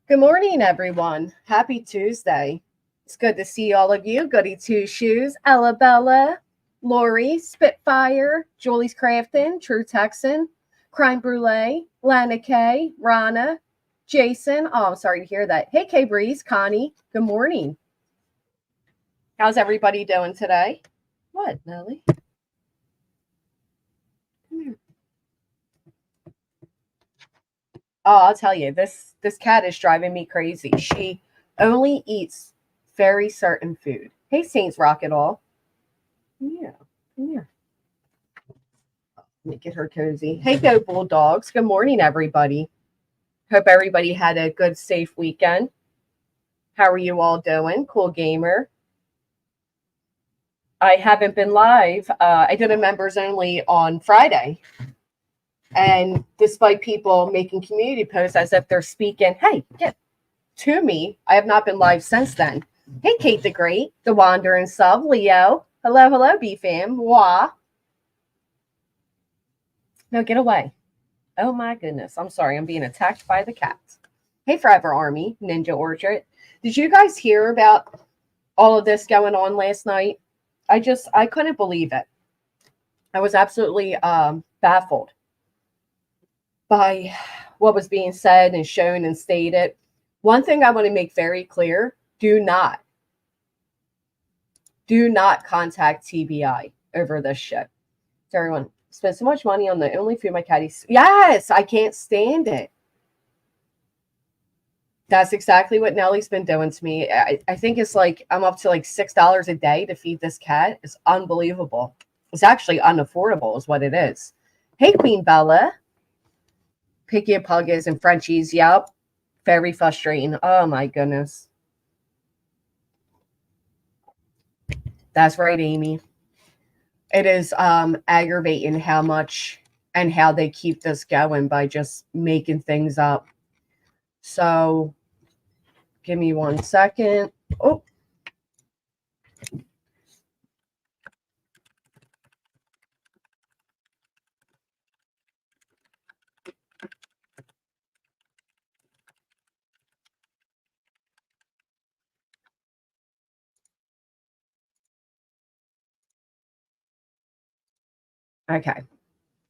Good morning, everyone. Happy Tuesday. It's good to see all of you. Goody Two Shoes, Ella Bella, Lori, Spitfire, Julie's Crafton, True Texan, Crime Brulee, Lana K, Rana, Jason. Oh, I'm sorry to hear that. Hey, K Breeze, Connie. Good morning. How's everybody doing today? What, Nelly? Come here. Oh, I'll tell you, this cat is driving me crazy. She only eats very certain food. Hey, Saints Rock it all. Yeah, yeah. Let me get her cozy. Hey, go Bulldogs. Good morning, everybody. Hope everybody had a good, safe weekend. How are you all doing? Cool gamer. I haven't been live. I did a members only on Friday. And despite people making community posts as if they're speaking, hey, get to me, I have not been live since then. Hey, Kate the Great, the Wandering Sub, Leo. Hello, hello, B fam. Wah. No, get away. Oh my goodness. I'm sorry. I'm being attacked by the cats. Hey, Forever Army, Ninja Orchard. Did you guys hear about all of this going on last night? I couldn't believe it. I was absolutely baffled by what was being said and shown and stated. One thing I want to make very clear: do not contact TBI over this shit. So everyone spent so much money on the only food my cat eats. Yes, I can't stand it. That's exactly what Nellie's been doing to me. I think it's like I'm up to like $6 a day to feed this cat. It's unbelievable. It's actually unaffordable, is what it is. Hey, Queen Bella. Picky Puggies and Frenchies. Yep. Very frustrating. Oh my goodness. That's right, Amy. It is aggravating how much and how they keep this going by just making things up. So give me 1 second. Oh, okay.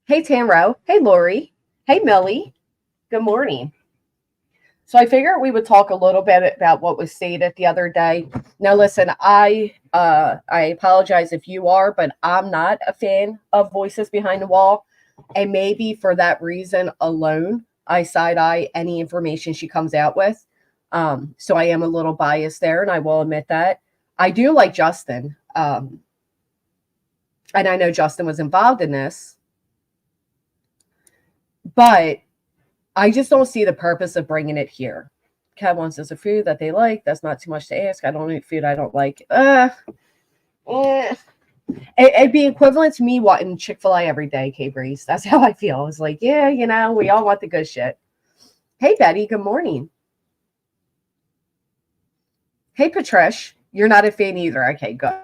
Hey, Tamro. Hey, Lori. Hey, Millie. Good morning. So I figured we would talk a little bit about what was stated the other day. Now, listen, I apologize if you are, but I'm not a fan of Voices Behind the Wall, and maybe for that reason alone, I side eye any information she comes out with. So I am a little biased there, and I will admit that. I do like Justin, and I know Justin was involved in this, but I just don't see the purpose of bringing it here. Cat wants us a food that they like. That's not too much to ask. I don't eat food I don't like. Eh. It'd be equivalent to me wanting Chick-fil-A every day, K Breeze. That's how I feel. It's like, yeah, we all want the good shit. Hey, Betty, good morning. Hey, Patrish, you're not a fan either. Okay, good.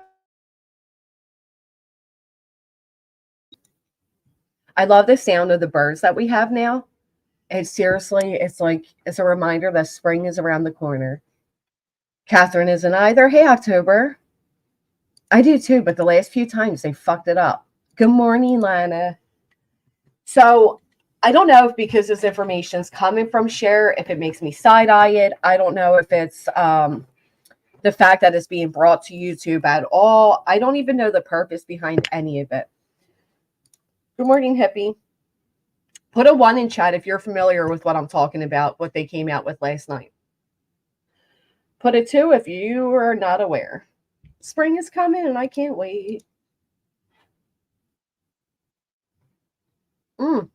I love the sound of the birds that we have now. It's seriously, it's a reminder that spring is around the corner. Catherine isn't either. Hey, October. I do too, but the last few times they fucked it up. Good morning, Lana. So I don't know if because this information is coming from Share, if it makes me side eye it. I don't know if it's the fact that it's being brought to YouTube at all. I don't even know the purpose behind any of it. Good morning, hippie. Put a 1 in chat if you're familiar with what I'm talking about, what they came out with last night. Put a 2 if you are not aware. Spring is coming and I can't wait. Mm.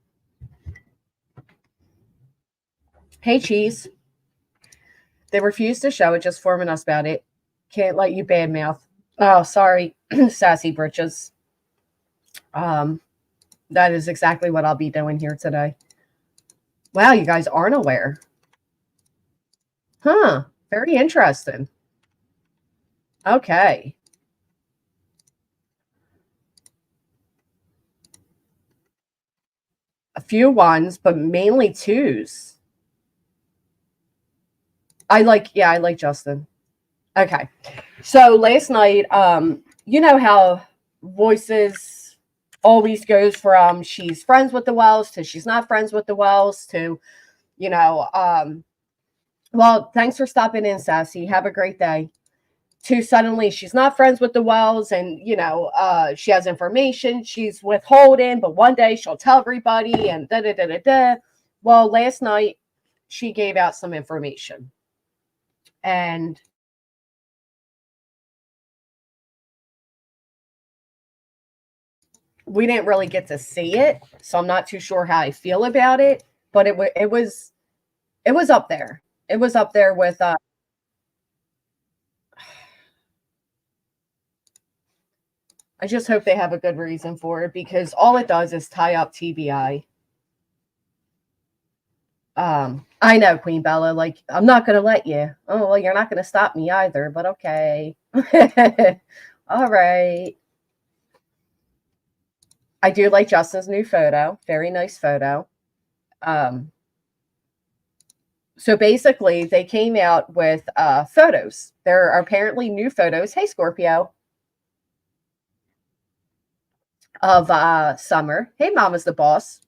Hey, Cheese. They refuse to show it, just forming us about it. Can't let you badmouth. Oh, sorry, sassy britches. Um, that is exactly what I'll be doing here today. Wow, you guys aren't aware. Huh. Very interesting. Okay. A few ones, but mainly twos. I like Justin. Okay. So last night, you know how voices always goes from she's friends with the Wells to she's not friends with the Wells to, you know, well, thanks for stopping in, Sassy. Have a great day. To suddenly she's not friends with the Wells and, she has information she's withholding, but one day she'll tell everybody and da da da da da. Well, last night she gave out some information. And we didn't really get to see it, so I'm not too sure how I feel about it. But it was up there. It was up there with. I just hope they have a good reason for it because all it does is tie up TBI. I know, Queen Bella. Like, I'm not gonna let you. Oh well, you're not gonna stop me either. But okay. All right. I do like Justin's new photo. Very nice photo. Um, so basically, they came out with photos. There are apparently new photos. Hey, Scorpio, of Summer. Hey, Mama's the boss,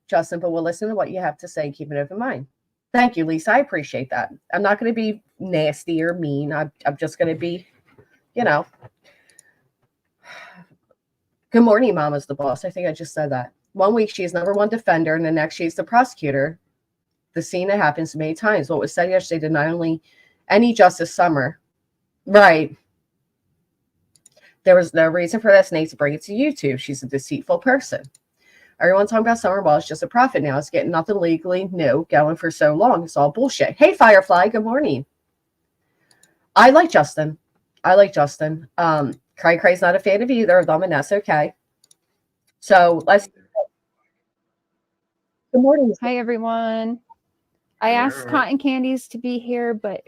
Justin. But we'll listen to what you have to say. Keep an open mind. Thank you, Lisa. I appreciate that. I'm not going to be nasty or mean. I'm just going to be, you know. Good morning, Mama's the boss. I think I just said that. One week she's number one defender, and the next she's the prosecutor. The scene that happens many times. What was said yesterday did not only any Justice Summer. Right. There was no reason for that snake to bring it to YouTube. She's a deceitful person. Everyone talking about Summer Ball is just a profit now. It's getting nothing legally new going for so long. It's all bullshit. Hey, Firefly. Good morning. I like Justin. Cray Cray's not a fan of either of them, and that's okay. So let's. Good morning. Hi, everyone. I asked Cotton Candies to be here, but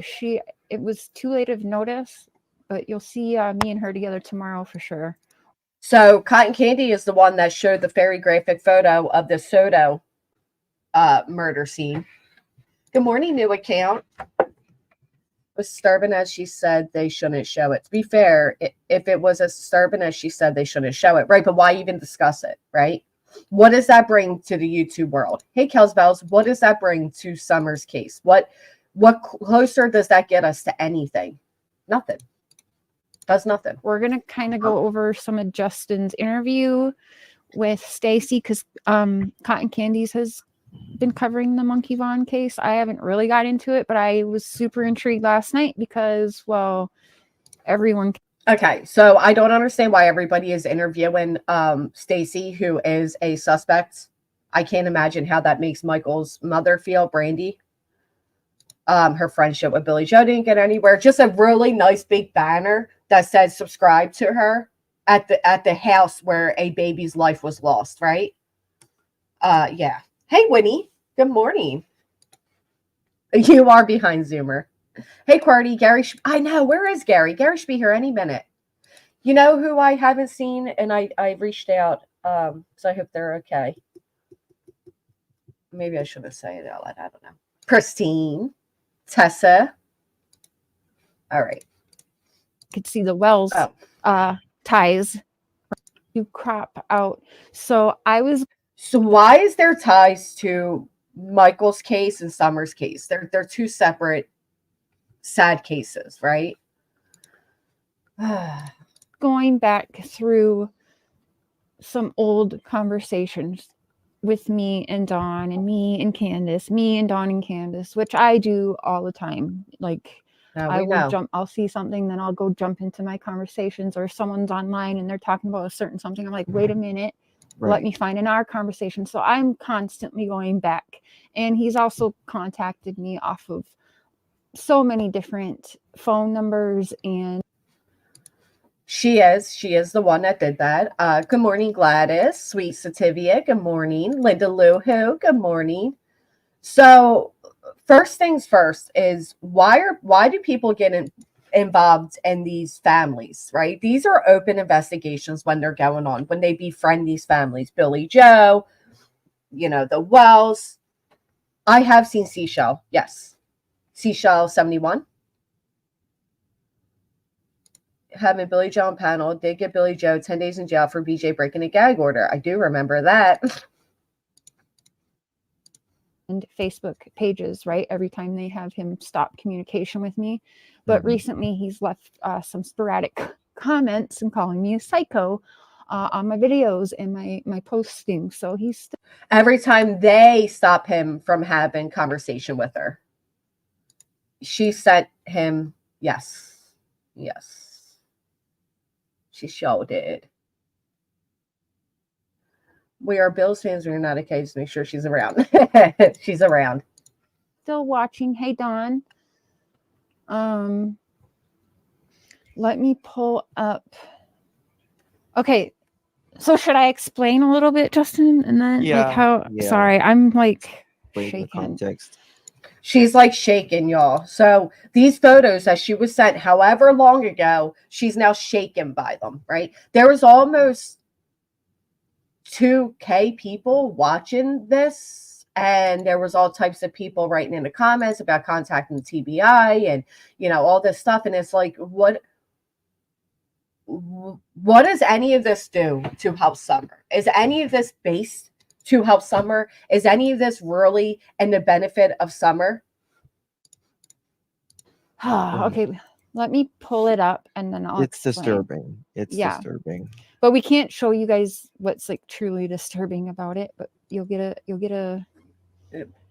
it was too late of notice. But you'll see me and her together tomorrow for sure. So Cotton Candy is the one that showed the very graphic photo of the Soto murder scene. Good morning, new account. Was disturbing as she said they shouldn't show it. To be fair, if it was as disturbing as she said they shouldn't show it, right? But why even discuss it, right? What does that bring to the YouTube world? Hey, Kelsbells, what does that bring to Summer's case? What closer does that get us to anything? Nothing. Does nothing. We're gonna kind of go over some of Justin's interview with Stacy because Cotton Candies has been covering the Monkey Vaughn case. I haven't really got into it, but I was super intrigued last night because, well, everyone. Okay, so I don't understand why everybody is interviewing Stacy, who is a suspect. I can't imagine how that makes Michael's mother feel, Brandy. Her friendship with Billy Joe didn't get anywhere. Just a really nice big banner that said subscribe to her at the house where a baby's life was lost, right? Yeah. Hey, Winnie. Good morning. You are behind Zoomer. Hey, Quarty. Gary. I know. Where is Gary? Gary should be here any minute. You know who I haven't seen, and I reached out, so I hope they're okay. Maybe I shouldn't say it out loud. I don't know. Christine. Tessa. All right. Could see the Wells ties to crop out. So why is there ties to Michael's case and Summer's case? They're two separate sad cases, right? Going back through some old conversations with me and Dawn and me and Candace, me and Dawn and Candace, which I do all the time. Like I'll see something, then I'll go jump into my conversations, or someone's online and they're talking about a certain something. I'm like, wait a minute, let me find in our conversation. So I'm constantly going back. And he's also contacted me off of so many different phone numbers. And she is the one that did that. Good morning, Gladys. Sweet Sativia. Good morning. Linda Luhu. Good morning. So first things first is why do people get involved in these families, right? These are open investigations when they're going on, when they befriend these families. Billy Joe, the Wells. I have seen Seashell. Yes. Seashell 71. Having Billy Joe on panel did get Billy Joe 10 days in jail for BJ breaking a gag order. I do remember that. And Facebook pages, right? Every time they have him stop communication with me. But recently he's left some sporadic comments and calling me a psycho on my videos and my posting. So he's every time they stop him from having conversation with her, she sent him, yes. She sure did. We are Bills fans. We're not okay. Just make sure she's around. She's around. Still watching. Hey, Dawn. Let me pull up. Okay. So should I explain a little bit, Justin? And then sorry, I'm like shaking. Context. She's like shaking, y'all. So these photos that she was sent however long ago, she's now shaken by them, right? There was almost 2K people watching this, and there was all types of people writing in the comments about contacting the TBI and, all this stuff. And it's like, what does any of this do to help Summer? Is any of this based to help Summer? Is any of this really in the benefit of Summer? Okay, let me pull it up and then I'll explain. Disturbing. It's disturbing. But we can't show you guys what's like truly disturbing about it, but you'll get a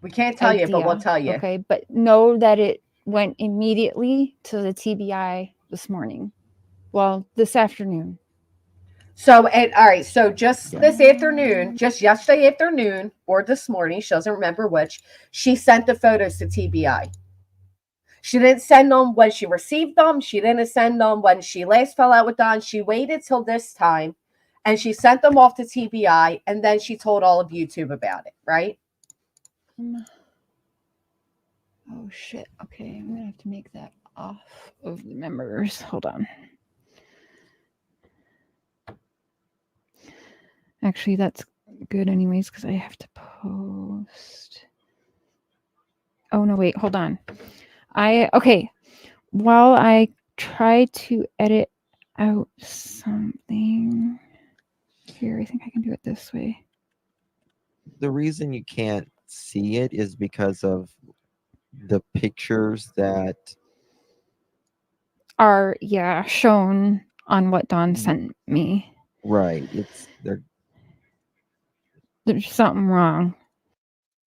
we can't tell you, but we'll tell you. Okay, but know that it went immediately to the TBI this morning. Well, this afternoon. So, all right. So just this afternoon, just yesterday afternoon or this morning, she doesn't remember which, she sent the photos to TBI. She didn't send them when she received them. She didn't send them when she last fell out with Don. She waited till this time and she sent them off to TBI. And then she told all of YouTube about it, right? Oh, shit. Okay. I'm going to have to make that off of the members. Hold on. Actually, that's good anyways, because I have to post. Oh, no, wait, hold on. While I try to edit out something here, I think I can do it this way. The reason you can't see it is because of the pictures that are, shown on what Dawn sent me. Right. There's something wrong.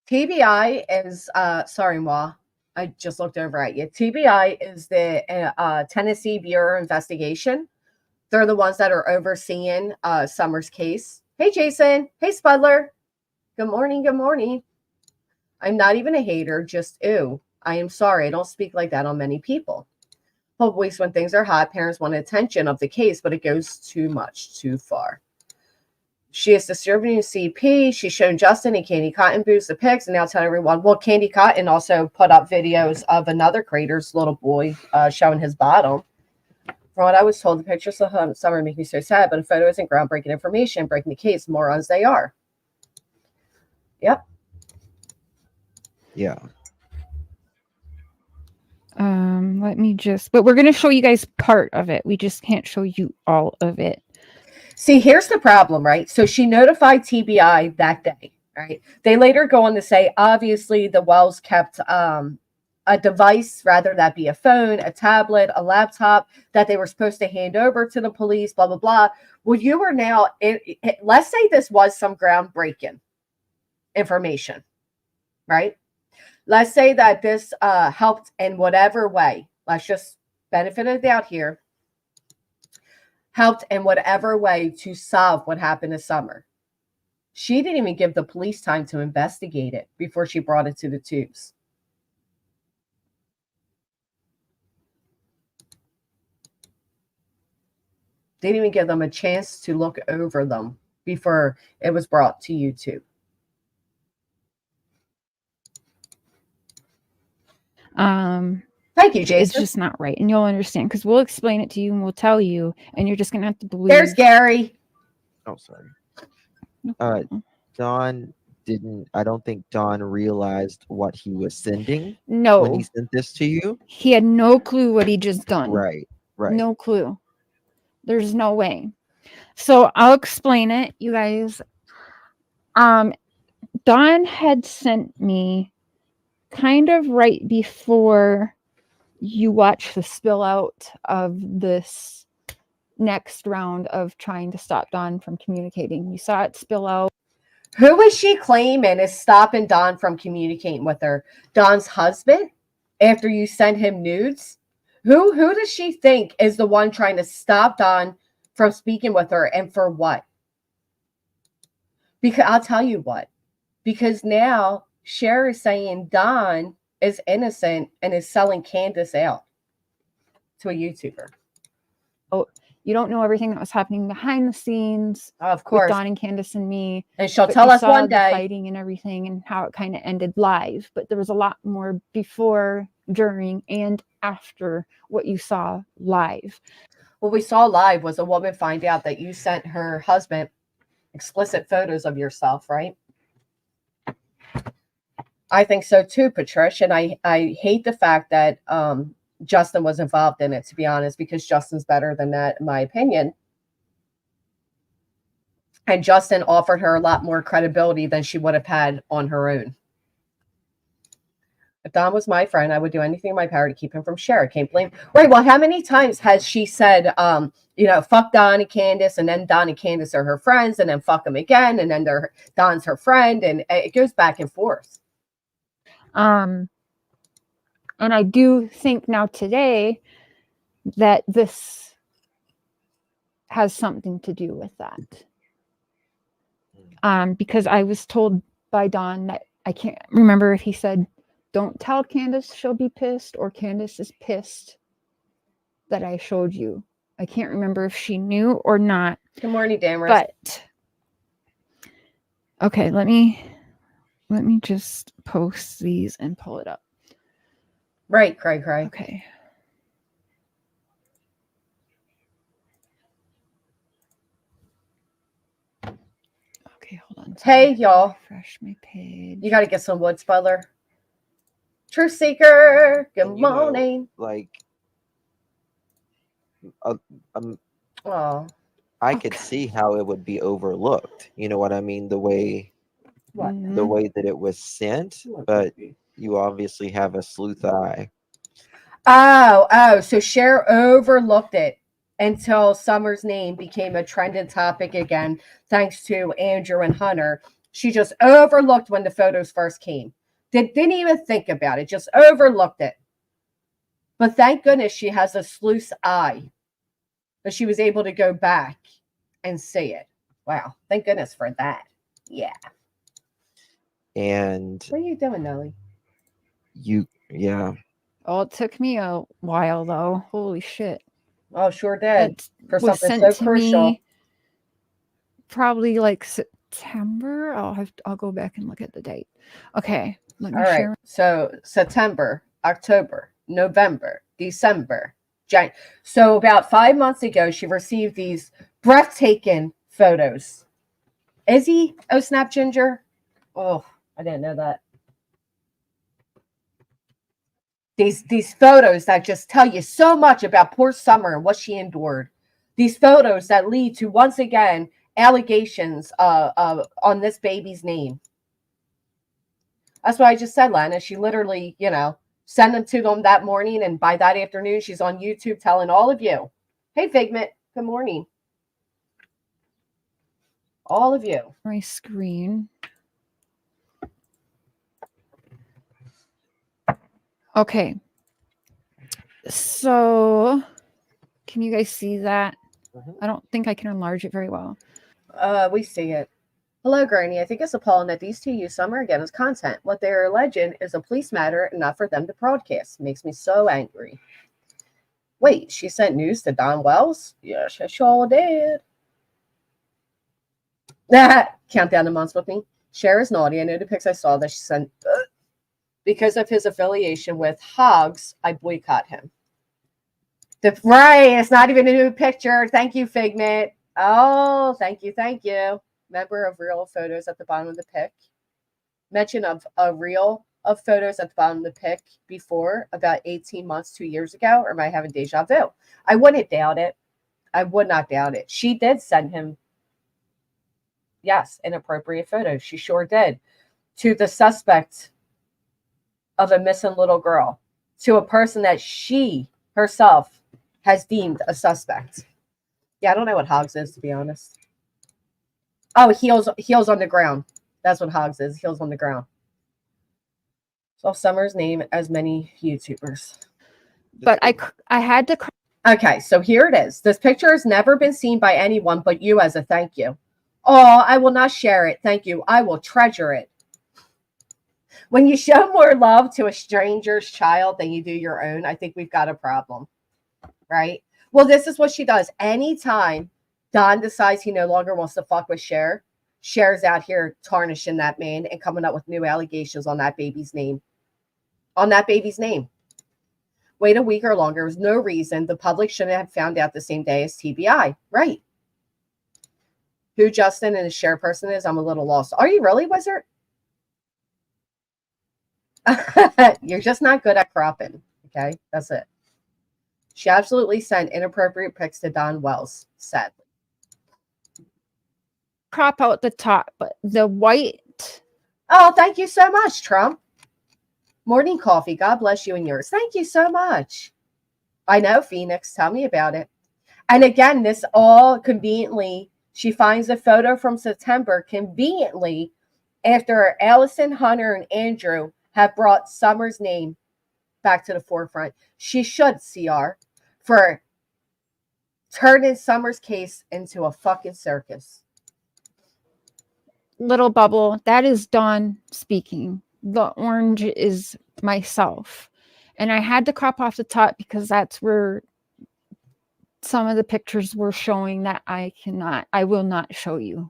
TBI is sorry, Ma. I just looked over at you. TBI is the Tennessee Bureau of Investigation. They're the ones that are overseeing Summer's case. Hey, Jason. Hey, Spudler. Good morning. Good morning. I'm not even a hater, just ew. I am sorry. I don't speak like that on many people. Always when things are hot, parents want attention of the case, but it goes too much, too far. She is distributing CP. She's shown Justin and Candy Cotton boost the pics and now tell everyone. Well, Candy Cotton also put up videos of another creator's little boy showing his bottom. From what I was told, the pictures of Summer make me so sad, but a photo isn't groundbreaking information, breaking the case. Morons they are. Yep. Yeah. But we're going to show you guys part of it. We just can't show you all of it. See, here's the problem, right? So she notified TBI that day, right? They later go on to say, obviously, the Wells kept a device, rather that be a phone, a tablet, a laptop, that they were supposed to hand over to the police, blah, blah, blah. Well, you are now, let's say this was some groundbreaking information, right? Let's say that this helped in whatever way. Let's just benefit of the doubt here. Helped in whatever way to solve what happened this summer. She didn't even give the police time to investigate it before she brought it to the tubes. They didn't even give them a chance to look over them before it was brought to YouTube. Thank you, Jason. It's just not right, and you'll understand because we'll explain it to you and we'll tell you, and you're just gonna have to believe. There's Gary. Oh, sorry. Dawn, I don't think Don realized what he was sending when No, he sent this to you. he had no clue what he just done. Right. No clue. There's no way. So I'll explain it, you guys. Don had sent me kind of right before you watch the spill out of this next round of trying to stop Don from communicating. You saw it spill out. Who is she claiming is stopping Don from communicating with her? Don's husband? After you send him nudes? Who does she think is the one trying to stop Don from speaking with her, and for what? Because I'll tell you what. Because now Cher is saying Don is innocent and is selling Candace out to a YouTuber. Oh, you don't know everything that was happening behind the scenes. Of course. With Don and Candace and me. And she'll But tell you us saw one the day. fighting and everything and how it kind of ended live. But there was a lot more before, during, and after what you saw live. What we saw live was a woman find out that you sent her husband explicit photos of yourself, right? I think so too, Patricia. And I hate the fact that Justin was involved in it, to be honest, because Justin's better than that, in my opinion. And Justin offered her a lot more credibility than she would have had on her own. If Don was my friend, I would do anything in my power to keep him from Cher. I can't blame. Right. Well, how many times has she said, fuck Don and Candace, and then Don and Candace are her friends, and then fuck them again, and then Don's her friend, and it goes back and forth. And I do think now today that this has something to do with that. Because I was told by Don that I can't remember if he said, don't tell Candace she'll be pissed, or Candace is pissed that I showed you. I can't remember if she knew or not. Good morning, Damaris. But okay, let me just post these and pull it up. Right, cray. Okay. Okay, hold on. Hey, y'all. Refresh my page. You got to get some wood, Spudler. Truth Seeker. Good morning. I could see how it would be overlooked. You know what I mean? The way that it was sent, but you obviously have a sleuth eye. Oh, so Cher overlooked it until Summer's name became a trending topic again, thanks to Andrew and Hunter. She just overlooked when the photos first came. Didn't even think about it, just overlooked it. But thank goodness she has a sleuth's eye, that she was able to go back and see it. Wow, thank goodness for that. Yeah. And what are you doing, Nelly? Yeah. Oh, it took me a while though. Holy shit. Oh, sure did. It for was something sent so to crucial. me probably like September. I'll go back and look at the date. Okay, let me share. Right. So September, October, November, December, January. So about 5 months ago, she received these breathtaking photos. Is he? Oh, Snap Ginger. Oh, I didn't know that. These photos that just tell you so much about poor Summer and what she endured. These photos that lead to, once again, allegations on this baby's name. That's what I just said, Lana. She literally, sent them to them that morning, and by that afternoon, she's on YouTube telling all of you, hey, Figment, good morning. All of you. My screen. Okay. So, can you guys see that? I don't think I can enlarge it very well. We see it. Hello, Granny. I think it's appalling that these two use Summer again as content. What they're alleging is a police matter and not for them to broadcast. Makes me so angry. Wait, she sent news to Don Wells? Yeah, she sure did. Count down the months with me. Cher is naughty. I know the pics I saw that she sent. Because of his affiliation with Hogs, I boycott him. Right, it's not even a new picture. Thank you, Figment. Oh, thank you. Member of Real Photos at the bottom of the pic. mention of a reel of photos at the bottom of the pic before, about 18 months, 2 years ago, or am I having deja vu? I wouldn't doubt it. I would not doubt it. She did send him, yes, inappropriate photos. She sure did. To the suspect of a missing little girl, to a person that she herself has deemed a suspect. Yeah, I don't know what Hogs is, to be honest. Oh, heels on the ground. That's what Hogs is. Heels on the ground. So Summer's name as many YouTubers. But I had to. Okay, so here it is. This picture has never been seen by anyone but you as a thank you. Oh, I will not share it. Thank you. I will treasure it. When you show more love to a stranger's child than you do your own, I think we've got a problem, right? Well, this is what she does. Anytime Don decides he no longer wants to fuck with Cher's out here tarnishing that man and coming up with new allegations on that baby's name. On that baby's name. Wait a week or longer. There's no reason. The public shouldn't have found out the same day as TBI. Right. Who Justin and his Cher person is, I'm a little lost. Are you really, Wizard? You're just not good at cropping. Okay, that's it. She absolutely sent inappropriate pics to Don Wells, sadly. Crop out the top, but the white. Oh, thank you so much, Trump. Morning coffee. God bless you and yours. Thank you so much. I know, Phoenix. Tell me about it. And again, this all conveniently, she finds a photo from September conveniently after Allison, Hunter, and Andrew have brought Summer's name back to the forefront. She should, CR, for turning Summer's case into a fucking circus. Little bubble, that is Dawn speaking. The orange is myself. And I had to crop off the top because that's where some of the pictures were showing that I will not show you.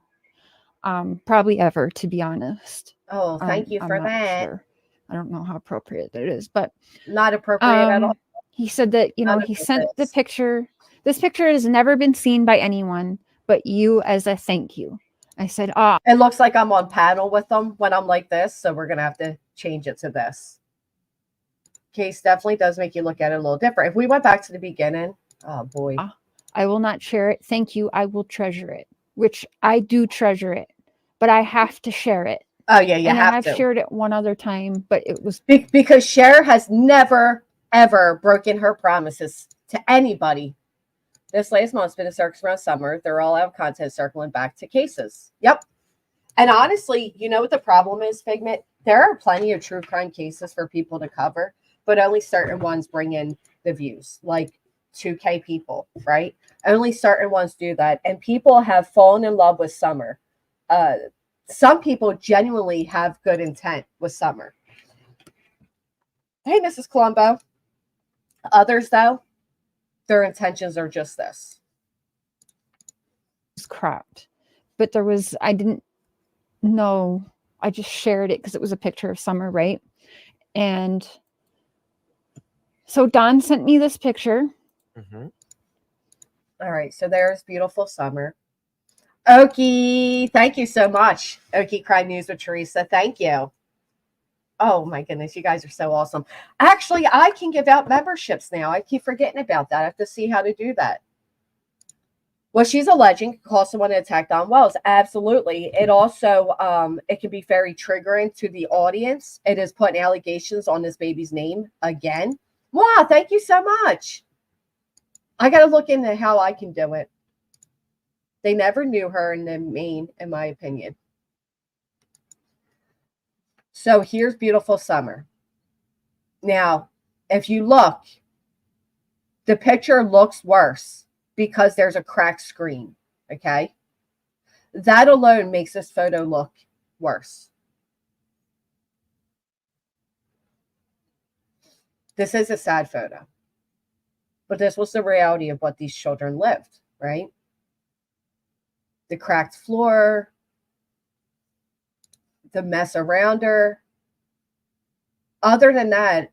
Probably ever, to be honest. Oh, thank you for that. Sure. I don't know how appropriate that is, but not appropriate at all. He said that, he sent the picture. This picture has never been seen by anyone but you as a thank you. I said, it looks like I'm on panel with them when I'm like this, so we're going to have to change it to this. Case definitely does make you look at it a little different. If we went back to the beginning, oh boy. I will not share it. Thank you. I will treasure it, which I do treasure it, but I have to share it. Oh, yeah, you have to. I've shared it one other time, but it was... Because Cher has never, ever broken her promises to anybody. This latest month's been a circus around Summer. They're all out of content circling back to cases. Yep. And honestly, you know what the problem is, Figment? There are plenty of true crime cases for people to cover, but only certain ones bring in the views, like 2K people, right? Only certain ones do that. And people have fallen in love with Summer. Some people genuinely have good intent with Summer. Hey, Mrs. Colombo. Others, though, their intentions are just this. It's cropped. But I didn't know. I just shared it because it was a picture of Summer, right? And so Don sent me this picture. Mm-hmm. All right, so there's beautiful Summer. Okie, thank you so much. Okie Crime News with Teresa. Thank you. Oh my goodness, you guys are so awesome. Actually, I can give out memberships now. I keep forgetting about that. I have to see how to do that. Well, she's alleging could cause someone to attack Don Wells. Absolutely. It also it can be very triggering to the audience. It is putting allegations on this baby's name again. Wow, thank you so much. I got to look into how I can do it. They never knew her in the main, in my opinion. So here's beautiful Summer. Now, if you look, the picture looks worse because there's a cracked screen, okay? That alone makes this photo look worse. This is a sad photo. But this was the reality of what these children lived, right? The cracked floor, the mess around her. Other than that,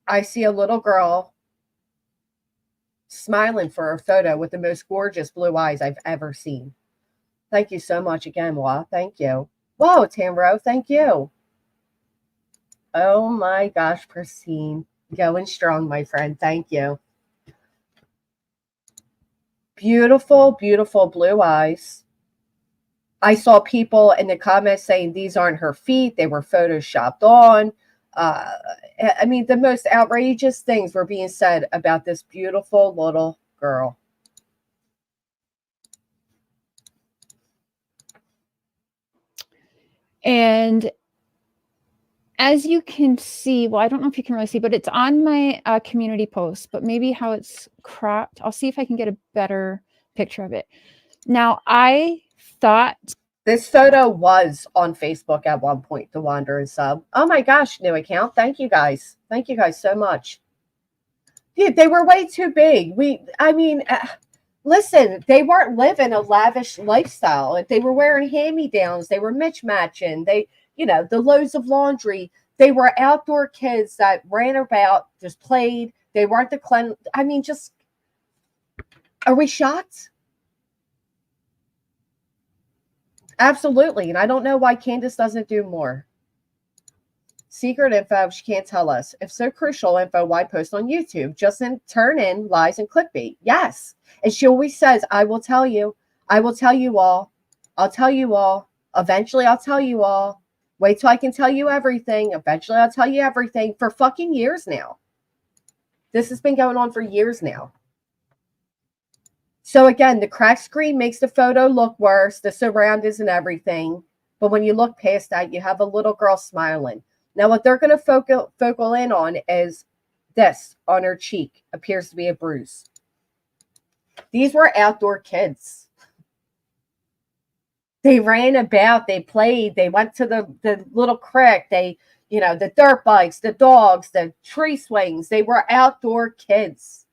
I see a little girl smiling for a photo with the most gorgeous blue eyes I've ever seen. Thank you so much again, Wa. Thank you. Whoa, Tamro, thank you. Oh my gosh, pristine. Going strong, my friend. Thank you. Beautiful, beautiful blue eyes. I saw people in the comments saying these aren't her feet. They were photoshopped on. Uh, I mean, the most outrageous things were being said about this beautiful little girl. And as you can see, well, I don't know if you can really see, but it's on my community post, but maybe how it's cropped. I'll see if I can get a better picture of it. Now, I thought this photo was on Facebook at one point, the Wanderer Sub. Oh my gosh, new account. Thank you guys. Thank you guys so much. Yeah, they were way too big. Listen, they weren't living a lavish lifestyle. They were wearing hand-me-downs. They were mismatching. The loads of laundry. They were outdoor kids that ran about, just played. They weren't are we shocked? Absolutely. And I don't know why Candace doesn't do more. Secret info she can't tell us. If so crucial info, why post on YouTube? Just turn in lies and clickbait. Yes. And she always says, I will tell you. I will tell you all. I'll tell you all. Eventually I'll tell you all. Wait till I can tell you everything. Eventually I'll tell you everything. For fucking years now. This has been going on for years now. So again, the cracked screen makes the photo look worse, the surroundings and everything. But when you look past that, you have a little girl smiling. Now, what they're going to focal in on is this on her cheek. Appears to be a bruise. These were outdoor kids. They ran about. They played. They went to the little creek. The dirt bikes, the dogs, the tree swings. They were outdoor kids.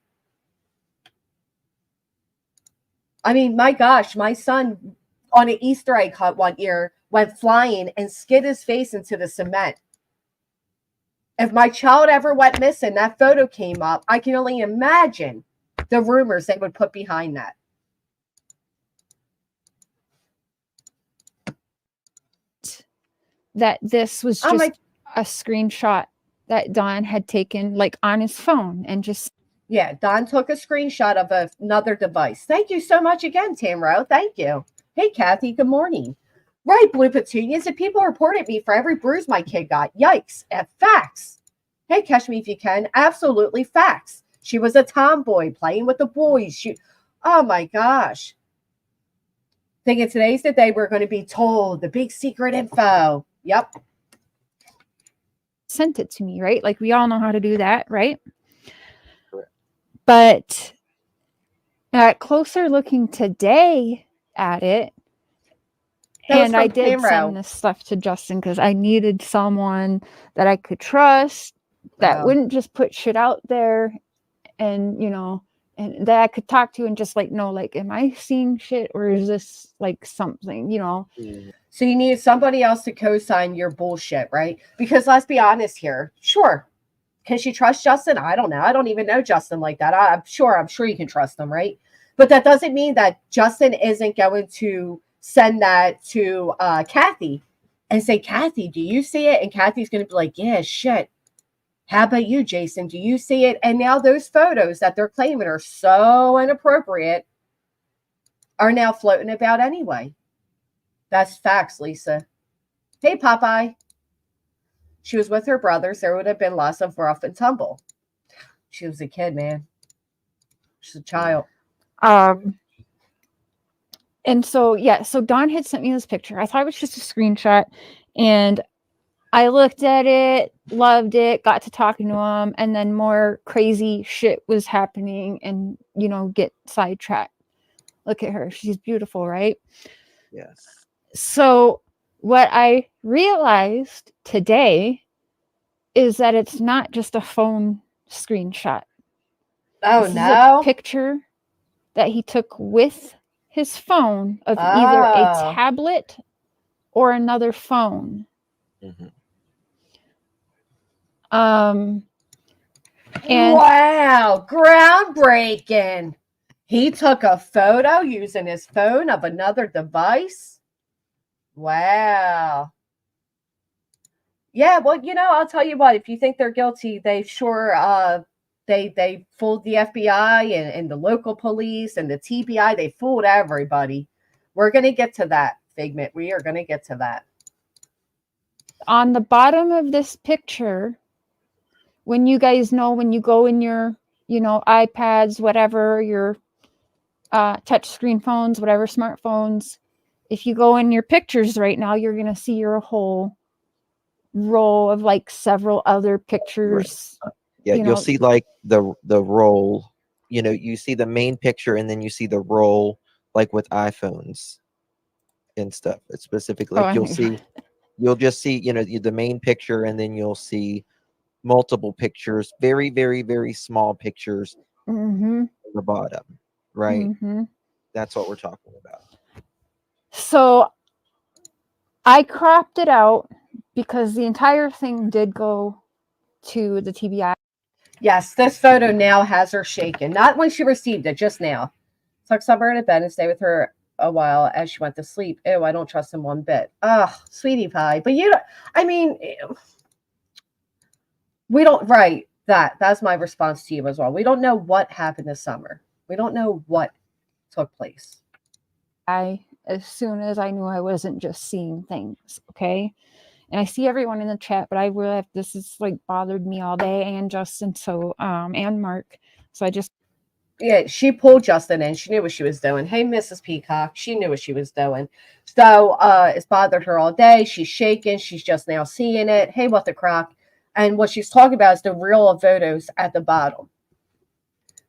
I mean, my gosh, my son on an Easter egg hunt one year went flying and skid his face into the cement. If my child ever went missing, that photo came up. I can only imagine the rumors they would put behind that. That this was just a screenshot that Don had taken like on his phone and just. Yeah, Don took a screenshot of another device. Thank you so much again, Tamro. Thank you. Hey, Kathy, good morning. Right, Blue Petunias, and people reported me for every bruise my kid got. Yikes. Facts. Hey, catch me if you can. Absolutely facts. She was a tomboy playing with the boys. Oh my gosh. Thinking today's the day we're going to be told the big secret info. Yep. Sent it to me, right? Like we all know how to do that, right? But at closer looking today at it, and I did send this stuff to Justin because I needed someone that I could trust that wouldn't just put shit out there and, and that I could talk to and just know, am I seeing shit or is this something, So you needed somebody else to co-sign your bullshit, right? Because let's be honest here. Sure. Can she trust Justin? I don't know. I don't even know Justin like that. I'm sure you can trust him, right? But that doesn't mean that Justin isn't going to send that to Kathy and say, Kathy, do you see it? And Kathy's going to be like, yeah, shit. How about you, Jason? Do you see it? And now those photos that they're claiming are so inappropriate are now floating about anyway. That's facts, Lisa. Hey, Popeye. She was with her brothers. There would have been lots of rough and tumble. She was a kid, man. She's a child. And so Don had sent me this picture. I thought it was just a screenshot. And I looked at it, loved it, got to talking to him. And then more crazy shit was happening and, get sidetracked. Look at her. She's beautiful, right? Yes. So what I realized today is that it's not just a phone screenshot. Oh, this is a picture that he took with his phone of either a tablet or another phone. Mm-hmm. And wow, groundbreaking. He took a photo using his phone of another device. Wow. Yeah, well, I'll tell you what, if you think they're guilty, they sure they fooled the FBI and the local police and the TBI. They fooled everybody. We're gonna get to that, Figment. We are gonna get to that. On the bottom of this picture, when you guys know, when you go in your, iPads, whatever, your touchscreen phones, whatever, smartphones, if you go in your pictures right now, you're going to see your whole row of like several other pictures. Right. Yeah, you'll see like the roll, you see the main picture and then you see the roll like with iPhones and stuff. It's specifically like you'll just see, the main picture and then you'll see multiple pictures, very, very, very small pictures at the bottom, right? That's what we're talking about. So I cropped it out because the entire thing did go to the TBI. Yes, this photo now has her shaken. Not when she received it, just now. Tuck Summer in bed and stay with her a while as she went to sleep. Ew, I don't trust him one bit. Ugh, sweetie pie. But we don't, right, that's my response to you as well. We don't know what happened this summer. We don't know what took place. As soon as I knew I wasn't just seeing things, okay? And I see everyone in the chat, but I realized this is like bothered me all day, and Justin, so and Mark. So I just she pulled Justin in. She knew what she was doing. Hey, Mrs. Peacock, she knew what she was doing. So it's bothered her all day. She's shaking. She's just now seeing it. Hey, what the crock? And what she's talking about is the real photos at the bottom.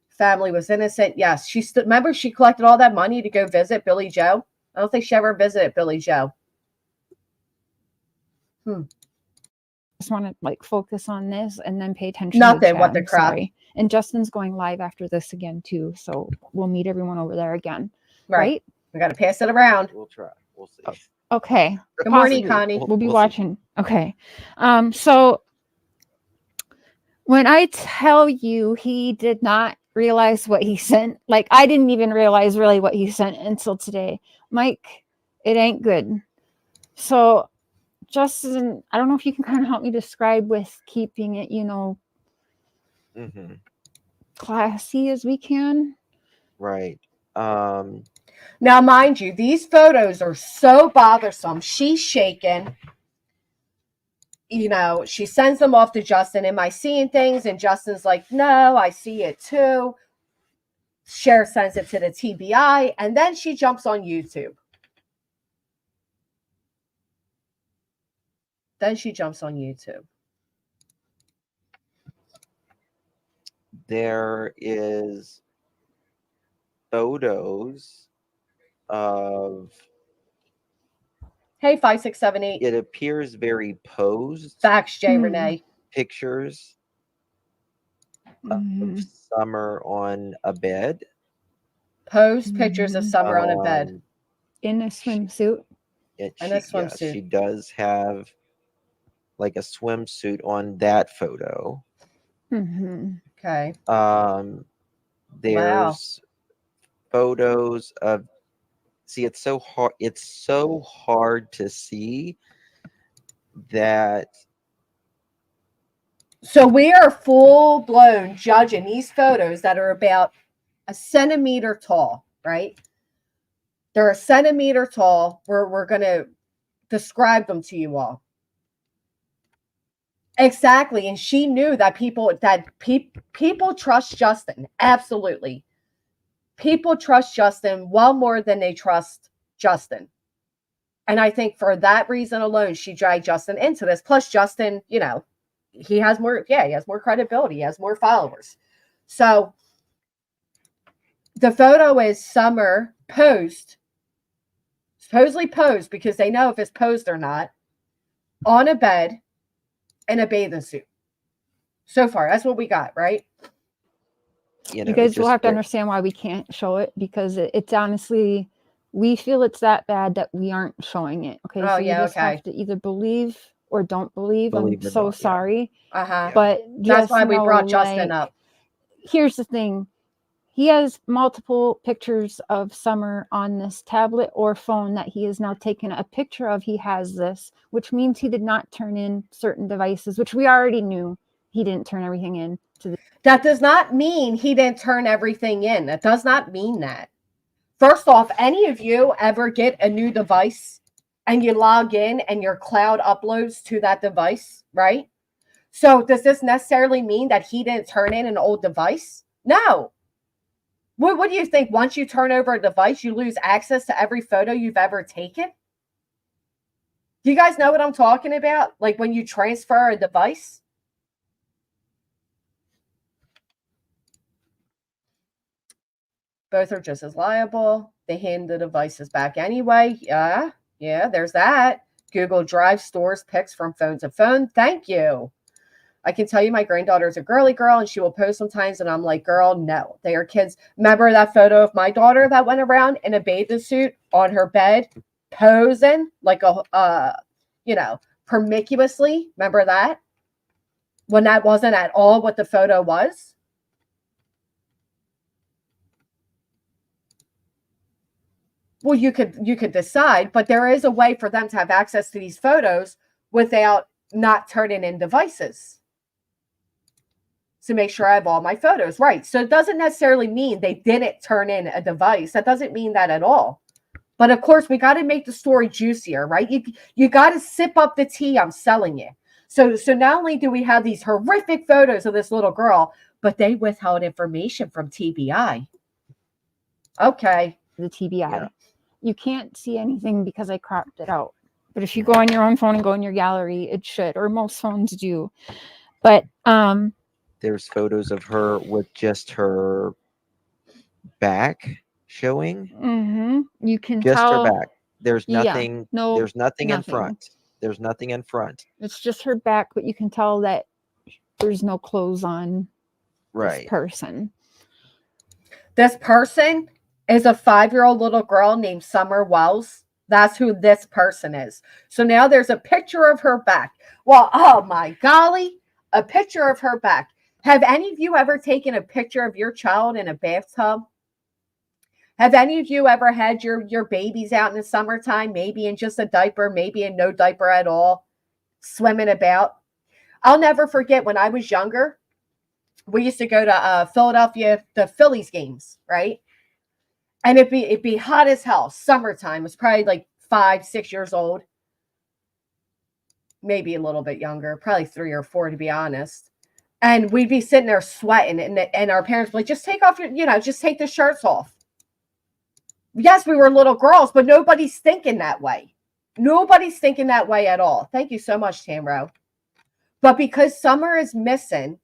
Family was innocent. Yes, remember she collected all that money to go visit Billy Joe. I don't think she ever visited Billy Joe. Just want to like focus on this and then pay attention Nothing, to what the crap. Sorry. And Justin's going live after this again too, so we'll meet everyone over there again. Right? We got to pass it around. We'll try. We'll see. Okay. Good morning, Connie. We'll be watching. See. Okay. So when I tell you he did not realize what he sent, like I didn't even realize really what he sent until today. Mike, it ain't good. So Justin, I don't know if you can kind of help me describe with keeping it, classy as we can. Right. Now, mind you, these photos are so bothersome. She's shaking. She sends them off to Justin. Am I seeing things? And Justin's like, no, I see it too. Cher sends it to the TBI. And then she jumps on YouTube. There is photos of. Hey, 5678. It appears very posed. Facts, Jay Renee. Pictures of Summer on a bed. Posed pictures of Summer on a bed. In a swimsuit. Yes, she does have like a swimsuit on that photo. Okay. There's photos of. See, it's so hard. It's so hard to see that. So we are full blown judging these photos that are about a centimeter tall, right? They're a centimeter tall. We're going to describe them to you all. Exactly. And she knew that people trust Justin. Absolutely. People trust Justin well more than they trust Justin. And I think for that reason alone, she dragged Justin into this. Plus, Justin, he has more credibility. He has more followers. So the photo is Summer supposedly posed, because they know if it's posed or not, on a bed in a bathing suit. So far, that's what we got, right? You guys will have to understand why we can't show it, because it's honestly, we feel it's that bad that we aren't showing it. Okay. Oh, so you just have to either believe or don't believe. I'm so sorry. Yeah. But that's why we brought Justin up. Here's the thing. He has multiple pictures of Summer on this tablet or phone that he has now taken a picture of. He has this, which means he did not turn in certain devices, which we already knew he didn't turn everything in to the. That does not mean he didn't turn everything in. That does not mean that. First off, any of you ever get a new device and you log in and your cloud uploads to that device, right? So does this necessarily mean that he didn't turn in an old device? No. What do you think? Once you turn over a device, you lose access to every photo you've ever taken? Do you guys know what I'm talking about? Like when you transfer a device? Both are just as liable. They hand the devices back anyway. Yeah, there's that. Google Drive stores pics from phone to phone. Thank you. I can tell you my granddaughter's a girly girl and she will post sometimes and I'm like, girl, no, they are kids. Remember that photo of my daughter that went around in a bathing suit on her bed, posing like promiscuously? Remember that? When that wasn't at all what the photo was? Well, you could decide, but there is a way for them to have access to these photos without not turning in devices. To make sure I have all my photos. Right. So it doesn't necessarily mean they didn't turn in a device. That doesn't mean that at all. But of course, we got to make the story juicier, right? You got to sip up the tea I'm selling you. So not only do we have these horrific photos of this little girl, but they withheld information from TBI. Okay. The TBI. Yeah. You can't see anything because I cropped it out. But if you go on your own phone and go in your gallery, it should, or most phones do. But there's photos of her with just her back showing. Mm-hmm. You can just tell her back. There's nothing. Yeah, there's nothing in front. There's nothing in front. It's just her back, but you can tell that there's no clothes on. Right. This person. This person is a 5-year-old little girl named Summer Wells. That's who this person is. So now there's a picture of her back. Well, oh my golly, a picture of her back. Have any of you ever taken a picture of your child in a bathtub? Have any of you ever had your babies out in the summertime, maybe in just a diaper, maybe in no diaper at all, swimming about? I'll never forget when I was younger, we used to go to Philadelphia, the Phillies games, right? And it'd be hot as hell, summertime. It was probably like 5, 6 years old, maybe a little bit younger, probably 3 or 4 to be honest. And we'd be sitting there sweating, and our parents would be like, just take off just take the shirts off. Yes, we were little girls, but nobody's thinking that way. Nobody's thinking that way at all. Thank you so much, Tamro. But because Summer is missing,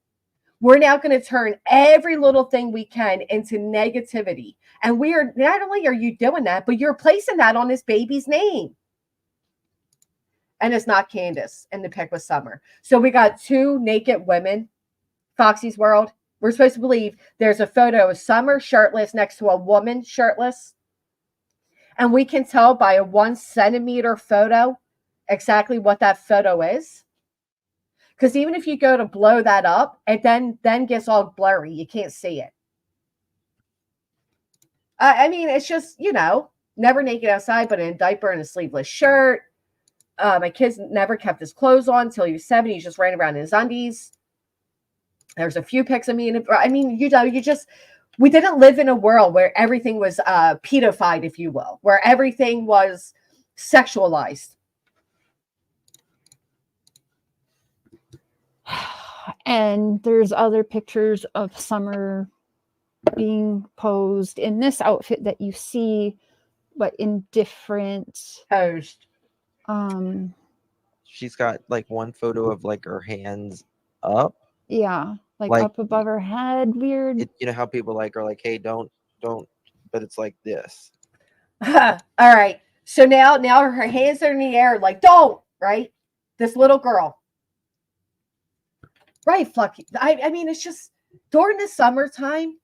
we're now going to turn every little thing we can into negativity. And we are, not only are you doing that, but you're placing that on this baby's name. And it's not Candace in the pic with Summer. So we got 2 naked women. Foxy's World. We're supposed to believe there's a photo of Summer shirtless next to a woman shirtless. And we can tell by a 1 centimeter photo exactly what that photo is. Because even if you go to blow that up, it then gets all blurry. You can't see it. I mean, it's just, never naked outside, but in a diaper and a sleeveless shirt. My kid's never kept his clothes on until he was 7. He just ran around in his undies. There's a few pics of me. We didn't live in a world where everything was pedophied, if you will, where everything was sexualized. And there's other pictures of Summer being posed in this outfit that you see, but in different posed. She's got like one photo of like her hands up. Yeah, like up above her head. Weird. You know how people are like, hey, don't, but it's like this. All right. So now her hands are in the air, like, don't, right? This little girl. Right, Flucky. I mean, it's just during the summertime,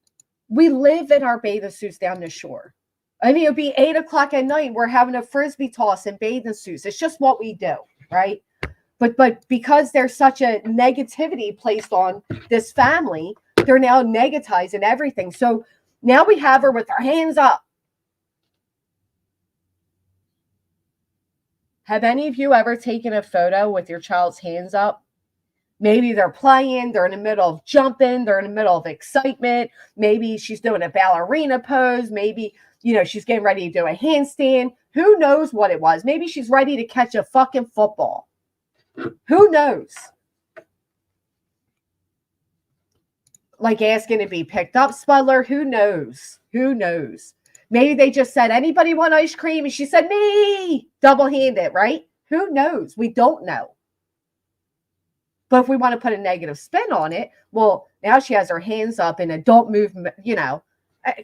we live in our bathing suits down the shore. I mean, it'll be 8 o'clock at night. We're having a frisbee toss in bathing suits. It's just what we do, right? But because there's such a negativity placed on this family, they're now negatizing everything. So Now we have her with her hands up. Have any of you ever taken a photo with your child's hands up? Maybe they're playing, they're in the middle of jumping, they're in the middle of excitement. Maybe she's doing a ballerina pose. Maybe, she's getting ready to do a handstand. Who knows what it was? Maybe she's ready to catch a fucking football. Who knows? Like asking to be picked up, Spudler. Who knows? Who knows? Maybe they just said, anybody want ice cream? And she said, me. Double-handed, right? Who knows? We don't know. But if we want to put a negative spin on it, well, now she has her hands up in a don't move,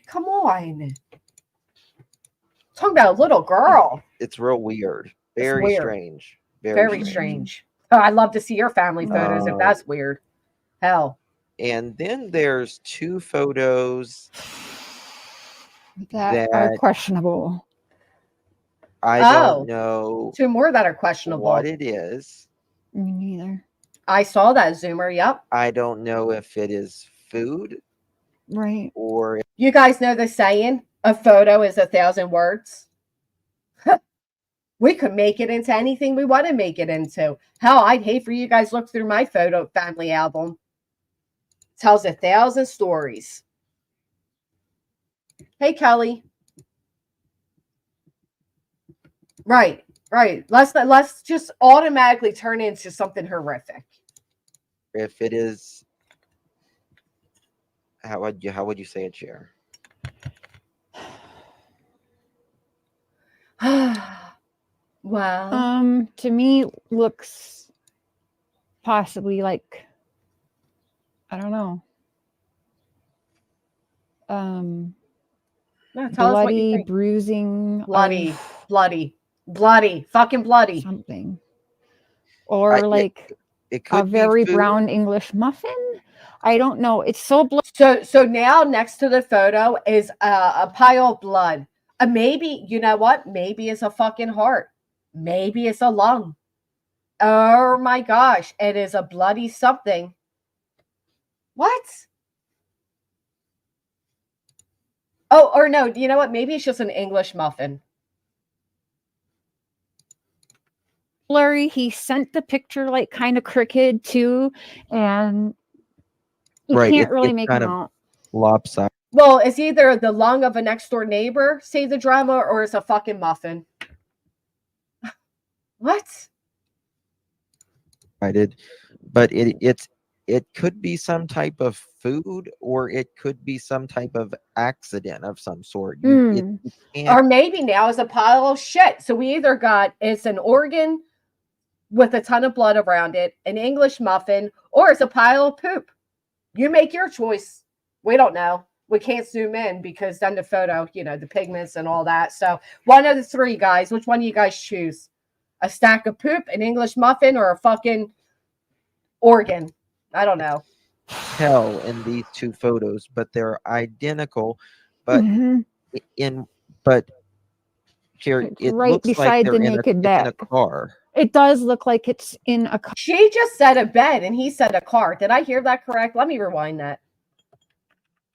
come on. Talking about a little girl. It's real weird. Very weird. Strange. Very strange. Oh, I'd love to see your family photos if that's weird. Hell. And then there's 2 photos that are questionable. I don't know. 2 more that are questionable. What it is. Me neither. I saw that, Zoomer. Yep. I don't know if it is food. Right. Or you guys know the saying, a photo is 1,000 words. We could make it into anything we want to make it into. Hell, I'd hate for you guys to look through my photo family album. It tells 1,000 stories. Hey, Kelly. Right. Let's just automatically turn into something horrific. If it is, how would you say it, Chair? Wow. To me, looks possibly like, I don't know. No, tell us what you think. Bruising, bloody, fucking bloody, something, or it could a very be brown English muffin. I don't know. It's so bloody. So now next to the photo is a pile of blood. Maybe, you know what? Maybe it's a fucking heart. Maybe it's a lung. Oh my gosh, it is a bloody something. What? Oh, or no, you know what? Maybe it's just an English muffin. Blurry. He sent the picture like kind of crooked too, and you can't really make it out. Lopsided. Well, it's either the lung of a next door neighbor, say the drama, or it's a fucking muffin. What? But it could be some type of food, or it could be some type of accident of some sort. Or maybe now it's a pile of shit. So we either got it's an organ with a ton of blood around it, an English muffin, or it's a pile of poop. You make your choice. We don't know. We can't zoom in because then the photo, the pigments and all that. So one of the 3, guys. Which one do you guys choose? A stack of poop, an English muffin, or a fucking organ? I don't know. Tell in these 2 photos, but they're identical. But here it right looks beside like they're the naked bed. in a car. It does look like it's in a car. She just said a bed and he said a car. Did I hear that correct? Let me rewind that.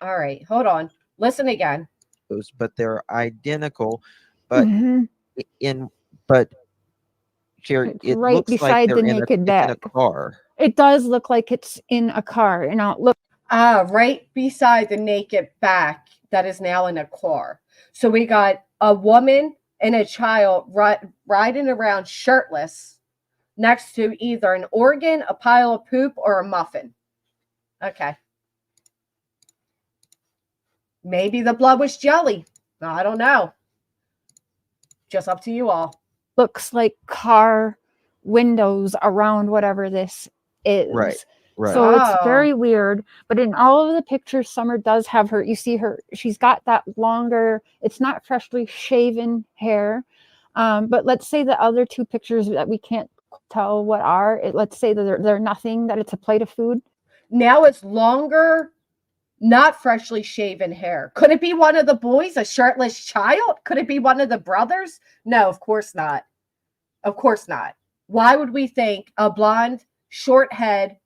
All right, hold on. Listen again. But they're identical. But here it right looks beside like they're the naked bed. in a car. It does look like it's in a car. And now look. Right beside the naked back that is now in a car. So we got a woman and a child riding around shirtless next to either an organ, a pile of poop, or a muffin. Okay. Maybe the blood was jelly. I don't know. Just up to you all. Looks like car windows around whatever this is. Right. So it's very weird. But in all of the pictures, Summer does have her. You see her. She's got that longer. It's not freshly shaven hair. But let's say the other 2 pictures that we can't tell what are. Let's say that they're nothing. That it's a plate of food. Now it's longer. Not freshly shaven hair. Could it be one of the boys, a shirtless child? Could it be one of the brothers? No, of course not. Of course not. Why would we think a blonde, short head,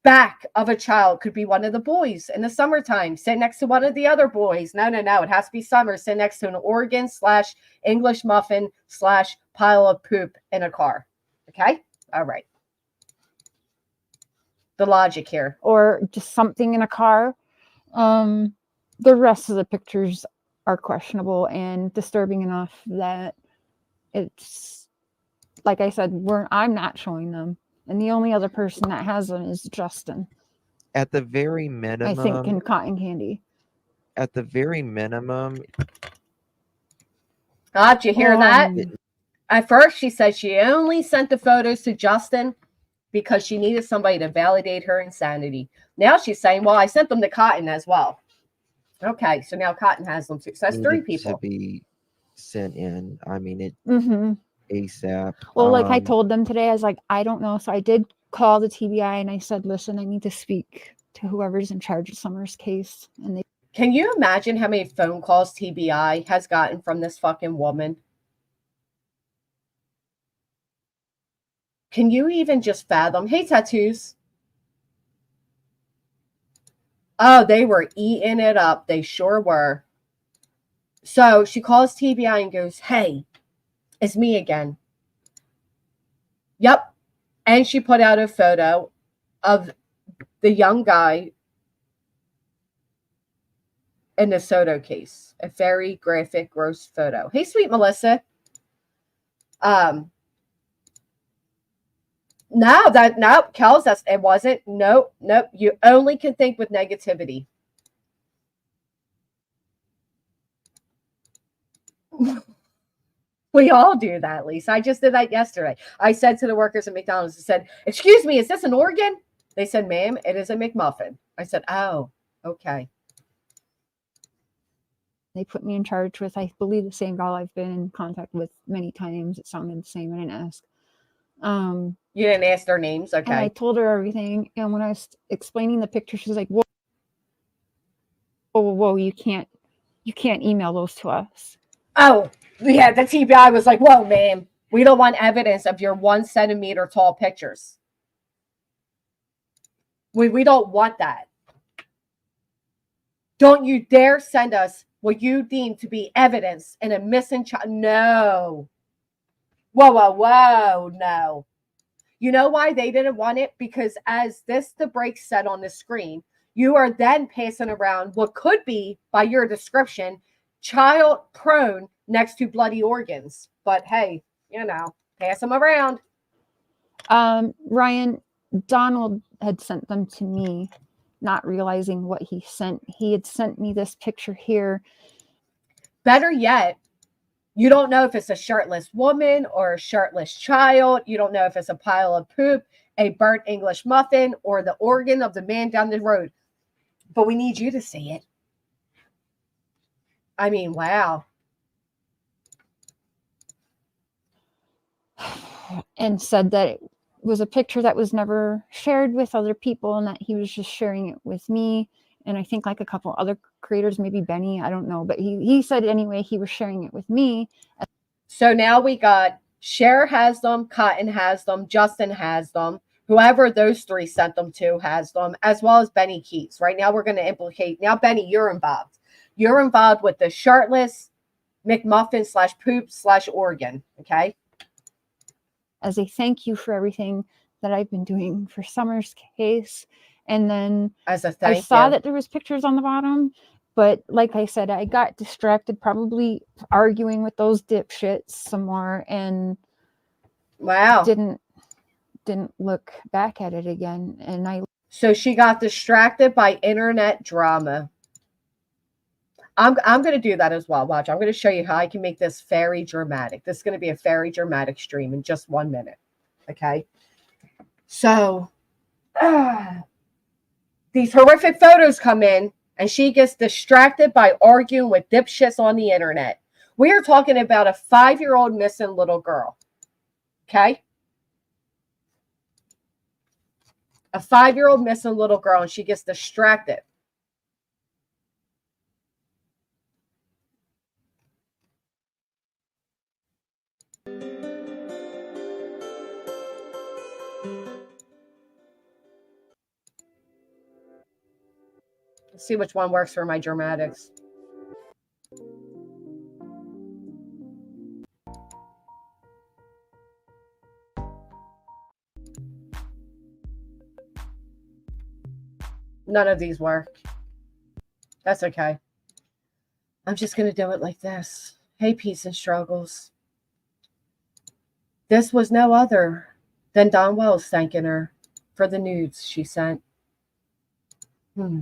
back of a child could be one of the boys in the summertime, sit next to one of the other boys. No. It has to be summer. Sit next to an organ / English muffin / pile of poop in a car. Okay? All right. The logic here. Or just something in a car. The rest of the pictures are questionable and disturbing enough that it's, like I said, I'm not showing them. And the only other person that has them is Justin. At the very I minimum, think, in Cotton Candy. at the very minimum, Did you hear that? it- At first, she said she only sent the photos to Justin because she needed somebody to validate her insanity. Now she's saying, well, I sent them to Cotton as well. Okay, so now Cotton has them too. So that's 3 needed people. to be sent in. I mean, it Mm-hmm. ASAP. Well, like I told them today, I was like, I don't know. So I did call the TBI and I said, listen, I need to speak to whoever's in charge of Summer's case. And they Can you imagine how many phone calls TBI has gotten from this fucking woman? Can you even just fathom? Hey, tattoos. Oh, they were eating it up. They sure were. So she calls TBI and goes, hey, it's me again. Yep. And she put out a photo of the young guy in the Soto case. A very graphic, gross photo. Hey, sweet Melissa. No, Kels, it wasn't. Nope. You only can think with negativity. We all do that, Lisa. I just did that yesterday. I said to the workers at McDonald's, I said, excuse me, is this an organ? They said, ma'am, it is a McMuffin. I said, oh, okay. They put me in charge with, I believe, the same girl I've been in contact with many times. It sounded the same. I didn't ask. You didn't ask their names? Okay. And I told her everything. And when I was explaining the picture, she's like, whoa, you can't email those to us. Oh, yeah, the TBI was like, whoa, ma'am, we don't want evidence of your 1 centimeter tall pictures. We don't want that. Don't you dare send us what you deem to be evidence in a missing child. No. Whoa, no. You know why they didn't want it? Because as the break said on the screen, you are then passing around what could be, by your description, child prone next to bloody organs. But hey, pass them around. Ryan, Donald had sent them to me, not realizing what he sent. He had sent me this picture here. Better yet, you don't know if it's a shirtless woman or a shirtless child. You don't know if it's a pile of poop, a burnt English muffin, or the organ of the man down the road. But we need you to see it. I mean, wow. And said that it was a picture that was never shared with other people and that he was just sharing it with me. And I think like a couple other creators, maybe Benny, I don't know. But he said anyway, he was sharing it with me. So now we got Cher has them, Cotton has them, Justin has them. Whoever those 3 sent them to has them, as well as Benny Keats. Right now we're going to implicate. Now, Benny, you're involved. You're involved with the shirtless McMuffin / poop / organ. Okay. As a thank you for everything that I've been doing for Summer's case. And then as a thank I saw you, that there was pictures on the bottom, but like I said, I got distracted, probably arguing with those dipshits some more, and wow, didn't look back at it again. And so she got distracted by internet drama. I'm going to do that as well. Watch, I'm going to show you how I can make this very dramatic. This is going to be a very dramatic stream in just 1 minute. Okay. So these horrific photos come in and she gets distracted by arguing with dipshits on the internet. We are talking about a 5-year-old missing little girl. Okay. A 5-year-old missing little girl, and she gets distracted. Let's see which one works for my dramatics. None of these work. That's okay. I'm just going to do it like this. Hey, Peace and Struggles. This was no other than Don Wells thanking her for the nudes she sent. I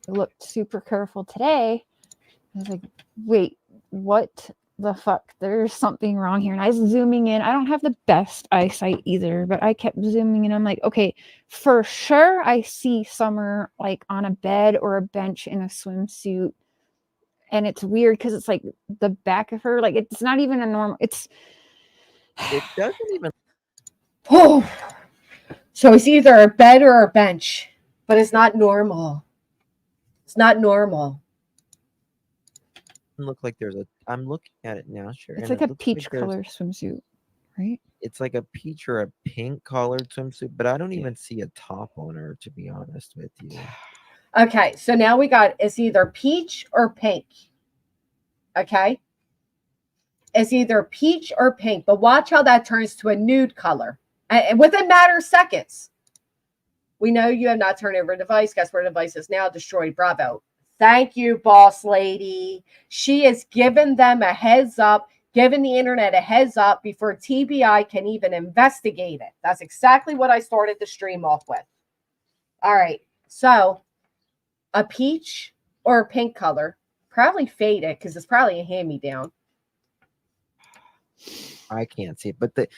looked super careful today. I was like, wait, what the fuck? There's something wrong here. And I was zooming in. I don't have the best eyesight either, but I kept zooming in. I'm like, okay, for sure I see Summer like on a bed or a bench in a swimsuit. And it's weird because it's like the back of her, like it's not even a normal, It doesn't even. Oh, so it's either a bed or a bench, but it's not normal. It's not normal. Look like there's a. I'm looking at it now. Sure, it's and like it a peach color swimsuit, right? It's like a peach or a pink collared swimsuit, but I don't even see a top on her, to be honest with you. Okay, so now we got it's either peach or pink. Okay, it's either peach or pink, but watch how that turns to a nude color and within a matter of seconds. We know you have not turned over a device. Guess where the device is now? Destroyed. Bravo. Thank you, boss lady. She is giving them a heads up, giving the internet a heads up before TBI can even investigate it. That's exactly what I started the stream off with. All right. So a peach or a pink color, probably faded because it's probably a hand-me-down. I can't see it, but the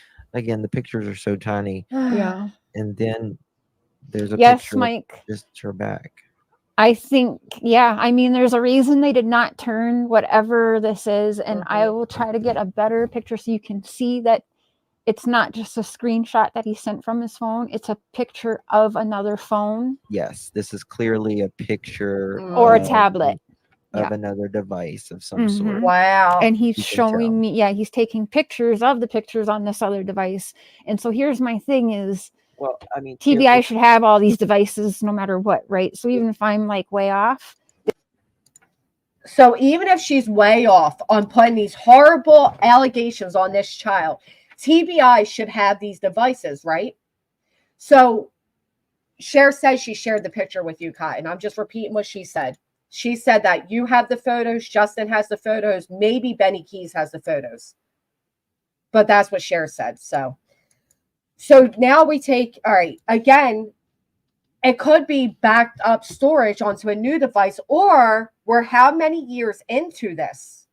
pictures are so tiny. Yeah. And then there's a yes, picture Mike. Just her back. I think, yeah. I mean, there's a reason they did not turn whatever this is, and I will try to get a better picture so you can see that it's not just a screenshot that he sent from his phone. It's a picture of another phone. Yes, this is clearly a picture or a tablet of another device of some sort. Wow. And he's showing me, he's taking pictures of the pictures on this other device. And so here's my thing is, well, I mean, TBI should have all these devices no matter what, right? So even if I'm like way off. So even if she's way off on putting these horrible allegations on this child, TBI should have these devices, right? So Cher says she shared the picture with you, Kai, and I'm just repeating what she said. She said that you have the photos, Justin has the photos, maybe Benny Keys has the photos. But that's what Cher said. So now we take, all right, again, it could be backed up storage onto a new device, or we're how many years into this?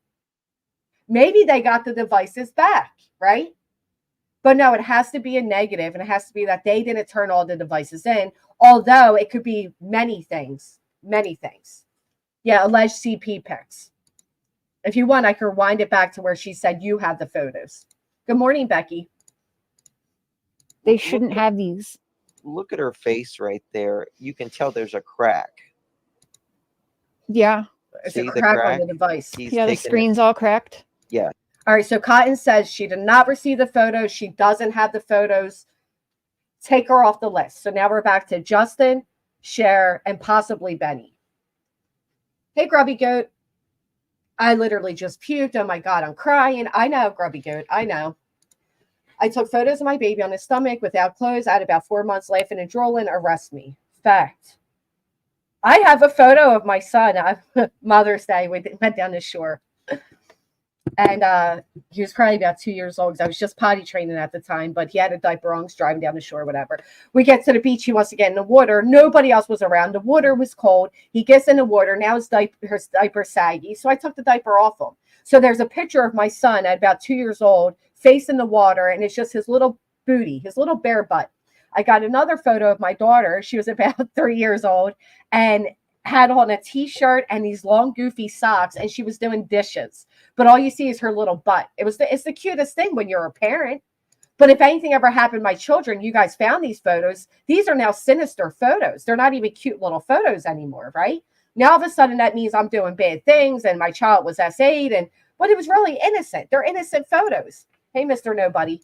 Maybe they got the devices back, right? But no, it has to be a negative, and it has to be that they didn't turn all the devices in, although it could be many things. Many things. Yeah, alleged CP pics. If you want, I can rewind it back to where she said you have the photos. Good morning, Becky. They shouldn't have these. Look at her face right there. You can tell there's a crack. Yeah. It's a crack on the device. The screen's all cracked. Yeah. All right, so Cotton says she did not receive the photos. She doesn't have the photos. Take her off the list. So now we're back to Justin, Cher, and possibly Benny. Hey, Grubby Goat. I literally just puked. Oh, my God, I'm crying. I know, Grubby Goat. I know. I took photos of my baby on his stomach without clothes. I had about 4 months laughing and drooling. Arrest me. Fact. I have a photo of my son. Mother's Day. We went down the shore. And he was probably about 2 years old because I was just potty training at the time, but he had a diaper on, driving down the shore, whatever. We get to the beach. He wants to get in the water. Nobody else was around. The water was cold. He gets in the water. Now his diaper saggy. So I took the diaper off him. So there's a picture of my son at about 2 years old, face in the water, and it's just his little booty, his little bare butt. I got another photo of my daughter. She was about 3 years old and had on a t-shirt and these long goofy socks, and she was doing dishes. But all you see is her little butt. It's the cutest thing when you're a parent. But if anything ever happened to my children, you guys found these photos. These are now sinister photos. They're not even cute little photos anymore, right? Now all of a sudden that means I'm doing bad things and my child was S8, but it was really innocent. They're innocent photos. Hey, Mr. Nobody.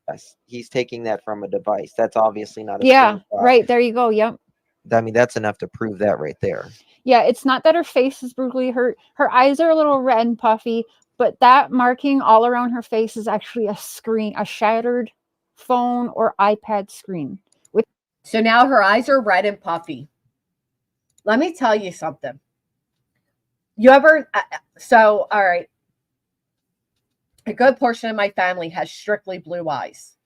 Yes, he's taking that from a device. That's obviously not a screenshot. Right. There you go. Yep. I mean, that's enough to prove that right there. Yeah, it's not that her face is brutally hurt. Her eyes are a little red and puffy, but that marking all around her face is actually a screen, a shattered phone or iPad screen. So now her eyes are red and puffy. Let me tell you something. You ever, all right, a good portion of my family has strictly blue eyes.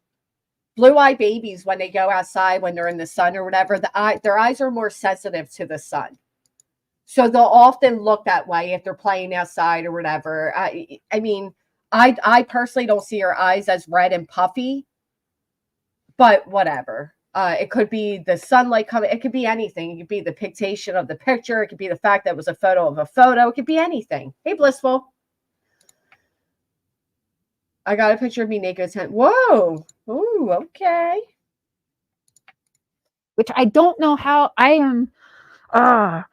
Blue eye babies, when they go outside, when they're in the sun or whatever, their eyes are more sensitive to the sun. So they'll often look that way if they're playing outside or whatever. I mean, I personally don't see her eyes as red and puffy, but whatever. It could be the sunlight coming. It could be anything. It could be the pictation of the picture. It could be the fact that it was a photo of a photo. It could be anything. Hey, Blissful. I got a picture of me naked. Whoa. Ooh, okay. Which I don't know how I am.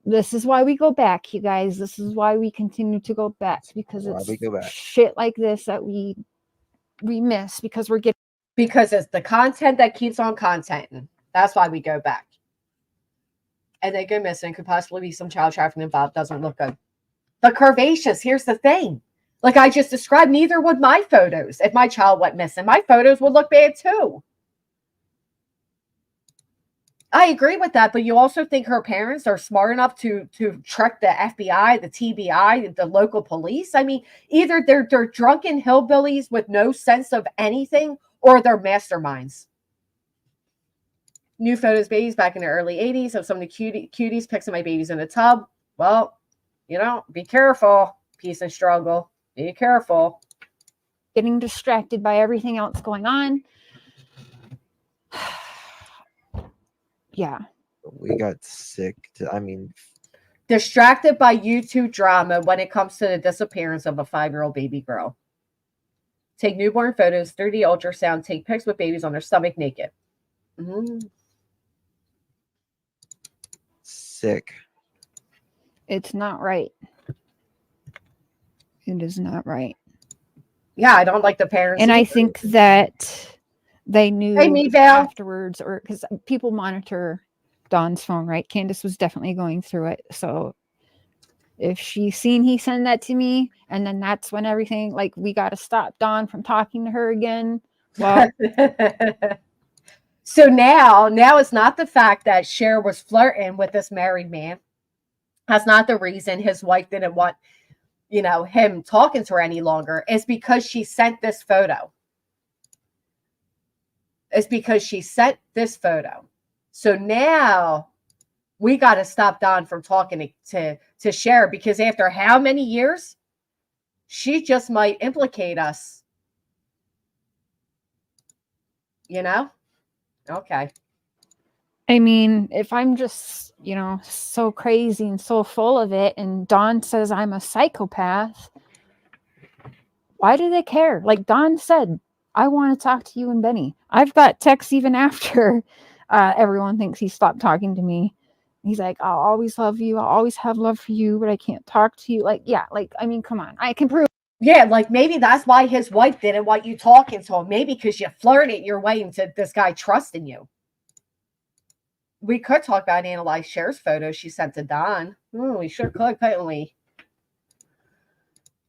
This is why we go back, you guys. This is why we continue to go back, because it's shit like this that we miss because we're getting. Because it's the content that keeps on contenting. That's why we go back. And they go missing. Could possibly be some child trafficking involved. Doesn't look good. The curvaceous, here's the thing. Like I just described, neither would my photos. If my child went missing, my photos would look bad too. I agree with that, but you also think her parents are smart enough to trick the FBI, the TBI, the local police? I mean, either they're drunken hillbillies with no sense of anything, or they're masterminds. New photos, babies back in the early 80s of some of the cuties, pics of my babies in a tub. Well, be careful. Peace and struggle. Be careful. Getting distracted by everything else going on. Yeah. We got sick. Distracted by YouTube drama when it comes to the disappearance of a 5-year-old baby girl. Take newborn photos, 3D ultrasound, take pics with babies on their stomach naked. Sick. It's not right. It is not right. Yeah, I don't like the parents. And I think that they knew afterwards, or because people monitor Dawn's phone, right? Candace was definitely going through it. So if she seen he send that to me, and then that's when everything, like, we got to stop Dawn from talking to her again. Well, so now it's not the fact that Cher was flirting with this married man. That's not the reason his wife didn't want, him talking to her any longer. It's because she sent this photo. So now we got to stop Dawn from talking to Cher, because after how many years, she just might implicate us. Okay. I mean, if I'm just, so crazy and so full of it, and Dawn says I'm a psychopath, why do they care? Like Dawn said, I want to talk to you and Benny. I've got texts even after everyone thinks he stopped talking to me. He's like, I'll always love you. I'll always have love for you, but I can't talk to you. Like, yeah, I mean, come on. I can prove. Yeah, like maybe that's why his wife didn't want you talking to him. Maybe because you flirted your way into this guy trusting you. We could talk about analyze Cher's photo she sent to Dawn. We sure could, couldn't we?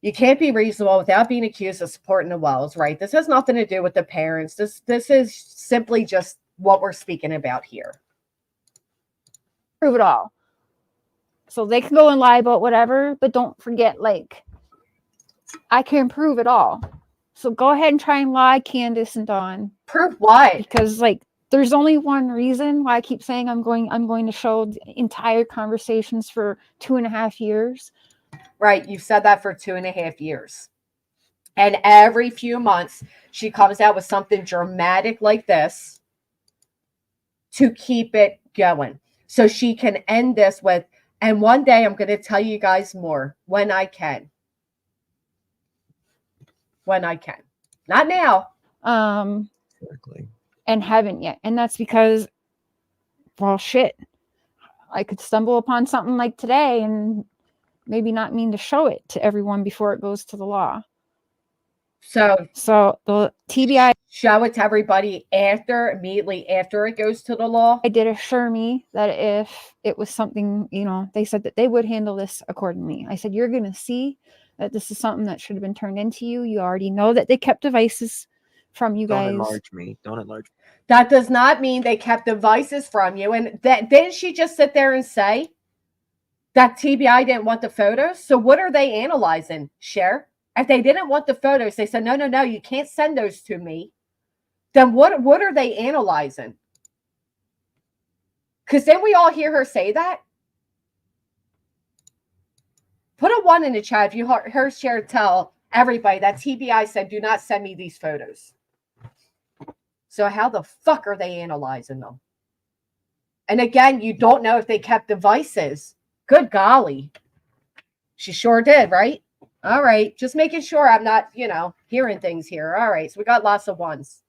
You can't be reasonable without being accused of supporting the Wells, right? This has nothing to do with the parents. This is simply just what we're speaking about here. Prove it all. So they can go and lie about whatever, but don't forget, I can prove it all. So go ahead and try and lie, Candace and Dawn. Prove what? Because there's only one reason why I keep saying I'm going to show the entire conversations for 2.5 years. Right. You've said that for 2.5 years. And every few months, she comes out with something dramatic like this to keep it going. So she can end this with, and one day I'm going to tell you guys more when I can. When I can. Not now. Exactly. And haven't yet. And that's because, well, shit. I could stumble upon something like today and maybe not mean to show it to everyone before it goes to the law. So the TBI show it to everybody immediately after it goes to the law. did assure me that if it was something, they said that they would handle this accordingly. I said, you're going to see that this is something that should have been turned into you. You already know that they kept devices from you guys. Don't enlarge me. Don't enlarge me. That does not mean they kept devices from you. And didn't she just sit there and say that TBI didn't want the photos? So what are they analyzing, Cher? If they didn't want the photos, they said, no, you can't send those to me. Then what are they analyzing? Because then we all hear her say that. Put a 1 in the chat if you heard Cher tell everybody that TBI said, do not send me these photos. So how the fuck are they analyzing them? And again, you don't know if they kept devices. Good golly. She sure did, right? All right. Just making sure I'm not, hearing things here. All right. So we got lots of 1s.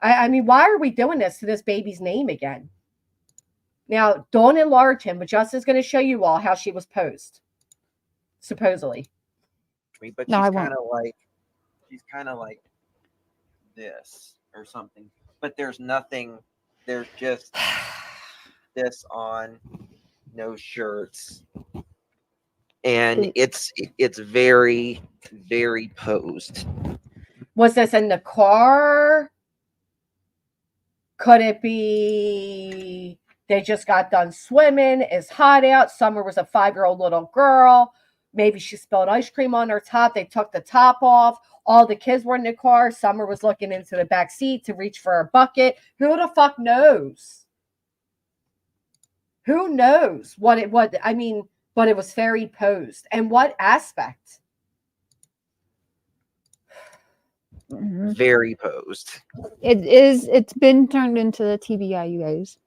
I mean, why are we doing this to this baby's name again? Now, don't enlarge him, but Justin's going to show you all how she was posed. Supposedly. But no, she's kind of like this or something. But there's nothing. There's just this on, no shirts. And it's very, very posed. Was this in the car? Could it be they just got done swimming? It's hot out. Summer was a 5-year-old little girl. Maybe she spilled ice cream on her top. They took the top off. All the kids were in the car. Summer was looking into the back seat to reach for a bucket. Who the fuck knows? Who knows what it was? I mean, but it was very posed. And what aspect? Very posed. It is. It's been turned into the TBI, you guys.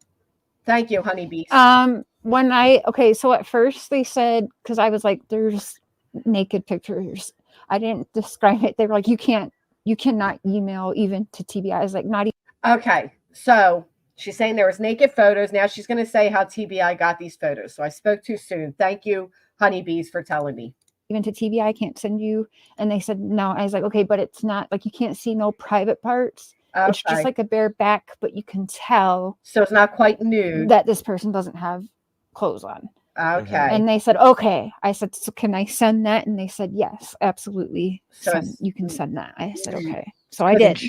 Thank you, honeybees. So at first they said, because I was like, there's naked pictures. I didn't describe it. They were like, you cannot email even to TBI. I was like, not even. Okay, so she's saying there was naked photos. Now she's going to say how TBI got these photos. So I spoke too soon. Thank you, honeybees, for telling me. Even to TBI, I can't send you. And they said, no. I was like, okay, but it's not like you can't see no private parts. Okay. It's just like a bare back, but you can tell. So it's not quite nude. That this person doesn't have clothes on. Okay. And they said, okay. I said, so can I send that? And they said, yes, absolutely. So you can send that. I said, okay. So I did.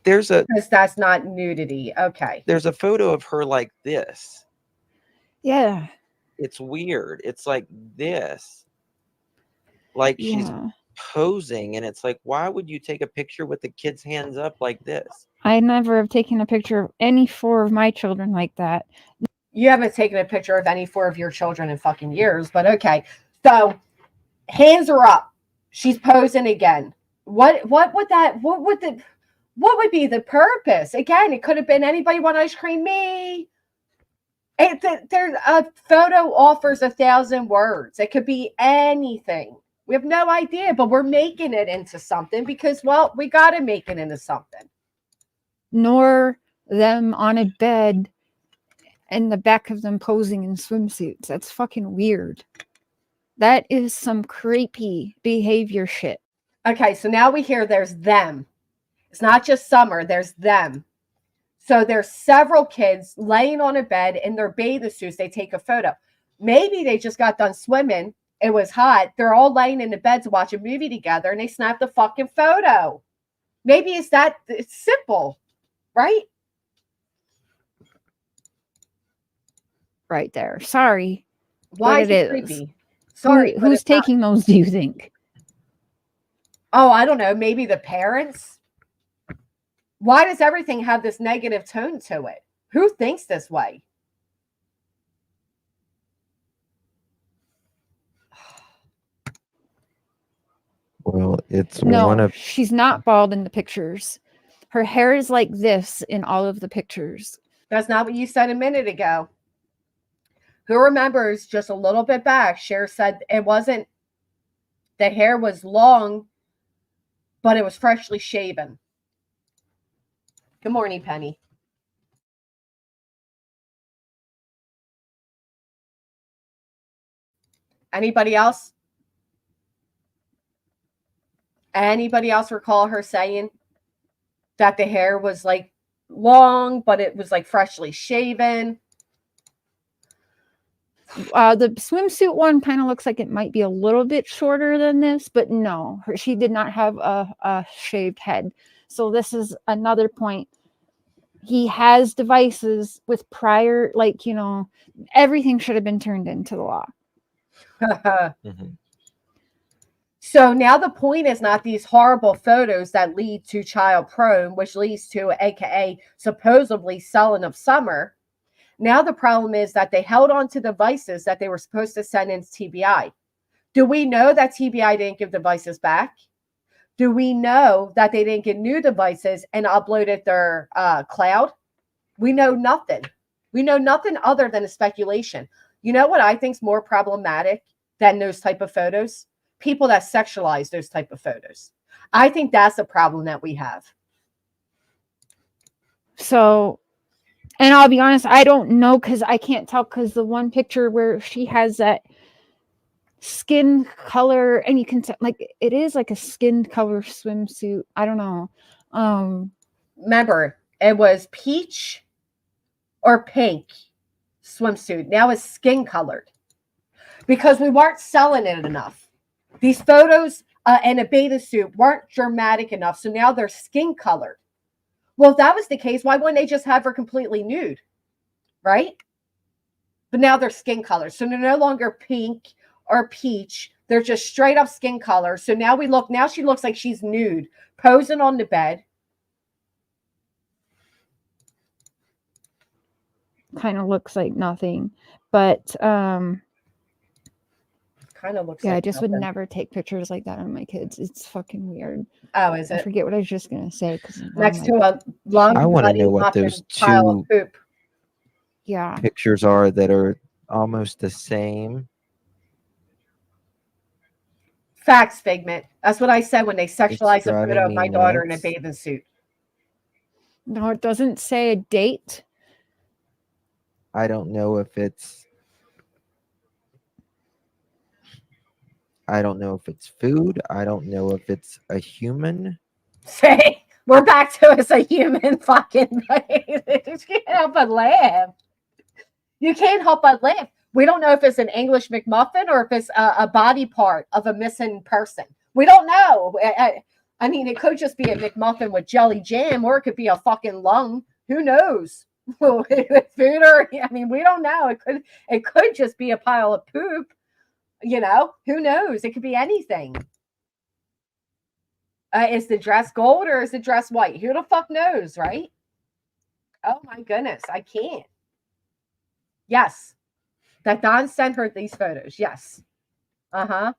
Because that's not nudity. Okay. There's a photo of her like this. Yeah. It's weird. It's like this. Like she's posing, and it's like, why would you take a picture with the kid's hands up like this? I never have taken a picture of any 4 of my children like that. You haven't taken a picture of any 4 of your children in fucking years, but okay. So hands are up. She's posing again. What would be the purpose? Again, it could have been anybody want ice cream, me. There's a photo offers 1,000 words. It could be anything. We have no idea, but we're making it into something because, well, we got to make it into something. Nor them on a bed and the back of them posing in swimsuits. That's fucking weird. That is some creepy behavior shit. Okay, so now we hear there's them. It's not just Summer, there's them. So there's several kids laying on a bed in their bathing suits. They take a photo. Maybe they just got done swimming. It was hot. They're all laying in the bed to watch a movie together and they snapped a fucking photo. Maybe it's simple, right? Right there. Sorry. Why is it creepy? Sorry. Who's taking those, do you think? Oh, I don't know. Maybe the parents. Why does everything have this negative tone to it? Who thinks this way? Well, she's not bald in the pictures. Her hair is like this in all of the pictures. That's not what you said a minute ago. Who remembers just a little bit back? Cher said it wasn't, the hair was long, but it was freshly shaven. Good morning, Penny. Anybody else? Anybody else recall her saying that the hair was like long, but it was like freshly shaven? The swimsuit one kind of looks like it might be a little bit shorter than this, but no, she did not have a shaved head. So this is another point. He has devices with prior, like, you know, everything should have been turned into the law. Mm-hmm. So now the point is not these horrible photos that lead to child porn, which leads to AKA supposedly selling of Summer. Now the problem is that they held on to devices that they were supposed to send in TBI. Do we know that TBI didn't give devices back? Do we know that they didn't get new devices and uploaded their cloud? We know nothing. We know nothing other than a speculation. You know what I think is more problematic than those type of photos? People that sexualize those type of photos. I think that's a problem that we have. So, and I'll be honest, I don't know, because I can't tell, because the one picture where she has that skin color, and you can tell, like, it is like a skin color swimsuit. I don't know. Remember, it was peach or pink swimsuit. Now it's skin colored because we weren't selling it enough. These photos and a bathing suit weren't dramatic enough, so now they're skin colored. Well, if that was the case, why wouldn't they just have her completely nude, right? But now they're skin colors, so they're no longer pink or peach. They're just straight up skin color. So now she looks like she's nude, posing on the bed. Kind of looks like nothing, but kind of looks yeah, like I just nothing. would never take pictures like that of my kids. It's fucking weird. Oh, is it? I forget what I was just gonna say, because Next to a long I want to know what muffin those pile of two poop. Yeah, pictures are that are almost the same. Facts, Figment. That's what I said when they sexualized a driving photo of me my daughter in a nuts. bathing suit. no, it doesn't say a date. I don't know if it's food. I don't know if it's a human. Say, we're back to as a human fucking you can't help but laugh. You can't help but laugh. We don't know if it's an English McMuffin or if it's a body part of a missing person. We don't know. I mean, it could just be a McMuffin with jelly jam, or it could be a fucking lung. Who knows? Food or I mean, we don't know. It could just be a pile of poop. You know, who knows? It could be anything. Is the dress gold or is the dress white? Who the fuck knows, right? Oh my goodness, I can't. Yes, that Don sent her these photos. Yes. Uh-huh.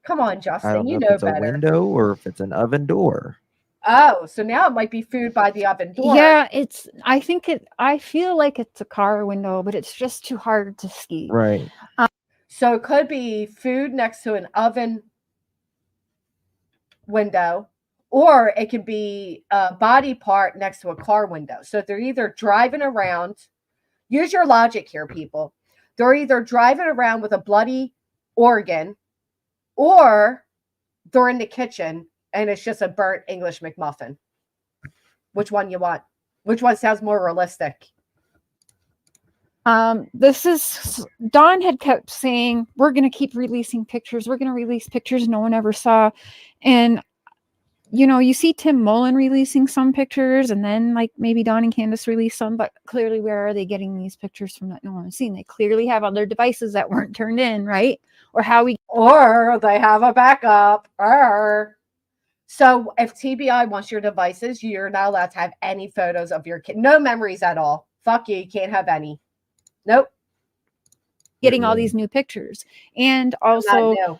Come on, I Justin. don't know You if know it's a better. window or if it's an oven door. Oh, so now it might be food by the oven door. Yeah, I feel like it's a car window, but it's just too hard to see. Right. So it could be food next to an oven window, or it could be a body part next to a car window. So they're either driving around, use your logic here, people. They're either driving around with a bloody organ, or they're in the kitchen and it's just a burnt English McMuffin. Which one you want? Which one sounds more realistic? This is Dawn had kept saying, we're going to keep releasing pictures. We're going to release pictures no one ever saw. And, you know, you see Tim Mullen releasing some pictures, and then like maybe Dawn and Candace release some, but clearly where are they getting these pictures from that no one has seen? They clearly have other devices that weren't turned in, right? Or they have a backup. So if TBI wants your devices, you're not allowed to have any photos of your kid. No memories at all. Fuck you can't have any. Nope. Getting all these new pictures. And also,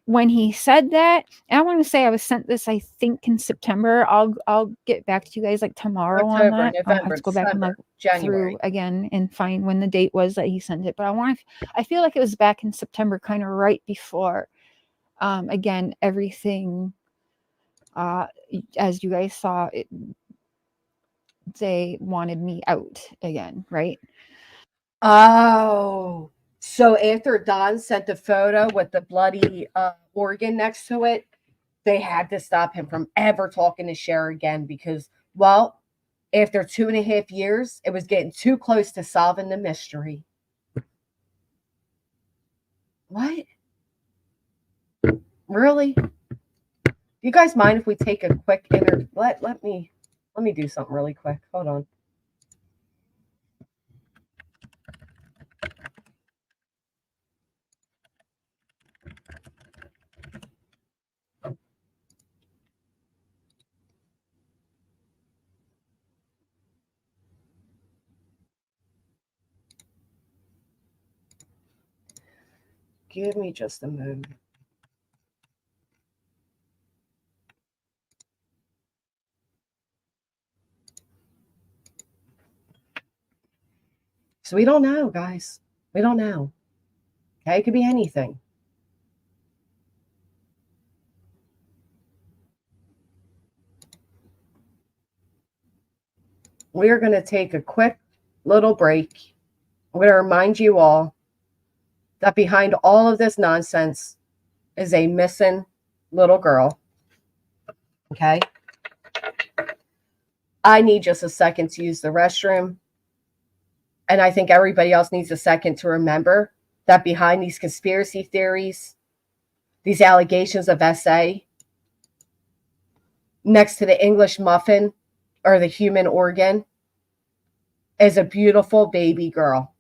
when he said that, and I want to say I was sent this, I think, in September. I'll get back to you guys like tomorrow October, on that. November, I'll have to go back and look January. through again and find when the date was that he sent it. But I feel like it was back in September, kind of right before again, everything as you guys saw it, they wanted me out again, right? Oh, So after Don sent the photo with the bloody organ next to it, they had to stop him from ever talking to Cher again because, well, after 2.5 years, it was getting too close to solving the mystery. What? Really? You guys mind if we take a quick let me do something really quick. Hold on. Give me just a moment. So we don't know, guys. We don't know. Okay, it could be anything. We are going to take a quick little break. I'm going to remind you all that behind all of this nonsense is a missing little girl. Okay? I need just a second to use the restroom. And I think everybody else needs a second to remember that behind these conspiracy theories, these allegations of SA, next to the English muffin or the human organ, is a beautiful baby girl.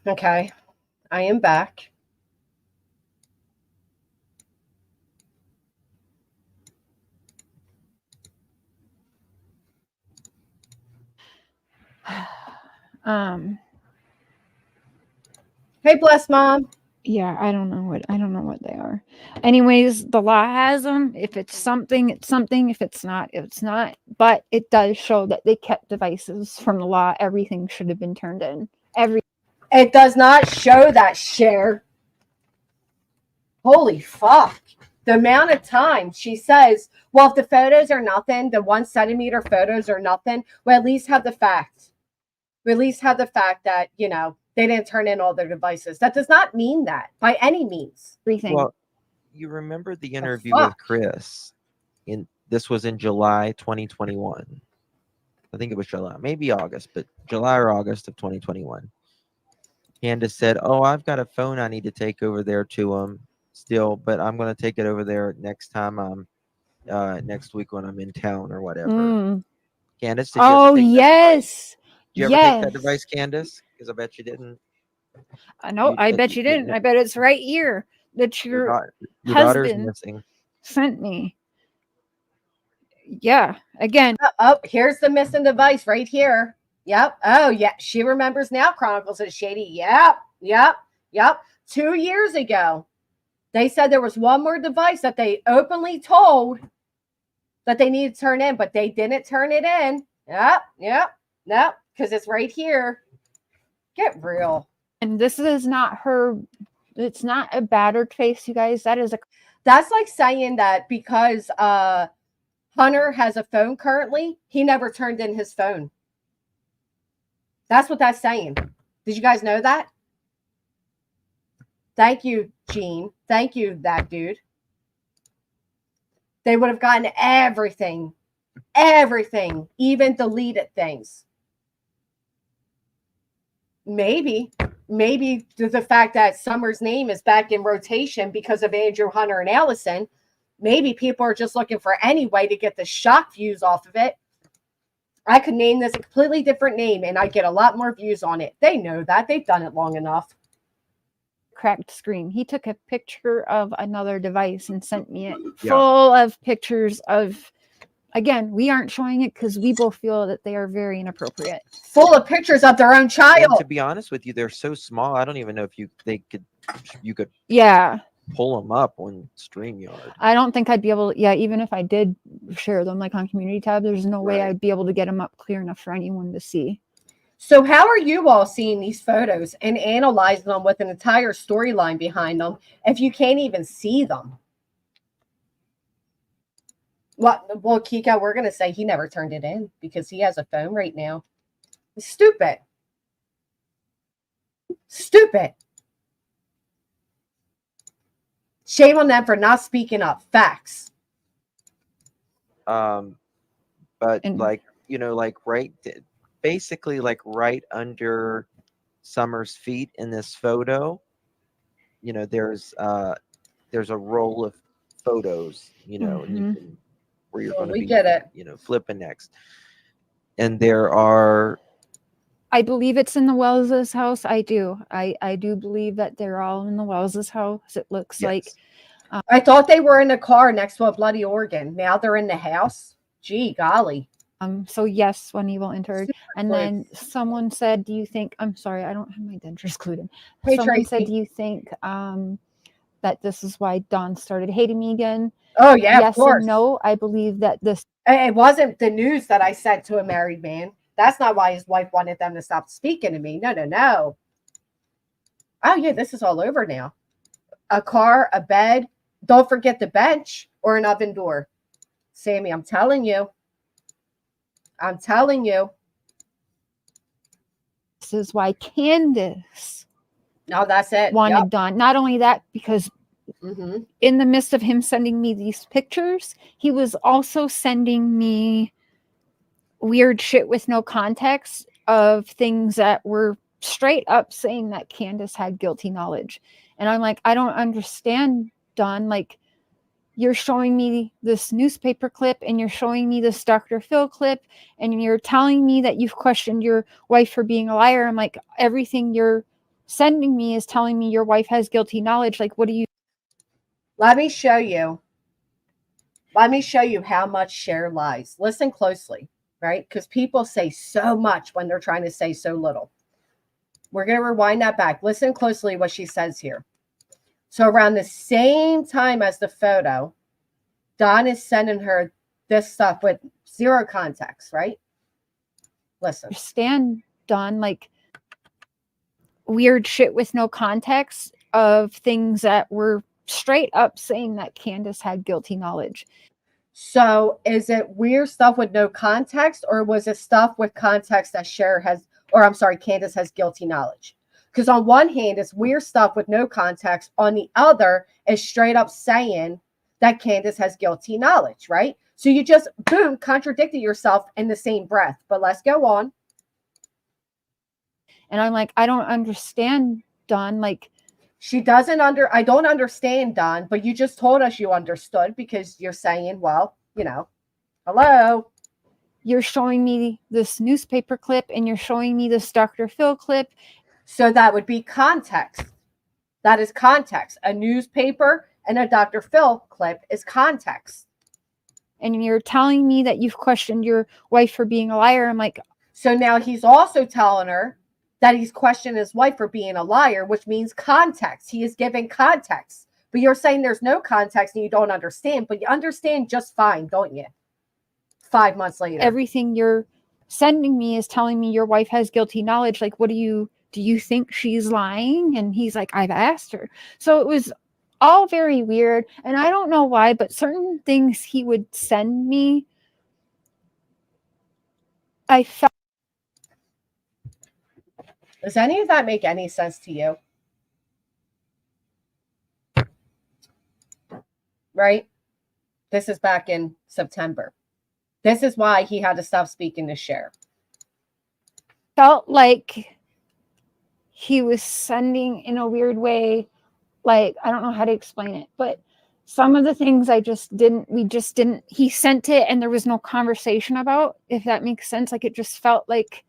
Okay, I am back. Hey, bless mom. Yeah, I don't know what they are. Anyways, the law has them. If it's something, it's something. If it's not, it's not. But it does show that they kept devices from the law. Everything should have been turned in. It does not show that, Cher. Holy fuck. The amount of time she says, well, if the photos are nothing, the 1 centimeter photos are nothing, we at least have the fact. We at least have the fact that, you know, they didn't turn in all their devices. That does not mean that by any means. Everything. Well, you remember the interview with Chris? This was in July 2021. I think it was July, maybe August, but July or August of 2021. Candace said, "Oh, I've got a phone I need to take over there to him still, but I'm going to take it over there next time I'm next week when I'm in town or whatever." Candace, did you ever take yes. Did you ever take that device, Candace? Because I bet you didn't. No, I bet you didn't. I bet it's right here that your daughter's husband missing. sent me. Yeah, again. Oh, here's the missing device right here. Yep. Oh, yeah. She remembers now, Chronicles of Shady. Yep. 2 years ago, they said there was one more device that they openly told that they needed to turn in, but they didn't turn it in. Yep. No, because it's right here. Get real. And this is not her. It's not a battered face, you guys. That's like saying that because Hunter has a phone currently, he never turned in his phone. That's what that's saying. Did you guys know that? Thank you, Gene. Thank you, that dude. They would have gotten everything, even deleted things. Maybe the fact that Summer's name is back in rotation because of Andrew, Hunter, and Allison. Maybe people are just looking for any way to get the shock views off of it. I could name this a completely different name and I'd get a lot more views on it. They know that. They've done it long enough. Cracked screen. He took a picture of another device and sent me it full of pictures of, again, we aren't showing it because we both feel that they are very inappropriate. Full of pictures of their own child. And to be honest with you, they're so small. I don't even know if you could pull them up on StreamYard. I don't think I'd be able to, even if I did share them like on community tab, there's no way I'd be able to get them up clear enough for anyone to see. So how are you all seeing these photos and analyzing them with an entire storyline behind them if you can't even see them? Well, Kiko, we're going to say he never turned it in because he has a phone right now. It's stupid. Stupid. Shame on them for not speaking up. Facts. But basically right under Summer's feet in this photo, there's a roll of photos, and you can, where you're going to be, get it. Flipping next. And there are, I believe it's in the Wells's house. I do believe that they're all in the Wells's house. It looks like. I thought they were in a car next to a bloody organ. Now they're in the house. Gee, golly. So yes, when Evil entered. And then someone said, do you think, I'm sorry, I don't have my dentures glued in. Hey, someone Tracy. said, do you think that this is why Dawn started hating me again? Oh, yeah, yes of course. And no, I believe that this. It wasn't the news that I sent to a married man. That's not why his wife wanted them to stop speaking to me. No. Oh, yeah, this is all over now. A car, a bed. Don't forget the bench or an oven door. Sammy, I'm telling you. This is why Candace. No, that's it. Wanted Dawn. Not only that, because in the midst of him sending me these pictures, he was also sending me weird shit with no context of things that were straight up saying that Candace had guilty knowledge. And I'm like, I don't understand, Dawn. Like, you're showing me this newspaper clip and you're showing me this Dr. Phil clip and you're telling me that you've questioned your wife for being a liar. I'm like, everything you're sending me is telling me your wife has guilty knowledge. Like, what do you? Let me show you how much Cher lies. Listen closely, right? Because people say so much when they're trying to say so little. We're going to rewind that back. Listen closely what she says here. So around the same time as the photo, Dawn is sending her this stuff with zero context, right? Listen. Understand, Dawn, like weird shit with no context of things that were straight up saying that Candace had guilty knowledge. So is it weird stuff with no context, or was it stuff with context that Candace has guilty knowledge? Because on one hand, it's weird stuff with no context. On the other, it's straight up saying that Candace has guilty knowledge, right? So you just, boom, contradicted yourself in the same breath. But let's go on. And I'm like, I don't understand, Dawn. Like, I don't understand, Dawn, but you just told us you understood because you're saying, well, hello. You're showing me this newspaper clip and you're showing me this Dr. Phil clip. So that would be context. That is context. A newspaper and a Dr. Phil clip is context. And you're telling me that you've questioned your wife for being a liar. I'm like, so now he's also telling her that he's questioned his wife for being a liar, which means context. He is giving context. But you're saying there's no context and you don't understand, but you understand just fine, don't you? 5 months later. Everything you're sending me is telling me your wife has guilty knowledge. Like, what do you do you think she's lying? And he's like, I've asked her. So it was all very weird. And I don't know why, but certain things he would send me, I felt. Does any of that make any sense to you? Right? This is back in September. This is why he had to stop speaking to Cher. Felt like he was sending in a weird way, like, I don't know how to explain it, but some of the things he sent it and there was no conversation about, if that makes sense. Like, it just felt like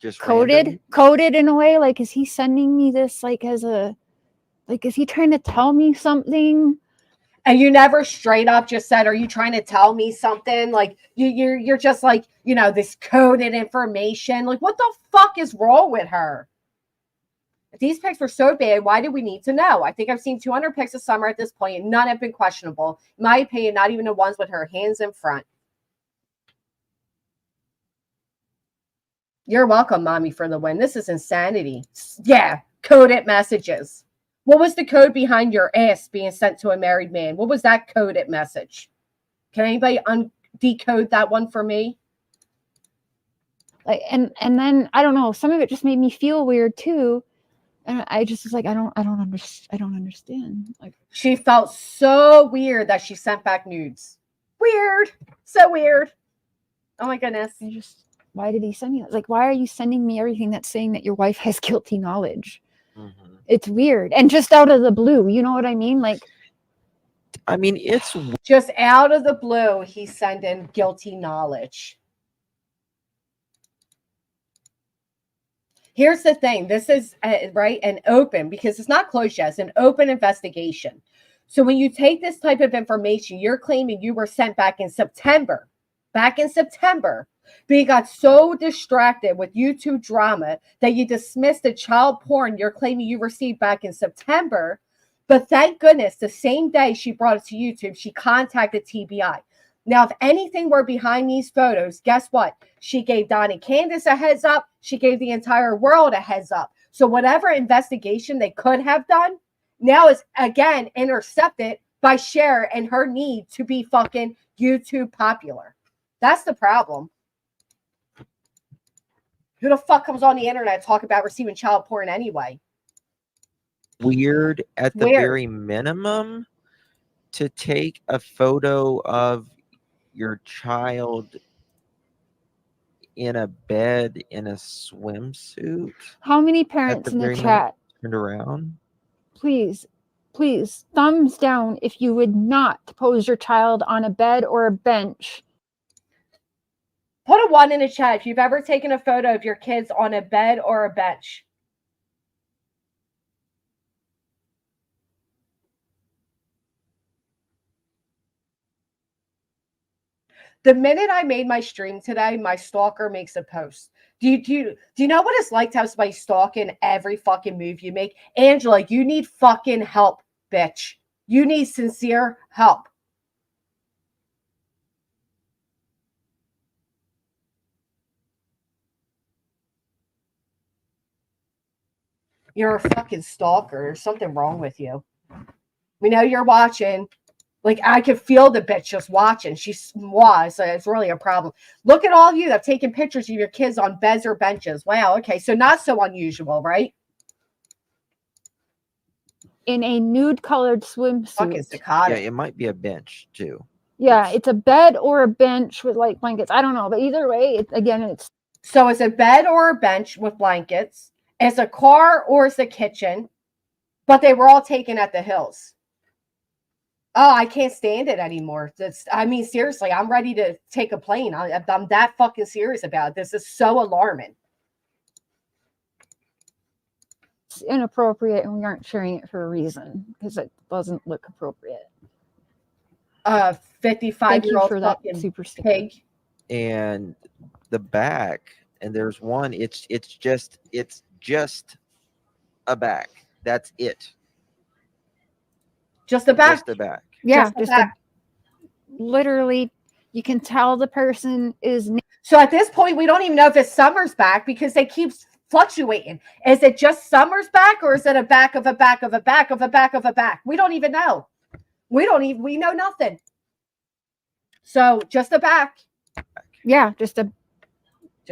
Just coded in a way. Like, is he sending me this like as a, like, is he trying to tell me something? And you never straight up just said, are you trying to tell me something? Like, you're just like, you know, this coded information. Like, what the fuck is wrong with her? If these pics were so bad, why do we need to know? I think I've seen 200 pics of Summer at this point, and none have been questionable. In my opinion, not even the ones with her hands in front. You're welcome, Mommy, for the win. This is insanity. Yeah, coded messages. What was the code behind your ass being sent to a married man? What was that coded message? Can anybody decode that one for me? Like, and then I don't know, some of it just made me feel weird too. And I just was like, I don't understand. Like, she felt so weird that she sent back nudes. Weird. So weird. Oh my goodness. Why did he send me that? Like, why are you sending me everything that's saying that your wife has guilty knowledge? Mm-hmm. It's weird. And just out of the blue, you know what I mean? Like, I mean, it's just out of the blue, he's sending guilty knowledge. Here's the thing. This is right, an open, because it's not closed yet. It's an open investigation. So when you take this type of information, you're claiming you were sent back in September. But you got so distracted with YouTube drama that you dismissed the child porn you're claiming you received back in September. But thank goodness, the same day she brought it to YouTube, she contacted TBI. Now, if anything were behind these photos, guess what? She gave Donnie Candace a heads up. She gave the entire world a heads up. So whatever investigation they could have done now is, again, intercepted by Cher and her need to be fucking YouTube popular. That's the problem. Who the fuck comes on the internet talking about receiving child porn anyway? Weird at the very minimum to take a photo of your child in a bed in a swimsuit. How many parents in the chat turned around? Please, thumbs down if you would not pose your child on a bed or a bench. Put a 1 in the chat if you've ever taken a photo of your kids on a bed or a bench. The minute I made my stream today, my stalker makes a post. Do you know what it's like to have somebody stalking every fucking move you make? Angela, you need fucking help, bitch. You need sincere help. You're a fucking stalker. There's something wrong with you. We know you're watching. Like, I could feel the bitch just watching. She was. So it's really a problem. Look at all of you that have taken pictures of your kids on beds or benches. Wow. Okay. So not so unusual, right? In a nude colored swimsuit. Fucking cicada. Yeah, it might be a bench too. Yeah, it's a bed or a bench with like blankets. I don't know. But either way, it's. So it's a bed or a bench with blankets. It's a car or it's a kitchen. But they were all taken at the hills. Oh, I can't stand it anymore. I mean, seriously, I'm ready to take a plane. I'm that fucking serious about it. This is so alarming. It's inappropriate, and we aren't sharing it for a reason because it doesn't look appropriate. 55-year-old fucking super pig. And the back, and there's one. It's just a back. That's it. Just the back. Just the back. Yeah, just the back. Literally, you can tell the person is. So at this point, we don't even know if it's Summer's back because they keep fluctuating. Is it just Summer's back, or is it a back of a back of a back of a back of a back? We don't even know. We know nothing. So just a back. Yeah, just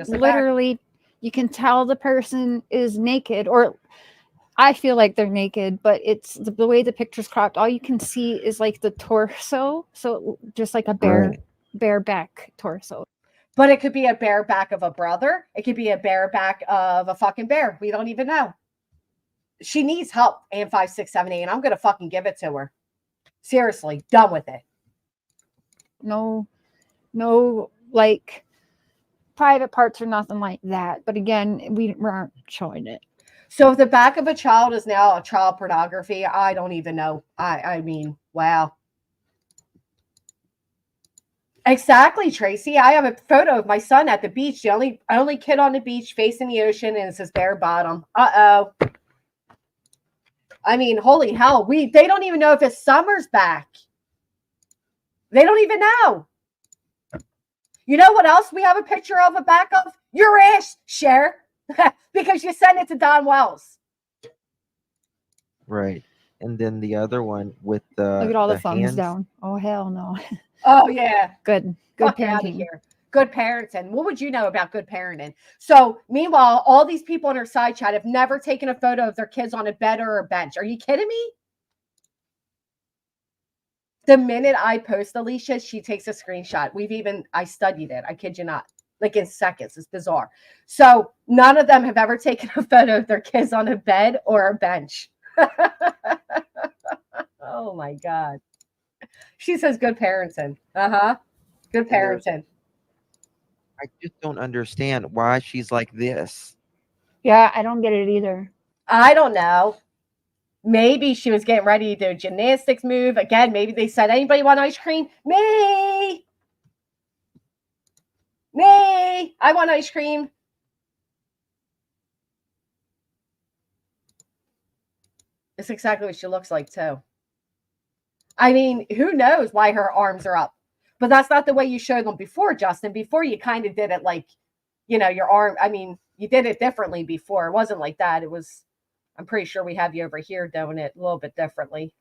literally back. You can tell the person is naked, or I feel like they're naked, but it's the way the picture's cropped. All you can see is like the torso. So just like a bare back torso. But it could be a bare back of a brother. It could be a bare back of a fucking bear. We don't even know. She needs help, and 5, 6, 7, 8, and I'm gonna fucking give it to her. Seriously, done with it. No, like private parts or nothing like that. But again, we aren't showing it. So if the back of a child is now a child pornography, I don't even know. I mean, wow. Exactly, Tracy. I have a photo of my son at the beach. The only kid on the beach facing the ocean, and it's his bare bottom. Uh-oh. I mean, holy hell. They don't even know if it's Summer's back. They don't even know. You know what else we have a picture of a back of? Your ass, Cher. Because you sent it to Don Wells. Right. And then the other one with the look at all the thumbs hands down. Oh hell no. Oh yeah. Good parenting. Here. Good parenting. What would you know about good parenting? So meanwhile, all these people in her side chat have never taken a photo of their kids on a bed or a bench. Are you kidding me? The minute I post Alicia, she takes a screenshot. I studied it. I kid you not. Like in seconds. It's bizarre. So none of them have ever taken a photo of their kids on a bed or a bench. Oh my God. She says good parenting. Uh-huh. Good parenting. I just don't understand why she's like this. Yeah, I don't get it either. I don't know. Maybe she was getting ready to do a gymnastics move. Again, maybe they said, anybody want ice cream? Me! Me! I want ice cream. It's exactly what she looks like, too. I mean, who knows why her arms are up? But that's not the way you showed them before, Justin. Before, you kind of did it like, your arm. I mean, you did it differently before. It wasn't like that. It was, I'm pretty sure we have you over here doing it a little bit differently.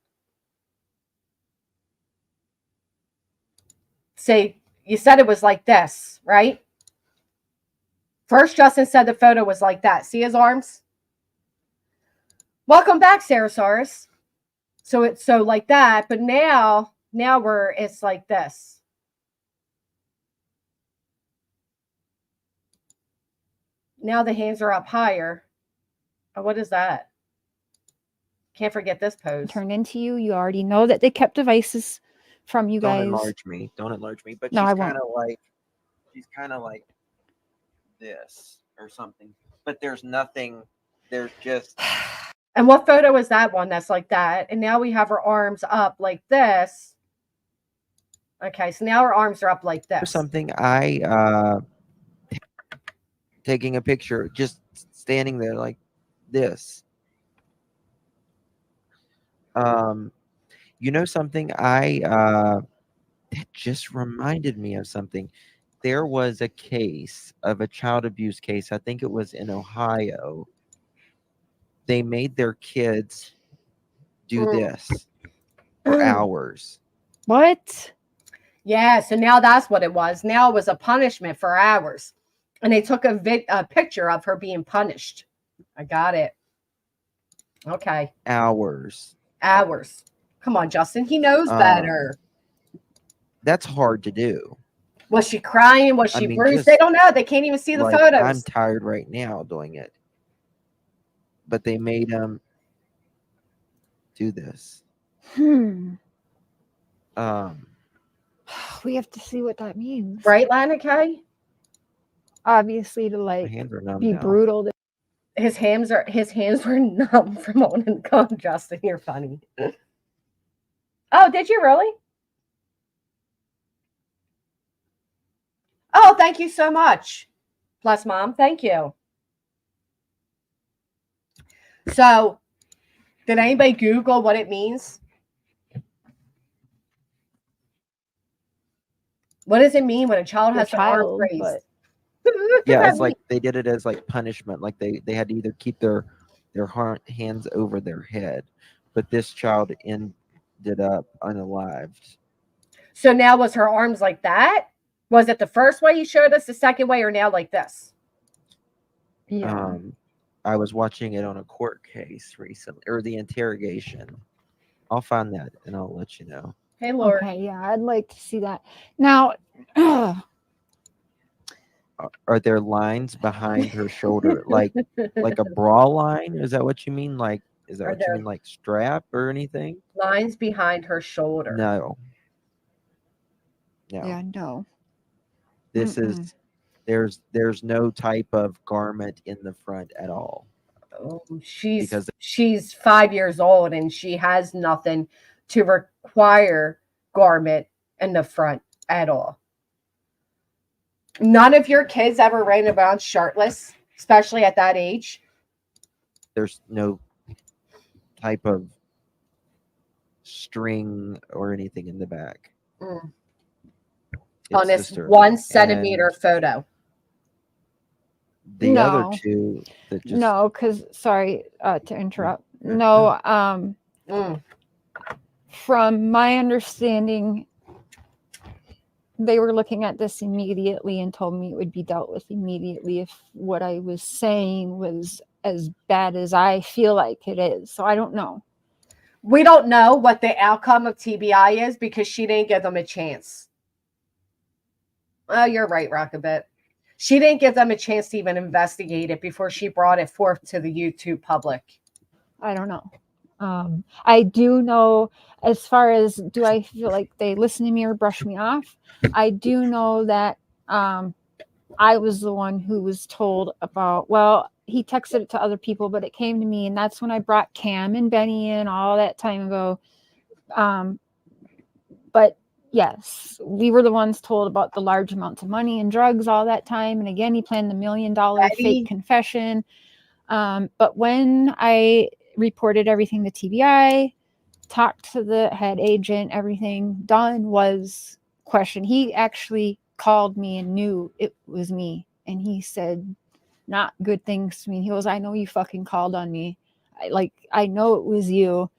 Say, you said it was like this, right? First, Justin said the photo was like that. See his arms? Welcome back, Sarasaurus. So it's so like that, but now it's like this. Now the hands are up higher. Oh, what is that? Can't forget this pose. Turned into you. You already know that they kept devices from you guys. Don't enlarge me. But no, she's kind of like this or something. But there's nothing. There's just. And what photo is that one that's like that? And now we have her arms up like this. Okay, so now her arms are up like this. There's something taking a picture, just standing there like this. You know something? That just reminded me of something. There was a case of a child abuse case. I think it was in Ohio. They made their kids do this for hours. What? Yeah, so now that's what it was. Now it was a punishment for hours. And they took a picture of her being punished. I got it. Okay. Hours. Come on, Justin. He knows better. That's hard to do. Was she crying? Was she bruised? They don't know. They can't even see the photos. I'm tired right now doing it. But they made him do this. We have to see what that means. Right, Lana Kay? Obviously, to be brutal. His hands were numb from on and come. Justin, you're funny. Oh, did you really? Oh, thank you so much. Plus, Mom, thank you. So, did anybody Google what it means? What does it mean when a child has their arm raised? Yeah, that it's like they did it as like punishment. Like they had to either keep their hands over their head, but this child ended up unalived. So now was her arms like that? Was it the first way you showed us, the second way, or now like this? Yeah. I was watching it on a court case recently, or the interrogation. I'll find that and I'll let you know. Hey, Lord. Okay, yeah, I'd like to see that. Now, Are there lines behind her shoulder, like a bra line? Is that what you mean? Like, is that Are what you there mean, like strap or anything? lines behind her shoulder? No, yeah, no. no. This Mm-mm. is there's no type of garment in the front at all. Oh, she's Because 5 years old and she has nothing to require garment in the front at all. None of your kids ever ran around shirtless, especially at that age. there's no type of string or anything in the back. On It's this just her. 1 And centimeter photo. the other No. two that just No, because sorry to interrupt. No, Mm. from my understanding, they were looking at this immediately and told me it would be dealt with immediately if what I was saying was as bad as I feel like it is. So I don't know. We don't know what the outcome of TBI is because she didn't give them a chance. Oh, you're right, Rockabit. She didn't give them a chance to even investigate it before she brought it forth to the YouTube public. I don't know. I do know, as far as do I feel like they listen to me or brush me off, I do know that I was the one who was told about, well, he texted it to other people, but it came to me, and that's when I brought Cam and Benny in all that time ago. But yes, we were the ones told about the large amounts of money and drugs all that time. And again, he planned the $1 million fake confession. But when I reported everything to TBI, talked to the head agent, everything done was questioned. He actually called me and knew it was me. And he said not good things to me. He goes, I know you fucking called on me. I know it was you.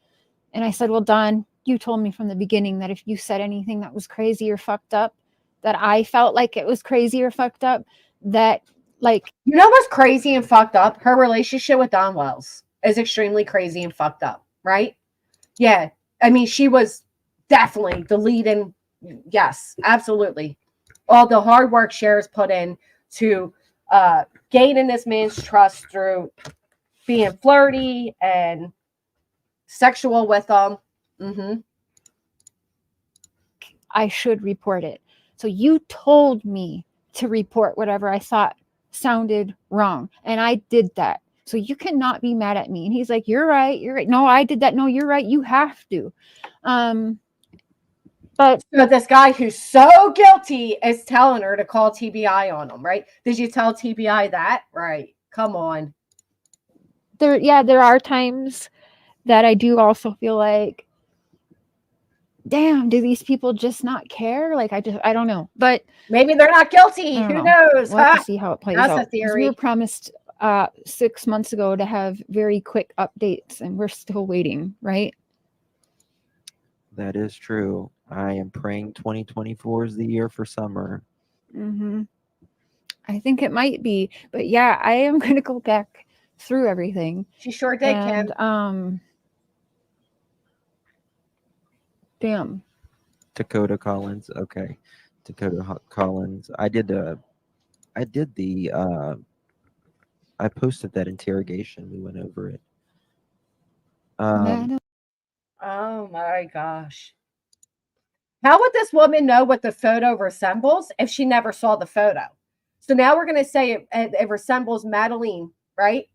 And I said, well, Don, you told me from the beginning that if you said anything that was crazy or fucked up, that I felt like it was crazy or fucked up, that like, you know what's crazy and fucked up? Her relationship with Don Wells is extremely crazy and fucked up, right? Yeah. I mean, she was definitely the lead in. Yes, absolutely. All the hard work Cher's put in to gaining this man's trust through being flirty and sexual with him. Mm-hmm. I should report it. So you told me to report whatever I thought sounded wrong. And I did that. So you cannot be mad at me. And he's like, you're right. You're right. No, I did that. No, you're right. You have to. But so this guy who's so guilty is telling her to call TBI on him, right? Did you tell TBI that? Right. Come on. there are times that I do also feel like, damn, do these people just not care? Like, I don't know. But maybe they're not guilty. Who knows? We'll have to see how it plays That's out. a theory. We were promised 6 months ago to have very quick updates, and we're still waiting, right? That is true. I am praying 2024 is the year for summer. Mm-hmm. I think it might be, but yeah, I am going to go back through everything. She sure did, and, Kim. Damn. Dakota Collins. Okay. Dakota Collins. I posted that interrogation. We went over it. Oh my gosh. How would this woman know what the photo resembles if she never saw the photo? So now we're going to say it resembles Madeline, right?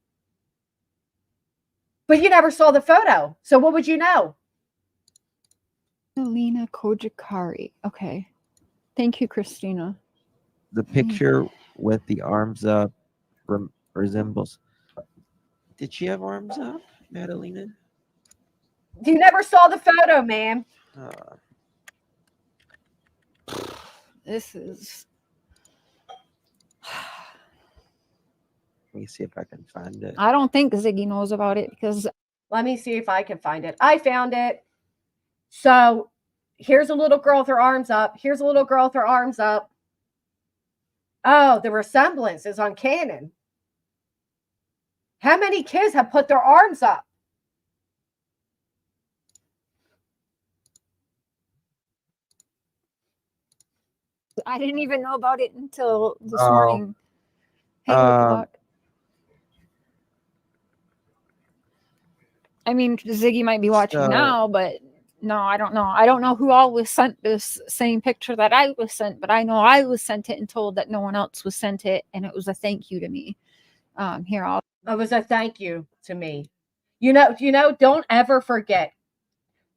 But you never saw the photo. So what would you know? Alina Kojakari. Okay. Thank you, Christina. The picture with the arms up resembles. Did she have arms up, Madalena? You never saw the photo, ma'am. This is. Let me see if I can find it. I don't think Ziggy knows about it because Let me see if I can find it. I found it. So here's a little girl with her arms up. Here's a little girl with her arms up. Oh, the resemblance is uncanny. How many kids have put their arms up? I didn't even know about it until this morning. Hey, what the fuck? I mean, Ziggy might be watching now, but no, I don't know. I don't know who all was sent this same picture that I was sent, but I know I was sent it and told that no one else was sent it, and it was a thank you to me. It was a thank you to me. You know, don't ever forget.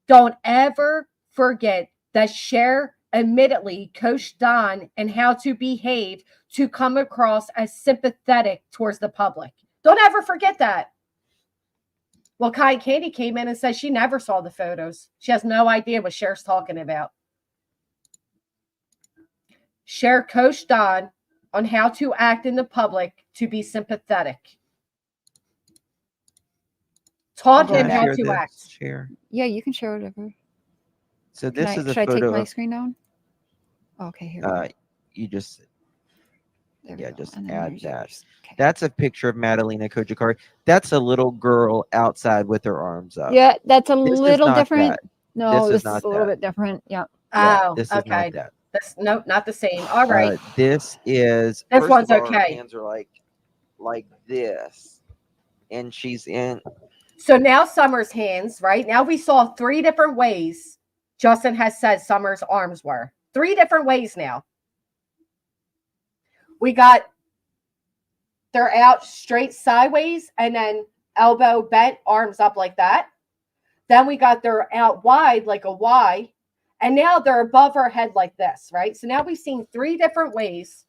Don't ever forget that Cher admittedly coached Don and how to behave to come across as sympathetic towards the public. Don't ever forget that. Well, Kai Candy came in and said she never saw the photos. She has no idea what Cher's talking about. Cher coached Don on how to act in the public to be sympathetic. Taught him how to act. Share. Yeah, you can share whatever. So this is a should photo. I take my screen down? Okay, here. You just just add that. Okay. That's a picture of Madalena Kojikari. That's a little girl outside with her arms up. Yeah, that's a little different. That. No, this is a little bit different. Yeah. Oh, this is not that. That's not the same. All right. This is. This one's all, okay. Her hands are like this, and she's in. So now Summer's hands, right? Now we saw 3 different ways Justin has said Summer's arms were. 3 different ways now. We got they're out straight sideways and then elbow bent, arms up like that. Then we got they're out wide like a Y. And now they're above her head like this, right? So now we've seen 3 different ways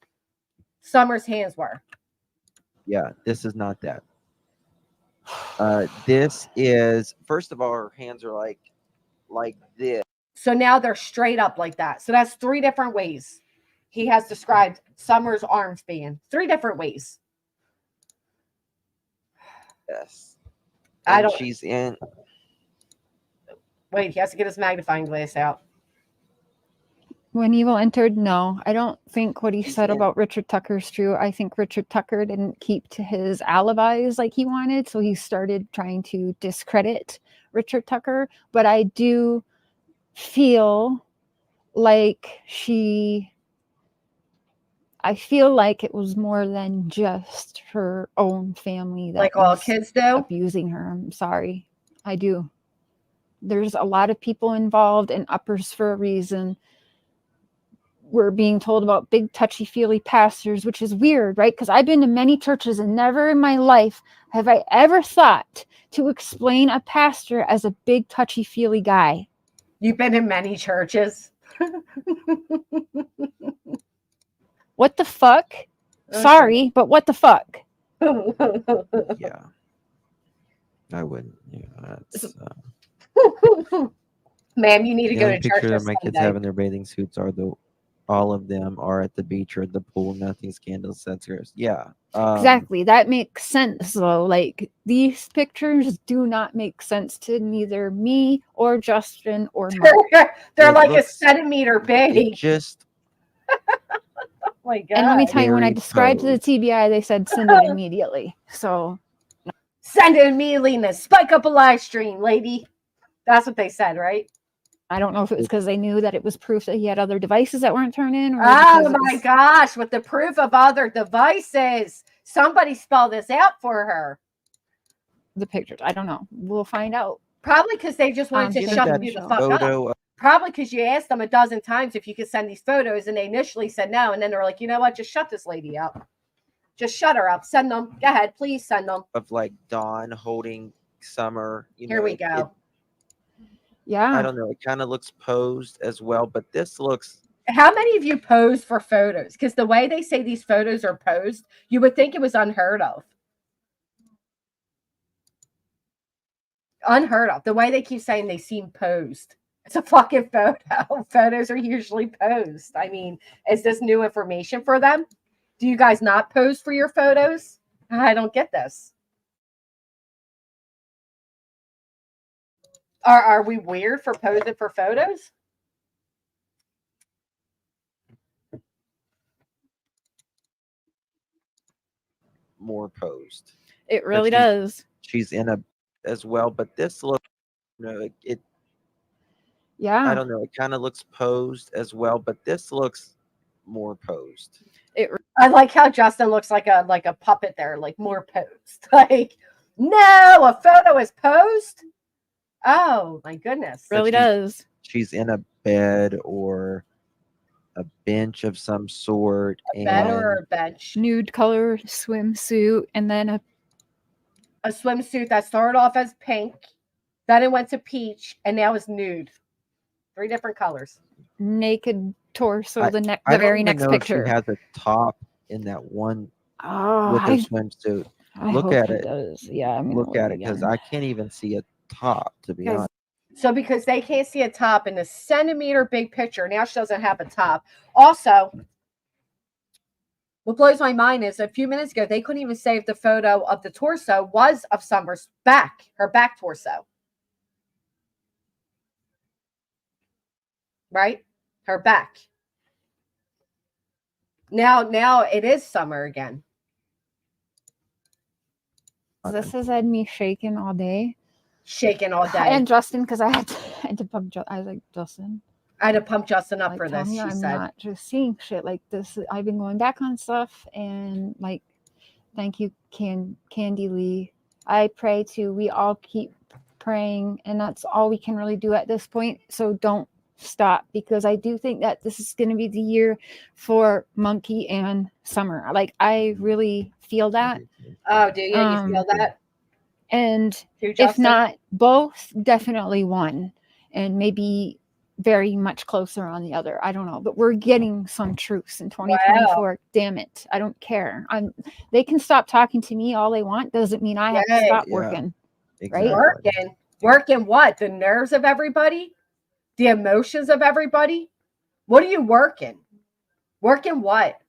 Summer's hands were. Yeah, this is not that. This is, first of all, her hands are like this. So now they're straight up like that. So that's 3 different ways he has described Summer's arms being. 3 different ways. Yes. And she's in. Wait, he has to get his magnifying glass out. When Evil entered, no, I don't think what he said about Richard Tucker is true. I think Richard Tucker didn't keep to his alibis like he wanted, so he started trying to discredit Richard Tucker. But I do feel like I feel like it was more than just her own family that like all kids do abusing her. I'm sorry. I do. There's a lot of people involved in uppers for a reason. We're being told about big touchy-feely pastors, which is weird, right? Because I've been to many churches and never in my life have I ever thought to explain a pastor as a big touchy-feely guy. You've been in many churches. What the fuck? Okay. Sorry, but what the fuck? Yeah. I wouldn't. Yeah, that's, Ma'am, you need to go to church. Picture of my kids having their bathing suits are all of them are at the beach or at the pool. Nothing scandalous. Yeah. Exactly. That makes sense though. Like these pictures do not make sense to neither me or Justin or Mark. They're like a centimeter big. Just. Oh my God. And let me tell you, when I described to the TBI, they said send it immediately. So send it immediately and then spike up a live stream, lady. That's what they said, right? I don't know if it was because they knew that it was proof that he had other devices that weren't turned in. Or oh my gosh, with the proof of other devices. Somebody spell this out for her. The pictures. I don't know. We'll find out. Probably because they just wanted to shut you the fuck up. Probably because you asked them a dozen times if you could send these photos and they initially said no. And then they're like, you know what? Just shut this lady up. Just shut her up. Send them. Go ahead. Please send them. Of like Dawn holding Summer. Here we go. Yeah. I don't know. It kind of looks posed as well, but this looks. How many of you posed for photos? Because the way they say these photos are posed, you would think it was unheard of. Unheard of. The way they keep saying they seem posed. It's a fucking photo. Photos are usually posed. I mean, is this new information for them? Do you guys not pose for your photos? I don't get this. Are we weird for posing for photos? More posed. It really does. She's in a as well, but this look, it Yeah. I don't know. It kind of looks posed as well, but this looks more posed. I like how Justin looks like a puppet there, like more posed. Like, no, a photo is posed. Oh my goodness! It really does. She's in a bed or a bench of some sort, A bed or a bench, nude color swimsuit, and then a swimsuit that started off as pink, then it went to peach, and now is nude. 3 different colors. Naked torso. The very next picture. She has a top in that one Oh, with her swimsuit. Look at it. Does. Yeah, I mean, look at it because I can't even see a top, to be honest. So because they can't see a top in a centimeter big picture, now she doesn't have a top. Also, what blows my mind is a few minutes ago, they couldn't even say if the photo of the torso was of Summer's back, her back torso. Right? Her back. Now it is Summer again. This has had me shaking all day. Shaking all day. And Justin, because I had to pump. I was like, Justin. I had to pump Justin up like, for this. She I'm said, not just seeing shit like this. I've been going back on stuff, and like, thank you, Candy Lee. I pray too. We all keep praying, and that's all we can really do at this point. So don't stop, because I do think that this is going to be the year for Monkey and Summer. Like, I really feel that. Oh, do you? You feel that? And if not both, definitely one, and maybe very much closer on the other. I don't know, but we're getting some truce in 2024. Wow. Damn it, I don't care. They can stop talking to me all they want. Doesn't mean I have to stop working. Exactly. Right? Working what? The nerves of everybody, the emotions of everybody. What are you working? Working what?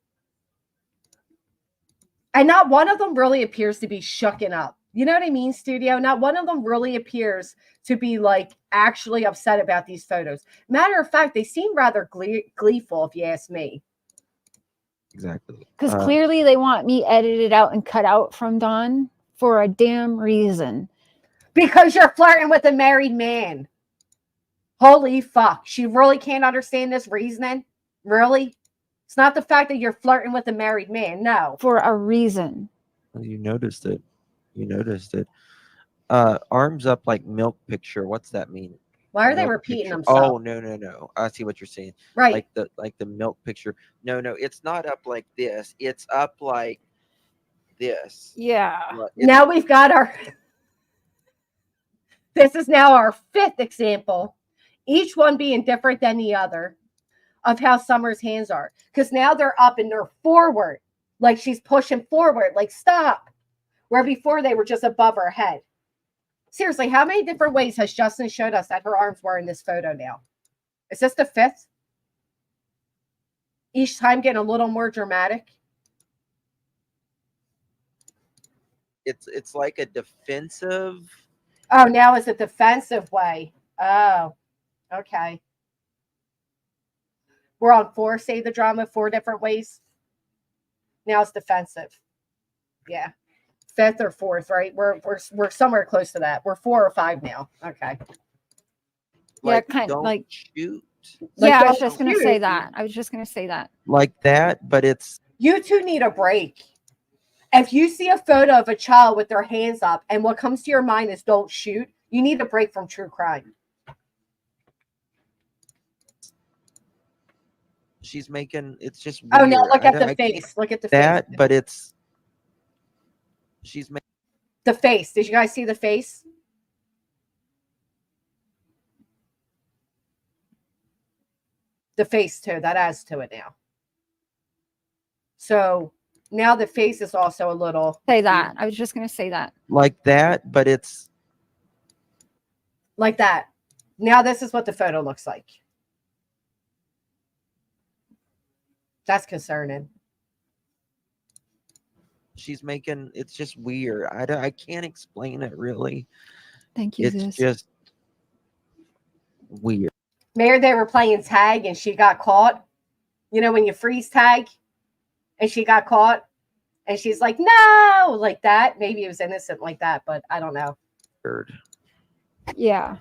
And not one of them really appears to be shucking up. You know what I mean, studio? Not one of them really appears to be like actually upset about these photos. Matter of fact, they seem rather gleeful, if you ask me. Exactly. Because clearly they want me edited out and cut out from Dawn for a damn reason. Because you're flirting with a married man. Holy fuck. She really can't understand this reasoning? Really? It's not the fact that you're flirting with a married man. No. For a reason. You noticed it. Arms up like milk picture. What's that mean? Why are they repeating themselves? Oh, no. I see what you're saying. Right. Like the milk picture. No, it's not up like this. It's up like this. Yeah. Now we've got our... This is now our 5th example. Each one being different than the other of how Summer's hands are. Because now they're up and they're forward. Like she's pushing forward. Like, stop. Where before they were just above her head. Seriously, how many different ways has Justin showed us that her arms were in this photo now? Is this the 5th? Each time getting a little more dramatic. It's like a defensive. Oh, now it's a defensive way. Oh, okay. We're on 4, say the drama, 4 different ways. Now it's defensive. Yeah. 5th or 4th, right? We're somewhere close to that. We're 4 or 5 now. Okay. Yeah, kind of like shoot. Yeah, I was just gonna say that. Like that, but it's... You two need a break. If you see a photo of a child with their hands up and what comes to your mind is don't shoot, you need a break from true crime. She's making... It's just weird. Oh, no, look at the face. Look at the face. But it's... She's making... The face. Did you guys see the face? The face, too. That adds to it now. So... Now the face is also a little... Say that. I was just going to say that. Like that, but it's... Like that. Now this is what the photo looks like. That's concerning. she's making. It's just weird. I can't explain it really. Thank you, It's sis. just weird. Maybe they were playing tag and she got caught. You know, when you freeze tag and she got caught and she's like, no, like that. Maybe it was innocent like that, but I don't know. Weird. Yeah.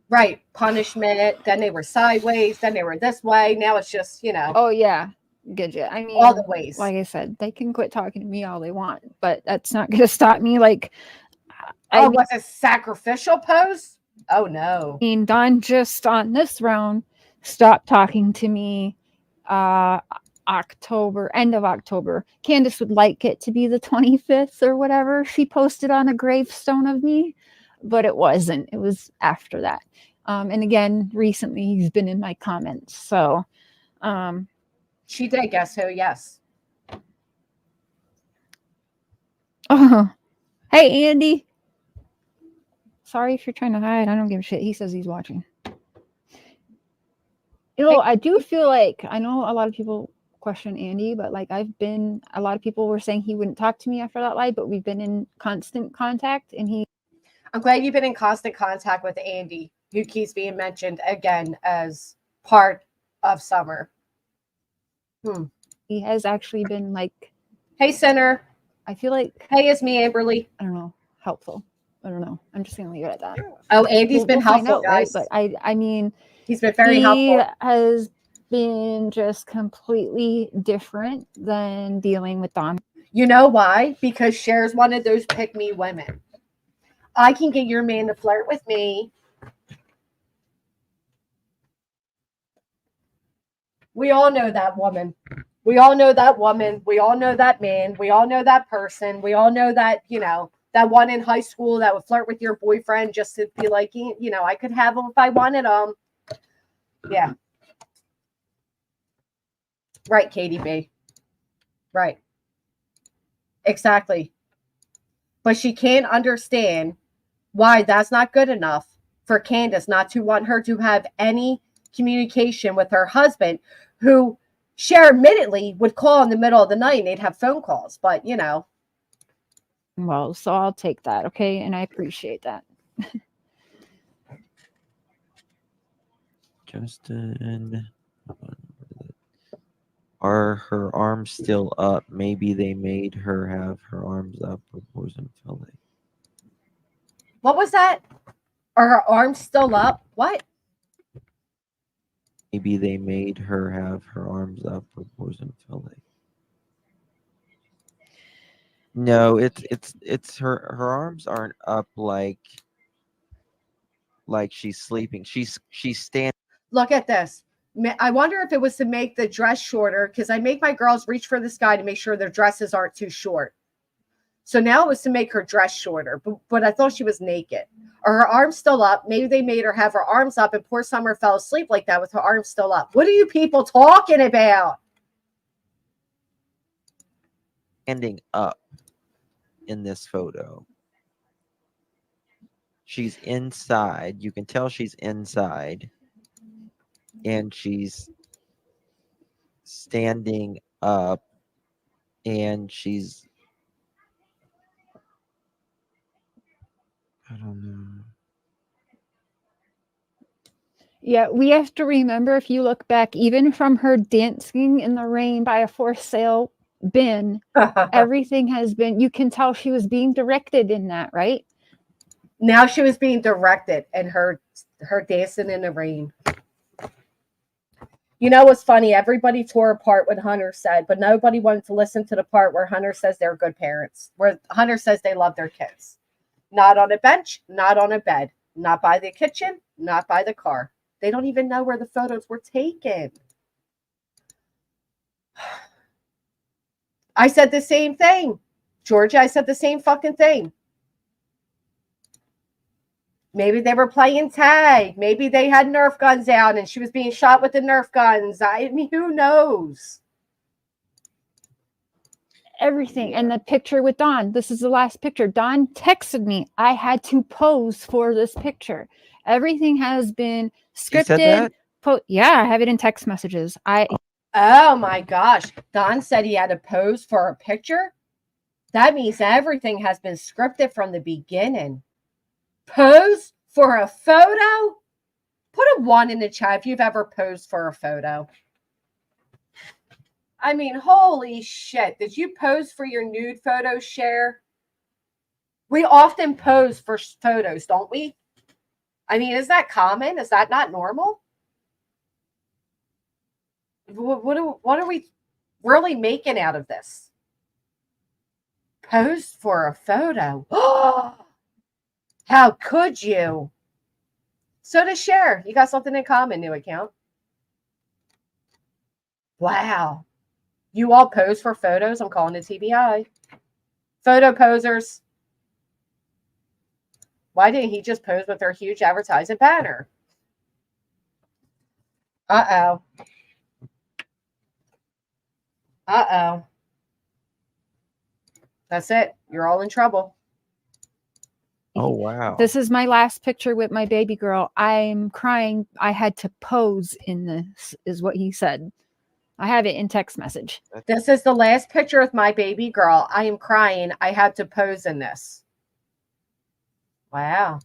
Right. Punishment. Then they were sideways. Then they were this way. Now it's just, you know. Oh, yeah. Good. I mean, all the ways. Like I said, they can quit talking to me all they want, but that's not going to stop me. Like, was it sacrificial pose? Oh, no. I mean, Dawn just on this round stopped talking to me end of October. Candace would like it to be the 25th or whatever she posted on a gravestone of me, but it wasn't. It was after that. And again, recently he's been in my comments. So she did guess who? Yes. Oh, hey, Andy. Sorry if you're trying to hide. I don't give a shit. He says he's watching. You know, I do feel like, I know a lot of people question Andy, but like a lot of people were saying he wouldn't talk to me after that live, but we've been in constant contact and I'm glad you've been in constant contact with Andy, who keeps being mentioned again as part of Summer. He has actually been like, hey, Sinner. I feel like, hey, it's me, Amberly. I don't know, helpful. I don't know. I'm just going to leave it at that. Oh, Andy's been helpful, guys. Right? But I mean, he's been very helpful. He has been just completely different than dealing with Dawn. You know why? Because Cher's one of those pick-me women. I can get your man to flirt with me. We all know that woman. We all know that woman. We all know that man. We all know that person. We all know that, you know, that one in high school that would flirt with your boyfriend just to be like, you know, I could have him if I wanted him. Yeah. Right, Katie B. Right. Exactly. But she can't understand why that's not good enough for Candace not to want her to have any communication with her husband, who Cher admittedly would call in the middle of the night and they'd have phone calls. But, you know. Well, so I'll take that, okay? And I appreciate that. Justin, are her arms still up? Maybe they made her have her arms up or wasn't filling. What was that? Are her arms still up? What? Maybe they made her have her arms up or wasn't filling. No, it's her arms aren't up like she's sleeping. She's standing. Look at this. I wonder if it was to make the dress shorter, because I make my girls reach for the sky to make sure their dresses aren't too short. So now it was to make her dress shorter, but I thought she was naked. Are her arms still up? Maybe they made her have her arms up, and poor Summer fell asleep like that with her arms still up. What are you people talking about? Standing up in this photo. She's inside. You can tell she's inside. And she's standing up. And she's... I don't know. Yeah, we have to remember, if you look back, even from her dancing in the rain by a for sale bin, everything has been, you can tell she was being directed in that, right? Now she was being directed in her dancing in the rain. You know what's funny? Everybody tore apart what Hunter said, but nobody wanted to listen to the part where Hunter says they're good parents, where Hunter says they love their kids. Not on a bench, not on a bed, not by the kitchen, not by the car. They don't even know where the photos were taken. I said the same thing. Georgia, I said the same fucking thing. Maybe they were playing tag. Maybe they had Nerf guns out and she was being shot with the Nerf guns. I mean, who knows? Everything. And the picture with Dawn. This is the last picture. Dawn texted me. I had to pose for this picture. Everything has been scripted. You said that? Yeah, I have it in text messages. Oh my gosh. Don said he had to pose for a picture. That means everything has been scripted from the beginning. Pose for a photo? Put a 1 in the chat if you've ever posed for a photo. I mean, holy shit. Did you pose for your nude photo, Cher? We often pose for photos, don't we? I mean, is that common? Is that not normal? What are we really making out of this? Pose for a photo. How could you? So to Cher, you got something in common, new account. Wow. You all pose for photos. I'm calling it TBI. Photo posers. Why didn't he just pose with our huge advertising banner? Uh-oh. Uh-oh. That's it. You're all in trouble. Oh, wow. This is my last picture with my baby girl. I'm crying. I had to pose in this, is what he said. I have it in text message. This is the last picture with my baby girl. I am crying. I had to pose in this. Wow.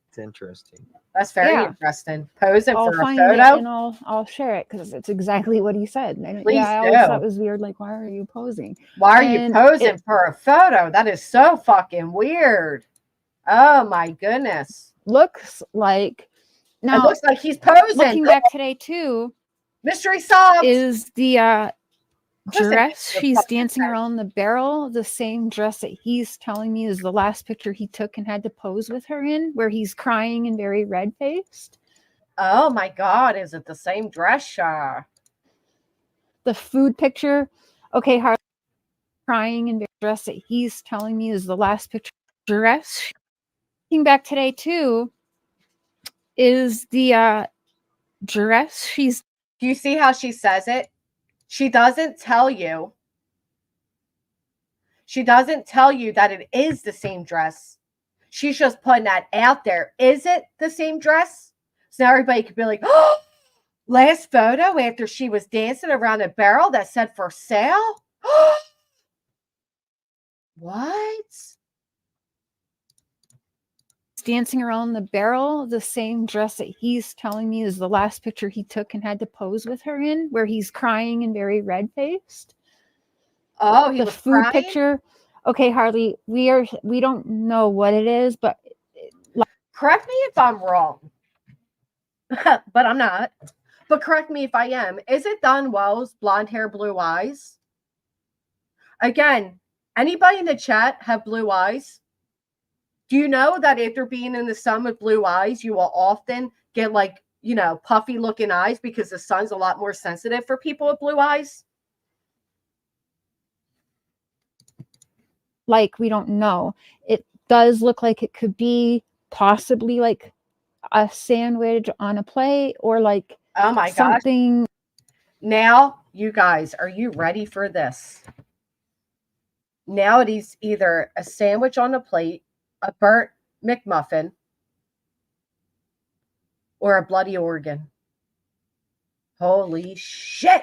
It's interesting. That's very interesting. Posing I'll for a find photo. it and I'll share it because it's exactly what he said. And Please I always do. thought it was weird. Like, why are you posing? Why are you posing for a photo? That is so fucking weird. Oh my goodness. Looks like now. It looks like he's posing. Looking back today too. Mystery solved. Is the dress she's dancing around the barrel the same dress that he's telling me is the last picture he took and had to pose with her in, where he's crying and very red-faced? Oh my God, is it the same dress? The food picture, okay, Harley crying and dress that he's telling me is the last picture. Dress looking back today too is the dress she's. Do you see how she says it? She doesn't tell you. She doesn't tell you that it is the same dress. She's just putting that out there. Is it the same dress? So now everybody could be like, oh, last photo after she was dancing around a barrel that said for sale? What? Dancing around the barrel, the same dress that he's telling me is the last picture he took and had to pose with her in, where he's crying and very red-faced. Oh, he the was food crying? Picture. Okay, Harley, we don't know what it is, but correct me if I'm wrong. But I'm not. But correct me if I am. Is it Don Wells, blonde hair, blue eyes? Again, anybody in the chat have blue eyes? Do you know that after being in the sun with blue eyes, you will often get like, puffy looking eyes because the sun's a lot more sensitive for people with blue eyes? Like, we don't know. It does look like it could be possibly like a sandwich on a plate or like oh my something. Gosh. Now, you guys, are you ready for this? Now it is either a sandwich on a plate, a burnt McMuffin, or a bloody organ. Holy shit.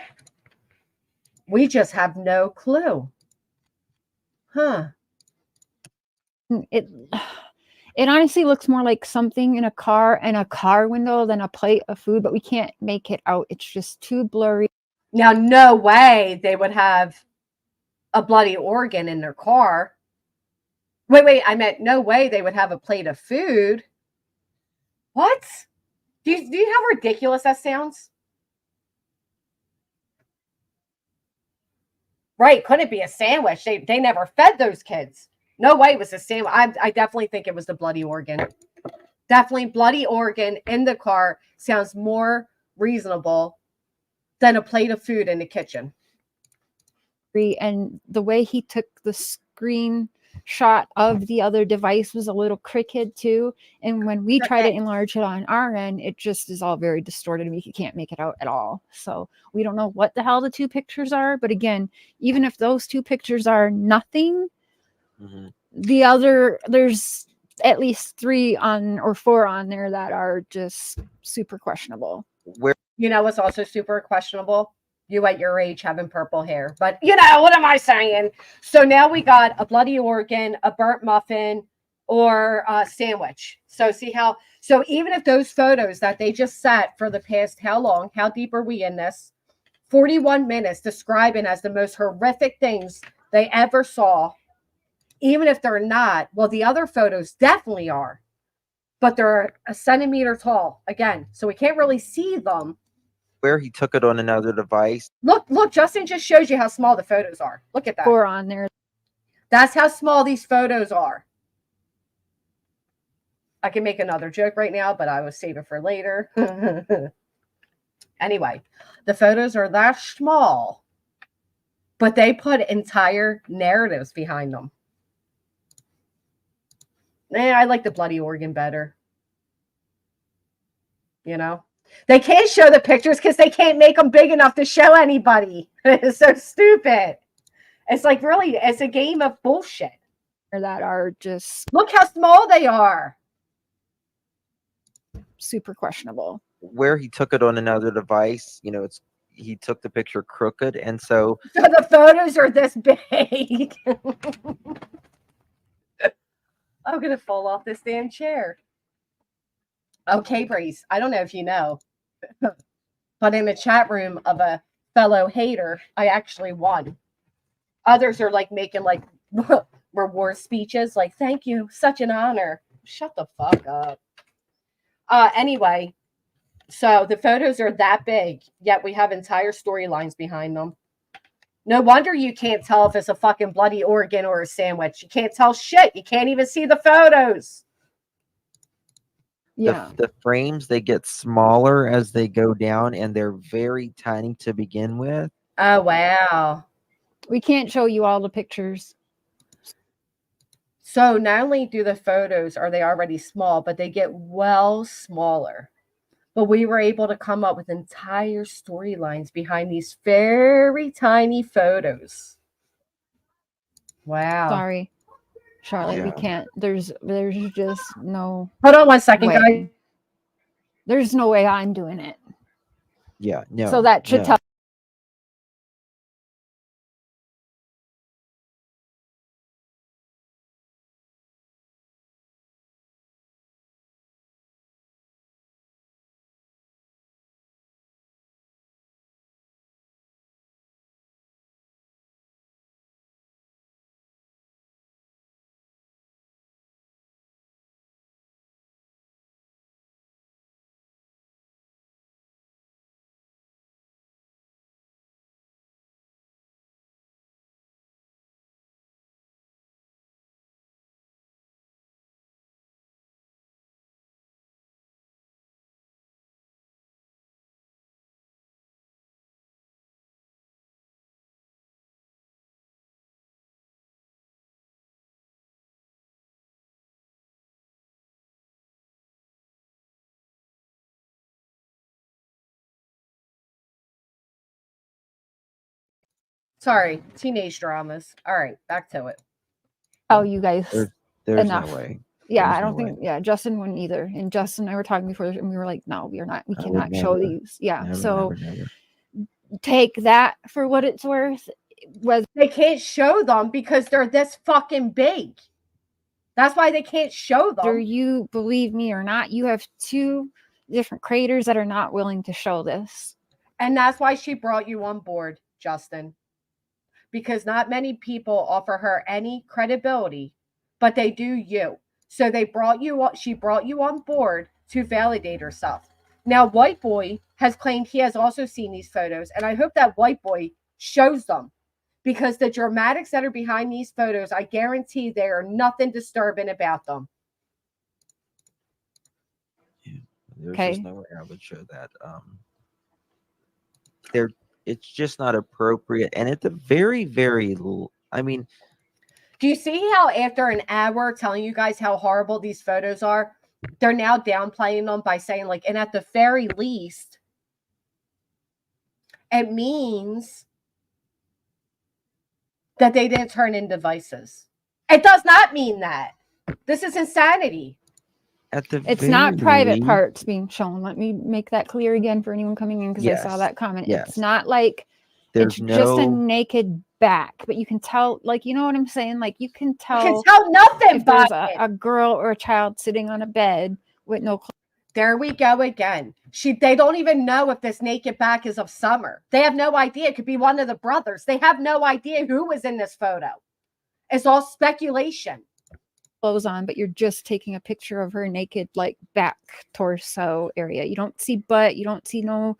We just have no clue. Huh. It honestly looks more like something in a car and a car window than a plate of food, but we can't make it out. It's just too blurry. Now, no way they would have a bloody organ in their car. Wait, I meant no way they would have a plate of food. What? Do you know how ridiculous that sounds? Right, couldn't it be a sandwich? They never fed those kids. No way it was a sandwich. I definitely think it was the bloody organ. Definitely bloody organ in the car sounds more reasonable than a plate of food in the kitchen. And the way he took the screen shot of the other device was a little crooked too, and when we try to enlarge it on our end, it just is all very distorted. We can't make it out at all, so we don't know what the hell the two pictures are. But again, even if those two pictures are nothing, the other, there's at least 3 or 4 on there that are just super questionable. Where what's also super questionable? You at your age having purple hair. But, you know, what am I saying? So now we got a bloody organ, a burnt muffin, or a sandwich. So see how, so even if those photos that they just sat for the past, how long, how deep are we in this? 41 minutes describing as the most horrific things they ever saw, even if they're not, well, the other photos definitely are, but they're a centimeter tall again. So we can't really see them. Where he took it on another device. Look, Justin just shows you how small the photos are. Look at that. 4 on there. That's how small these photos are. I can make another joke right now, but I will save it for later. Anyway, the photos are that small, but they put entire narratives behind them. I like the bloody organ better. You know? They can't show the pictures because they can't make them big enough to show anybody. It's so stupid. It's like, really, it's a game of bullshit. That are just Look how small they are. super questionable. Where he took it on another device, you know, he took the picture crooked, and so the photos are this big. I'm gonna fall off this damn chair. Okay, Brace. I don't know if you know, but in the chat room of a fellow hater, I actually won. Others are like making like reward speeches, like "Thank you, such an honor." Shut the fuck up. Anyway, so the photos are that big, yet we have entire storylines behind them. No wonder you can't tell if it's a fucking bloody organ or a sandwich. You can't tell shit. You can't even see the photos. Yeah. the frames, they get smaller as they go down, and they're very tiny to begin with. Oh, wow. We can't show you all the pictures. So not only do the photos, are they already small, but they get well smaller. But we were able to come up with entire storylines behind these very tiny photos. Wow. Sorry, Charlotte, we Yeah. can't. There's just no Hold on one second, guys. way. There's no way I'm doing it. Yeah, no. So that should no. tell. Sorry, teenage dramas. All right, back to it. Oh, you guys. There's enough. no way. Yeah, There's I don't no think. Yeah, Justin wouldn't either. And Justin and I were talking before, and we were like, "No, we are not. We I would cannot show never. these." Yeah, Never, so never. take that for what it's worth. Whether They can't show them because they're this fucking big. That's why they can't show them. you believe me or not, you have 2 different creators that are not willing to show this. And that's why she brought you on board, Justin. Because not many people offer her any credibility, but they do you. So she brought you on board to validate herself. Now, White Boy has claimed he has also seen these photos, and I hope that White Boy shows them. Because the dramatics that are behind these photos, I guarantee there are nothing disturbing about them. Yeah, there's Okay. just no way I would show that. It's just not appropriate, and at the very, very, I mean, do you see how after an hour telling you guys how horrible these photos are, they're now downplaying them by saying like, and at the very least, it means that they didn't turn in devices. It does not mean that. This is insanity. at the It's very not private least, parts being shown. Let me make that clear again for anyone coming in, because I saw Yes, that comment. yes. It's not like There's it's just a no naked back, but you can tell, like, you know what I'm saying? Like, you can You tell can tell nothing if by there's it. a girl or a child sitting on a bed with no clothes. There we go again. They don't even know if this naked back is of Summer. They have no idea. It could be one of the brothers. They have no idea who was in this photo. It's all speculation. Clothes on, but you're just taking a picture of her naked, like, back torso area. You don't see butt, you don't see no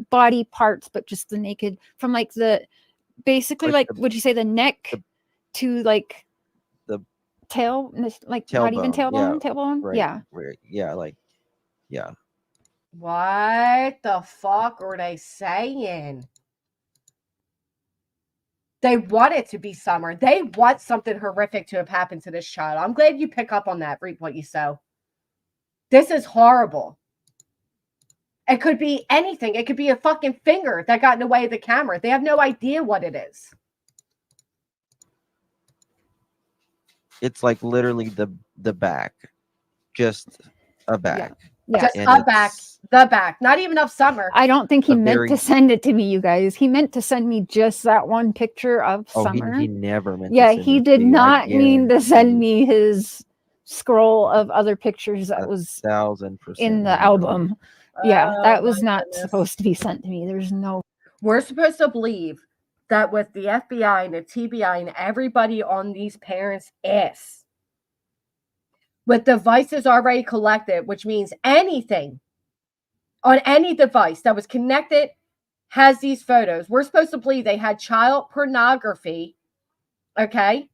body parts, but just the naked from like the basically like would you say the neck to like the tail, like tailbone. not even tailbone, tailbone. Right, Yeah. right, yeah, like yeah. What the fuck are they saying? They want it to be Summer. They want something horrific to have happened to this child. I'm glad you pick up on that, reap what you sow. This is horrible. It could be anything. It could be a fucking finger that got in the way of the camera. They have no idea what it is. It's like literally the back. Just a back. Yeah. Just And a back. The back. Not even of Summer. I don't think he a meant very- to send it to me, you guys. He meant to send me just that one picture of Oh, Summer. he never meant Yeah, to send he it did to you, I not mean to send guarantee. me his scroll of other pictures that was 1000% in the he album. Yeah, that was my not goodness. supposed to be sent to me. There's no. We're supposed to believe that with the FBI and the TBI and everybody on these parents' ass, with devices already collected, which means anything on any device that was connected has these photos. We're supposed to believe they had child pornography, okay?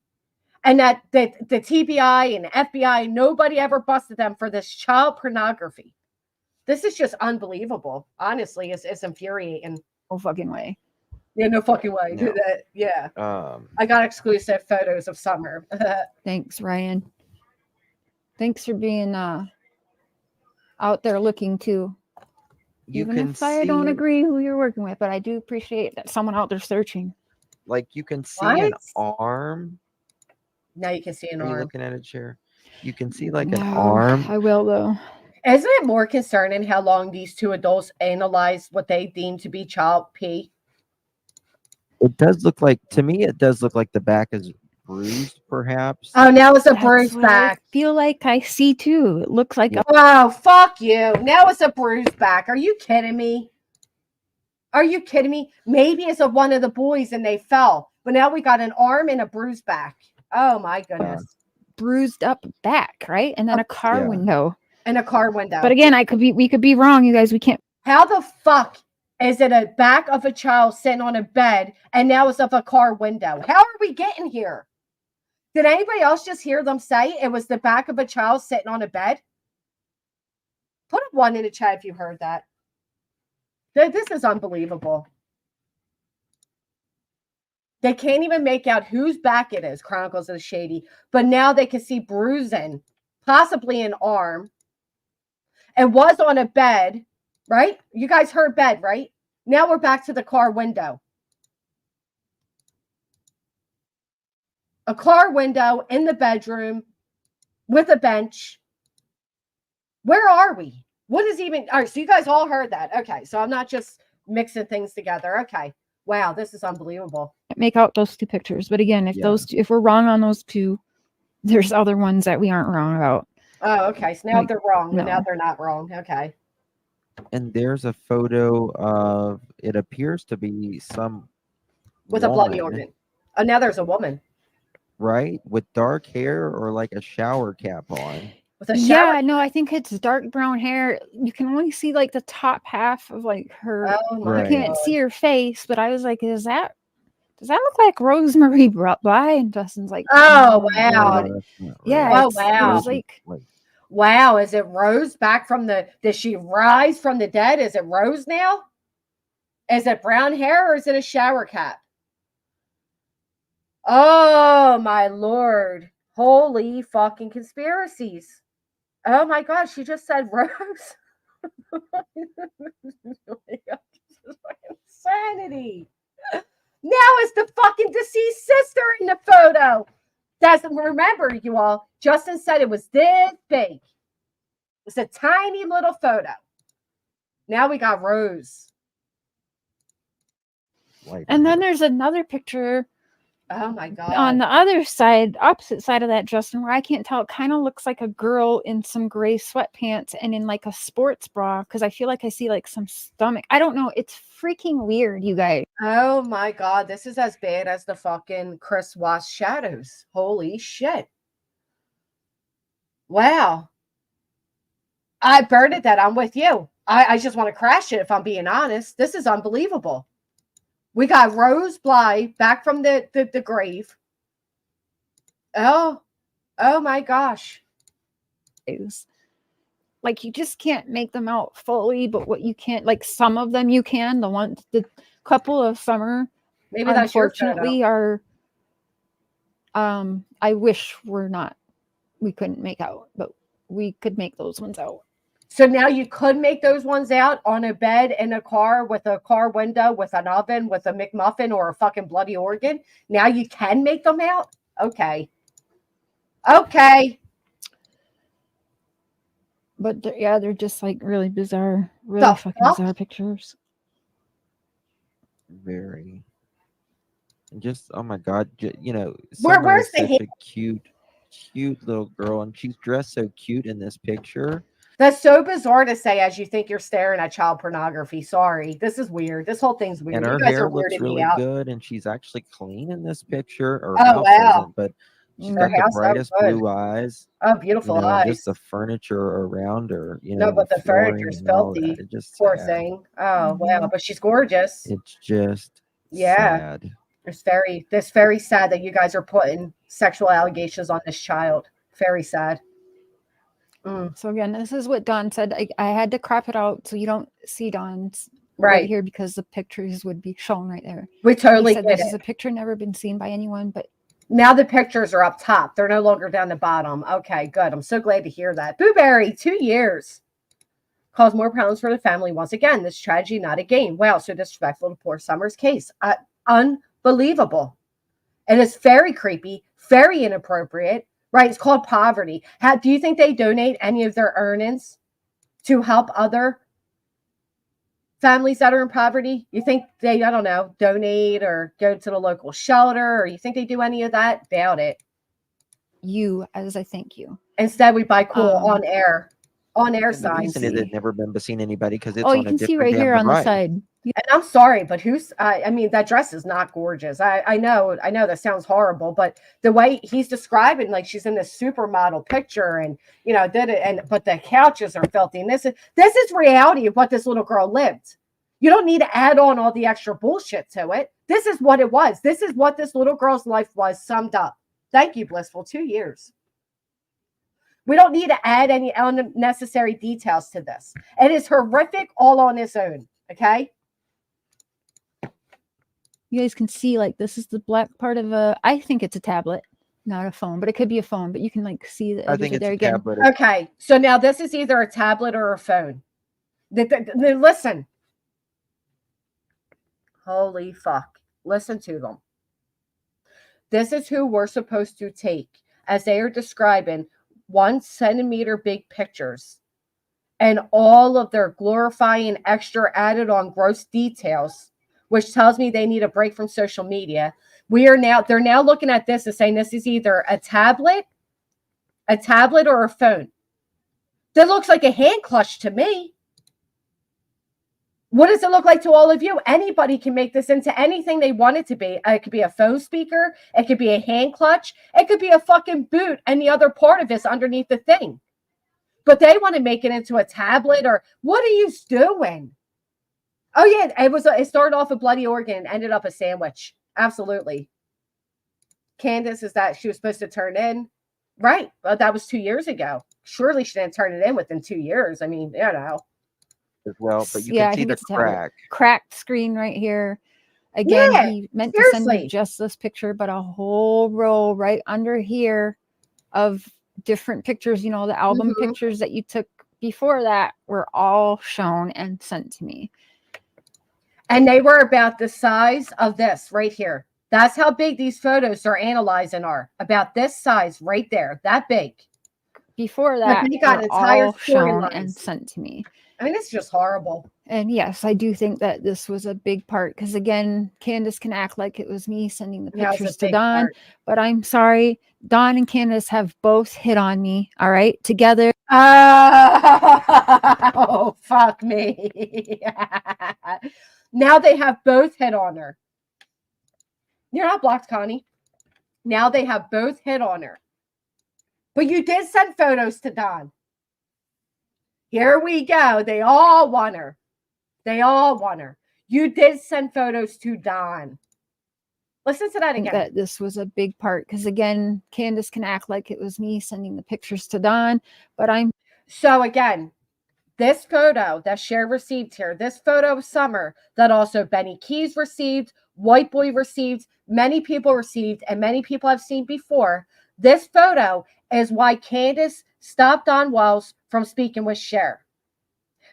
And that the TBI and FBI, nobody ever busted them for this child pornography. This is just unbelievable. Honestly, it's infuriating. No fucking way. Yeah, no fucking way. No. Yeah. Um, I got exclusive photos of Summer. Thanks, Ryan. Thanks for being out there looking too. you Even can if I see, don't agree who you're working with, but I do appreciate that someone out there searching. like you can see an What? arm. Now you can see an Are you arm. looking at a chair? You can see like an No, arm. I will though. Isn't it more concerning how long these two adults analyzed what they deem to be child pee? It does look like, to me, it does look like the back is bruised, perhaps. Oh, now it's a That's bruised what back. I feel like I see too. It looks like Yeah. Oh, fuck you. Now it's a bruised back. Are you kidding me? Are you kidding me? Maybe it's of one of the boys and they fell. But now we got an arm and a bruised back. Oh, my goodness. bruised up back, right? And then a car Yeah. window. And a car window. But again, we could be wrong, you guys. We can't. How the fuck is it a back of a child sitting on a bed and now it's of a car window? How are we getting here? Did anybody else just hear them say it was the back of a child sitting on a bed? Put a 1 in the chat if you heard that. This is unbelievable. They can't even make out whose back it is, Chronicles of the Shady. But now they can see bruising, possibly an arm. It was on a bed, right? You guys heard bed, right? Now we're back to the car window. A car window in the bedroom with a bench. Where are we? What is even... All right, so you guys all heard that. Okay, so I'm not just mixing things together. Okay. Wow, this is unbelievable. Make out those two pictures. But again, if we're wrong on those two, there's other ones that we aren't wrong about. Oh, okay. So now Like, they're wrong. no. Now they're not wrong. Okay. And there's a photo of, it appears to be some With a bloody woman, organ. Oh, now there's a woman. right? With dark hair or like a shower cap on. With a shower. Yeah, no, I think it's dark brown hair. You can only see like the top half of like her. Oh, my Right. You can't God. see her face, but I was like, does that look like Rosemary Bly? And Dustin's like, Oh, no, wow. dude. that's not Yeah. right. Oh, It wow. was like, Wow. Is it Rose back from did she rise from the dead? Is it Rose now? Is it brown hair or is it a shower cap? Oh, my Lord. Holy fucking conspiracies. Oh, my gosh. She just said Rose. Oh my God, this is fucking insanity. Now it's the fucking deceased sister in the photo. Remember, you all, Justin said it was this big. It's a tiny little photo. Now we got Rose. light. And then there's another picture Oh my God. on the other side, opposite side of that, Justin, where I can't tell. It kind of looks like a girl in some gray sweatpants and in like a sports bra, because I feel like I see like some stomach. I don't know. It's freaking weird, you guys. Oh my God. This is as bad as the fucking Chris Wass shadows. Holy shit. Wow. I Bernadette, I'm with you. I just want to crash it if I'm being honest. This is unbelievable. We got Rose Bly back from the grave. Oh my gosh. Like, you just can't make them out fully, but what you can't, like, some of them you can. The couple of summer, Maybe that's your photo. unfortunately, are I wish we couldn't make out, but we could make those ones out. So now you could make those ones out on a bed in a car with a car window, with an oven, with a McMuffin, or a fucking bloody organ. Now you can make them out? Okay. Okay. But they're just like really bizarre, really fucking bizarre pictures. Very. And just, oh my God, you know, where's such a cute little girl, and she's dressed so cute in this picture. That's so bizarre to say as you think you're staring at child pornography. Sorry. This is weird. This whole thing's weird. And her hair looks really good, and she's actually clean in this picture. Her house isn't, but she's got the brightest blue eyes. Oh, beautiful eyes. Just the furniture around her. No, but the furniture's filthy. Just poor thing. Oh, wow. But she's gorgeous. It's just sad. It's very sad that you guys are putting sexual allegations on this child. Very sad. So again, this is what Dawn said. I had to crop it out so you don't see Dawn's right here, because the pictures would be shown right there. We totally said this is a picture never been seen by anyone, but now the pictures are up top. They're no longer down the bottom. Okay, good. I'm so glad to hear that. Booberry, 2 years. Caused more problems for the family once again. This tragedy, not a game. Wow, so disrespectful to poor Summer's case. Unbelievable. It is very creepy, very inappropriate. Right, it's called poverty. Do you think they donate any of their earnings to help other families that are in poverty? You think they, I don't know, donate or go to the local shelter, or you think they do any of that? Doubt it. As I thank you. Instead, we buy cool on-air signs. The reason it had never been seen anybody because it's on you can see right here on the side. And I'm sorry, but I mean, that dress is not gorgeous. I know that sounds horrible, but the way he's describing, like she's in this supermodel picture, and but the couches are filthy. And this is reality of what this little girl lived. You don't need to add on all the extra bullshit to it. This is what it was. This is what this little girl's life was summed up. Thank you, Blissful. 2 years. We don't need to add any unnecessary details to this. It is horrific all on its own. Okay. You guys can see, like, this is the black part of I think it's a tablet, not a phone, but it could be a phone, but you can like see the I think it's there a again. tablet. Okay. So now this is either a tablet or a phone. Listen. Holy fuck. Listen to them. This is who we're supposed to take as they are describing 1 centimeter big pictures and all of their glorifying extra added on gross details, which tells me they need a break from social media. They're now looking at this and saying this is either a tablet or a phone. That looks like a hand clutch to me. What does it look like to all of you? Anybody can make this into anything they want it to be. It could be a phone speaker. It could be a hand clutch. It could be a fucking boot and the other part of this underneath the thing. But they want to make it into a tablet, or what are you doing? Oh, yeah, it started off a bloody organ and ended up a sandwich. Absolutely. Candace is that she was supposed to turn in. Right. Well, that was 2 years ago. Surely she didn't turn it in within 2 years. I mean, As well, but you can see the cracked screen right here. Again, he meant to send me just this picture, but a whole row right under here of different pictures. The album pictures that you took before that were all shown and sent to me. And they were about the size of this right here. That's how big these photos are analyzing are. About this size right there. That big. before But that they got were entire all shown and storylines. sent to me. I mean, it's just horrible. And yes, I do think that this was a big part because, again, Candace can act like it was me sending the Yeah, it's a pictures to big Dawn, part. but I'm sorry. Dawn and Candace have both hit on me, all right, together. Oh, fuck me. Now they have both hit on her. You're not blocked, Connie. Now they have both hit on her. But you did send photos to Dawn. Here we go. They all want her. They all want her. You did send photos to Dawn. Listen to that again. That this was a big part because, again, Candace can act like it was me sending the pictures to Dawn, but I'm So again, this photo that Cher received here, this photo of Summer that also Benny Keys received, White Boy received, many people received, and many people have seen before. This photo is why Candace stopped Dawn Wells from speaking with Cher.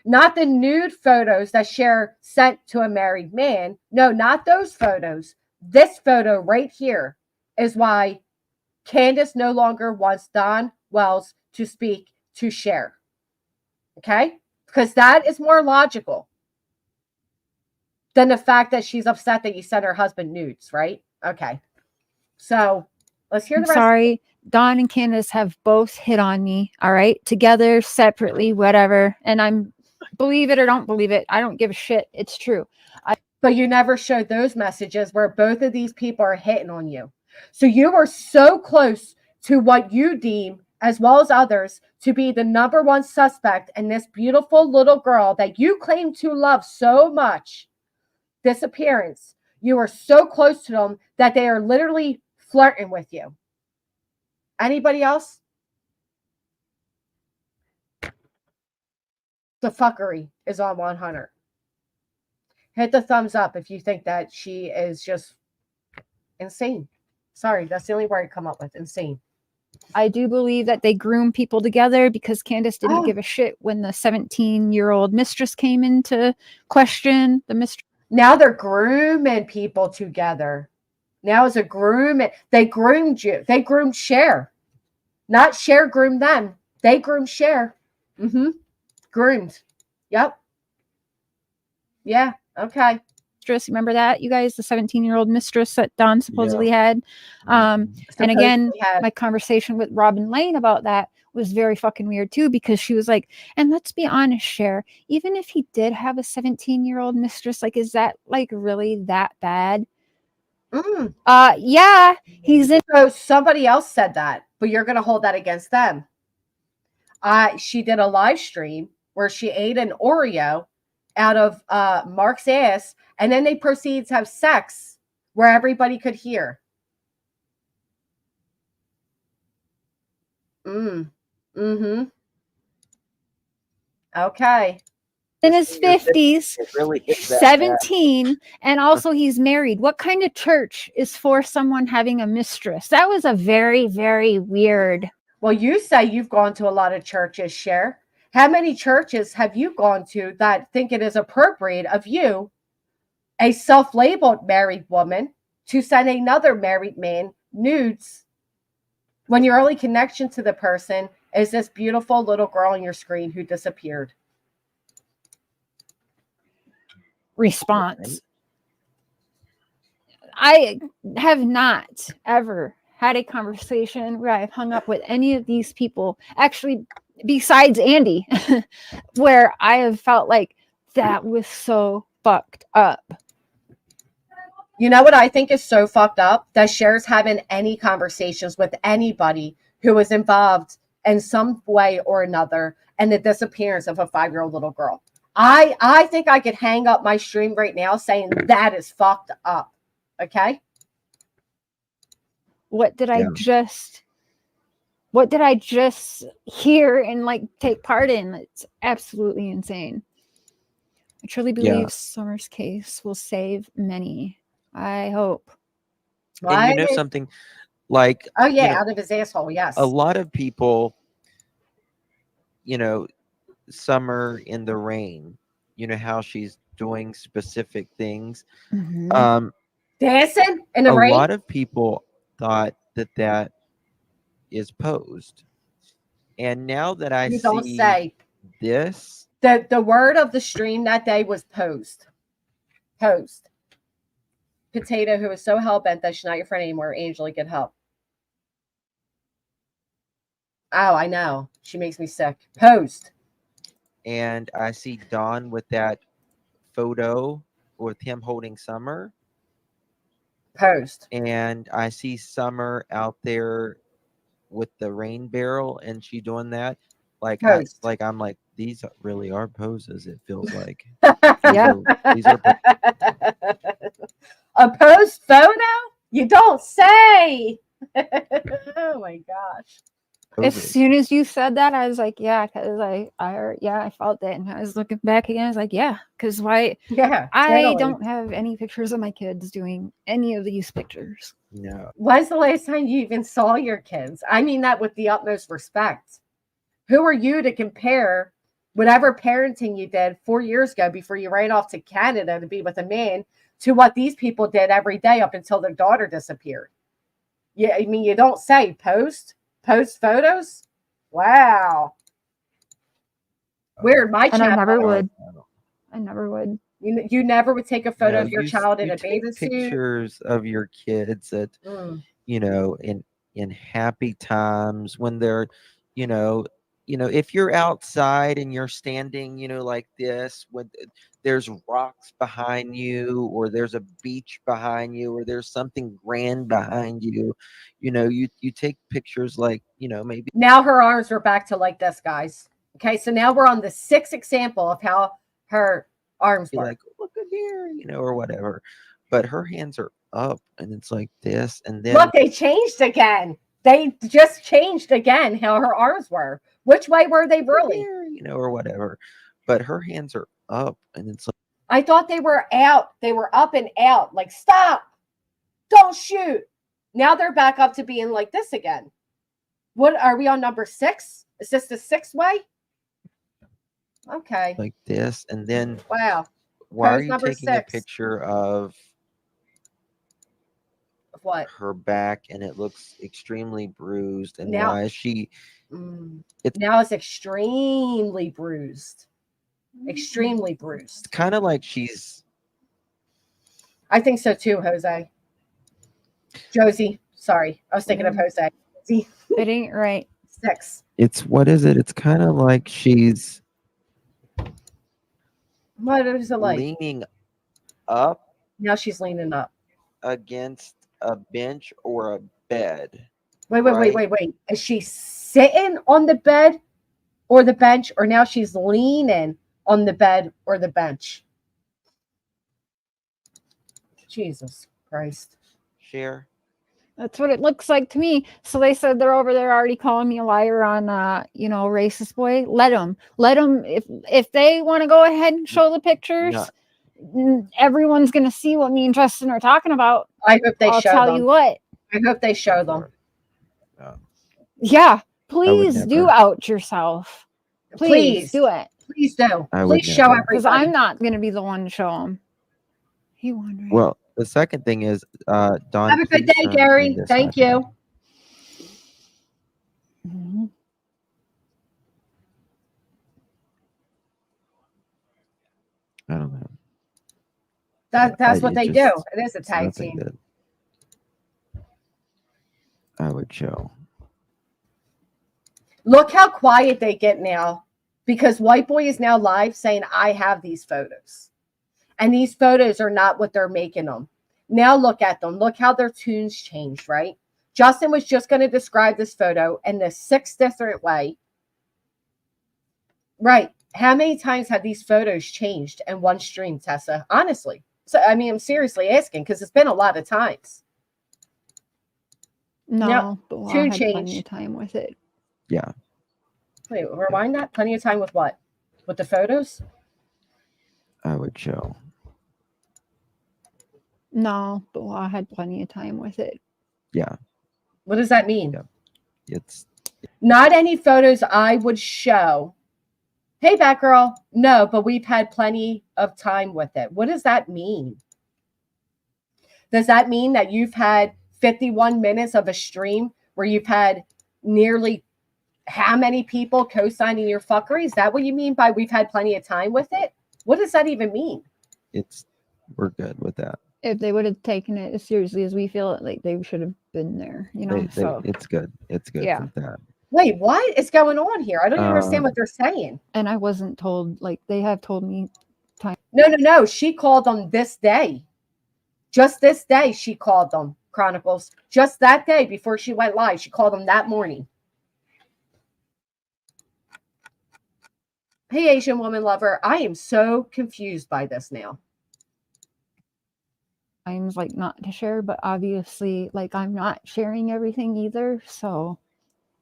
Not the nude photos that Cher sent to a married man. No, not those photos. This photo right here is why Candace no longer wants Dawn Wells to speak to Cher. Okay? Because that is more logical than the fact that she's upset that you sent her husband nudes, right? Okay. So let's hear the rest. Sorry. Dawn and Candace have both hit on me, all right? Together, separately, whatever. And I'm, believe it or don't believe it, I don't give a shit. It's true. But you never showed those messages where both of these people are hitting on you. So you were so close to what you deem, as well as others, to be the number one suspect in this beautiful little girl that you claim to love so much disappearance. You are so close to them that they are literally flirting with you. Anybody else? The fuckery is on 100. Hit the thumbs up if you think that she is just insane. Sorry, that's the only word I come up with. Insane. I do believe that they groom people together because Candace didn't give a shit when the 17-year-old mistress came into question. The mistress. Now they're grooming people together. Now it's a grooming. They groomed you. They groomed Cher. Not Cher groomed them. They groomed Cher. Groomed. Yep. Yeah. Okay. Mistress, remember that, you guys? The 17-year-old mistress that Dawn supposedly had. And again, my conversation with Robin Lane about that was very fucking weird too, because she was like, and let's be honest, Cher, even if he did have a 17-year-old mistress, like, is that like really that bad? Yeah, he's in. So somebody else said that, but you're gonna hold that against them. She did a live stream where she ate an Oreo out of Mark's ass, and then they proceed to have sex where everybody could hear. Okay. In his 50s, really 17, and also he's married. What kind of church is for someone having a mistress? That was a very, very weird. Well, you say you've gone to a lot of churches, Cher. How many churches have you gone to that think it is appropriate of you, a self-labeled married woman, to send another married man nudes when your only connection to the person is this beautiful little girl on your screen who disappeared? Response. I have not ever had a conversation where I've hung up with any of these people, actually, besides Andy, where I have felt like that was so fucked up. You know what I think is so fucked up? That Cher's having any conversations with anybody who was involved in some way or another in the disappearance of a 5-year-old little girl. I think I could hang up my stream right now saying that is fucked up. Okay? What did I just hear and like take part in? It's absolutely insane. I truly believe Summer's case will save many. I hope. And you know something, like, out of his asshole, yes. A lot of people, Summer in the Rain, how she's doing specific things. Dancing in the rain? A lot of people thought that is posed. And now that I You don't see say. this, The word of the stream that day was posed. Posed. Potato, who is so hell-bent that she's not your friend anymore. Angela, get help. Oh, I know. She makes me sick. Posed. and I see Dawn with that photo with him holding Summer. Posed. And I see Summer out there with the rain barrel, and she doing that. Like Posed. I'm like, these really are poses. It feels like Yeah. these are A post photo? You don't say. Oh my gosh. As poses. soon as you said that, I was like, yeah, because I felt it, and I was looking back again. I was like, yeah, because why? Yeah. I totally. don't have any pictures of my kids doing any of these pictures. No, When's the last time you even saw your kids? I mean that with the utmost respect. Who are you to compare whatever parenting you did 4 years ago before you ran off to Canada to be with a man to what these people did every day up until their daughter disappeared? Yeah, I mean, you don't say post photos. Wow. Weird. My And I child. never would. I never would. You never would take a photo no, of your you child in you a take bathing suit. pictures of your kids at you know in happy times when they're you know if you're outside and you're standing like this when there's rocks behind you or there's a beach behind you or there's something grand behind you you take pictures like maybe Now her arms are back to like this, guys. Okay, so now we're on the 6th example of how her arms were. like look at here or whatever, but her hands are up and it's like this and then Look, they changed again. They just changed again how her arms were. Which way were they really? here, or whatever, but her hands are up and it's like I thought they were out. They were up and out. Like, stop. Don't shoot. Now they're back up to being like this again. What are we on number 6? Is this the 6th way? Okay. like this and then Wow. why are Pose you number taking a 6. picture of What? her back and it looks extremely bruised and Now, why is she now it's extremely bruised. Extremely bruised. kind of like she's I think so too, Jose. Josie. Sorry. I was thinking of Jose. See? It ain't right. 6. it's what is it, it's kind of like she's What is it like? leaning up Now she's leaning up. against a bench or a bed. Wait. Is she sitting on the bed or the bench, or now she's leaning on the bed or the bench? Jesus Christ. Share. That's what it looks like to me. So they said they're over there already calling me a liar on, racist boy. Let them. If they want to go ahead and show the pictures, everyone's going to see what me and Justin are talking about. I hope they I'll show tell them. you what. I hope they show them. Yeah, please do out yourself. Please do it. Please do. I would Please show never. everybody. Because I'm not going to be the one to show them. He won, right? Well, the second thing is, Dawn. Have a good please day, turn Gary. this Thank side you. around. Mhm. I don't know. That's what they do. It is a it's tag nothing team. that I would show. Look how quiet they get now because White Boy is now live saying, I have these photos. And these photos are not what they're making them. Now look at them. Look how their tunes changed, right? Justin was just going to describe this photo in the 6th different way. Right. How many times have these photos changed in one stream, Tessa? Honestly. So, I mean, I'm seriously asking because it's been a lot of times. No, but I tune had change. plenty of time with it. Yeah. Wait, rewind that. Plenty of time with what? With the photos? I would show. No, but I had plenty of time with it. Yeah. What does that mean? Yeah. It's not any photos I would show. Hey, Batgirl. No, but we've had plenty of time with it. What does that mean? Does that mean that you've had 51 minutes of a stream where you've had nearly how many people co-signing your fuckery? Is that what you mean by we've had plenty of time with it? What does that even mean? We're good with that. If they would have taken it as seriously as we feel it, like they should have been there, you know. So It's good. It's good Yeah. with that. Wait, what is going on here? I don't even understand what they're saying. and I wasn't told, like they have told me No. She called them this day. Just this day, she called them, Chronicles. Just that day before she went live, she called them that morning. Hey, Asian woman lover, I am so confused by this now. times like not to share, but obviously like I'm not sharing everything either. So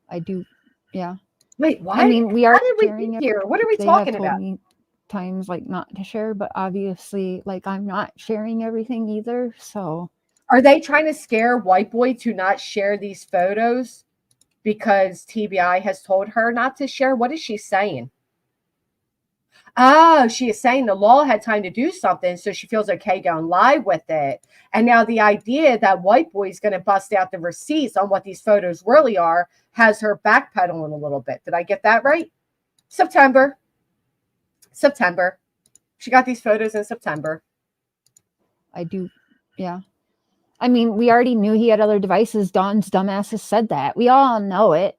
I do, yeah. Wait, what? I mean, we are How did we sharing get here? What are we They talking have told about? me times like not to share, but obviously like I'm not sharing everything either. So Are they trying to scare White Boy to not share these photos because TBI has told her not to share? What is she saying? Oh, she is saying the law had time to do something, so she feels okay going live with it. And now the idea that White Boy is going to bust out the receipts on what these photos really are has her backpedaling a little bit. Did I get that right? September. She got these photos in September. I do, yeah. I mean, we already knew he had other devices. Dawn's dumbass has said that. We all know it.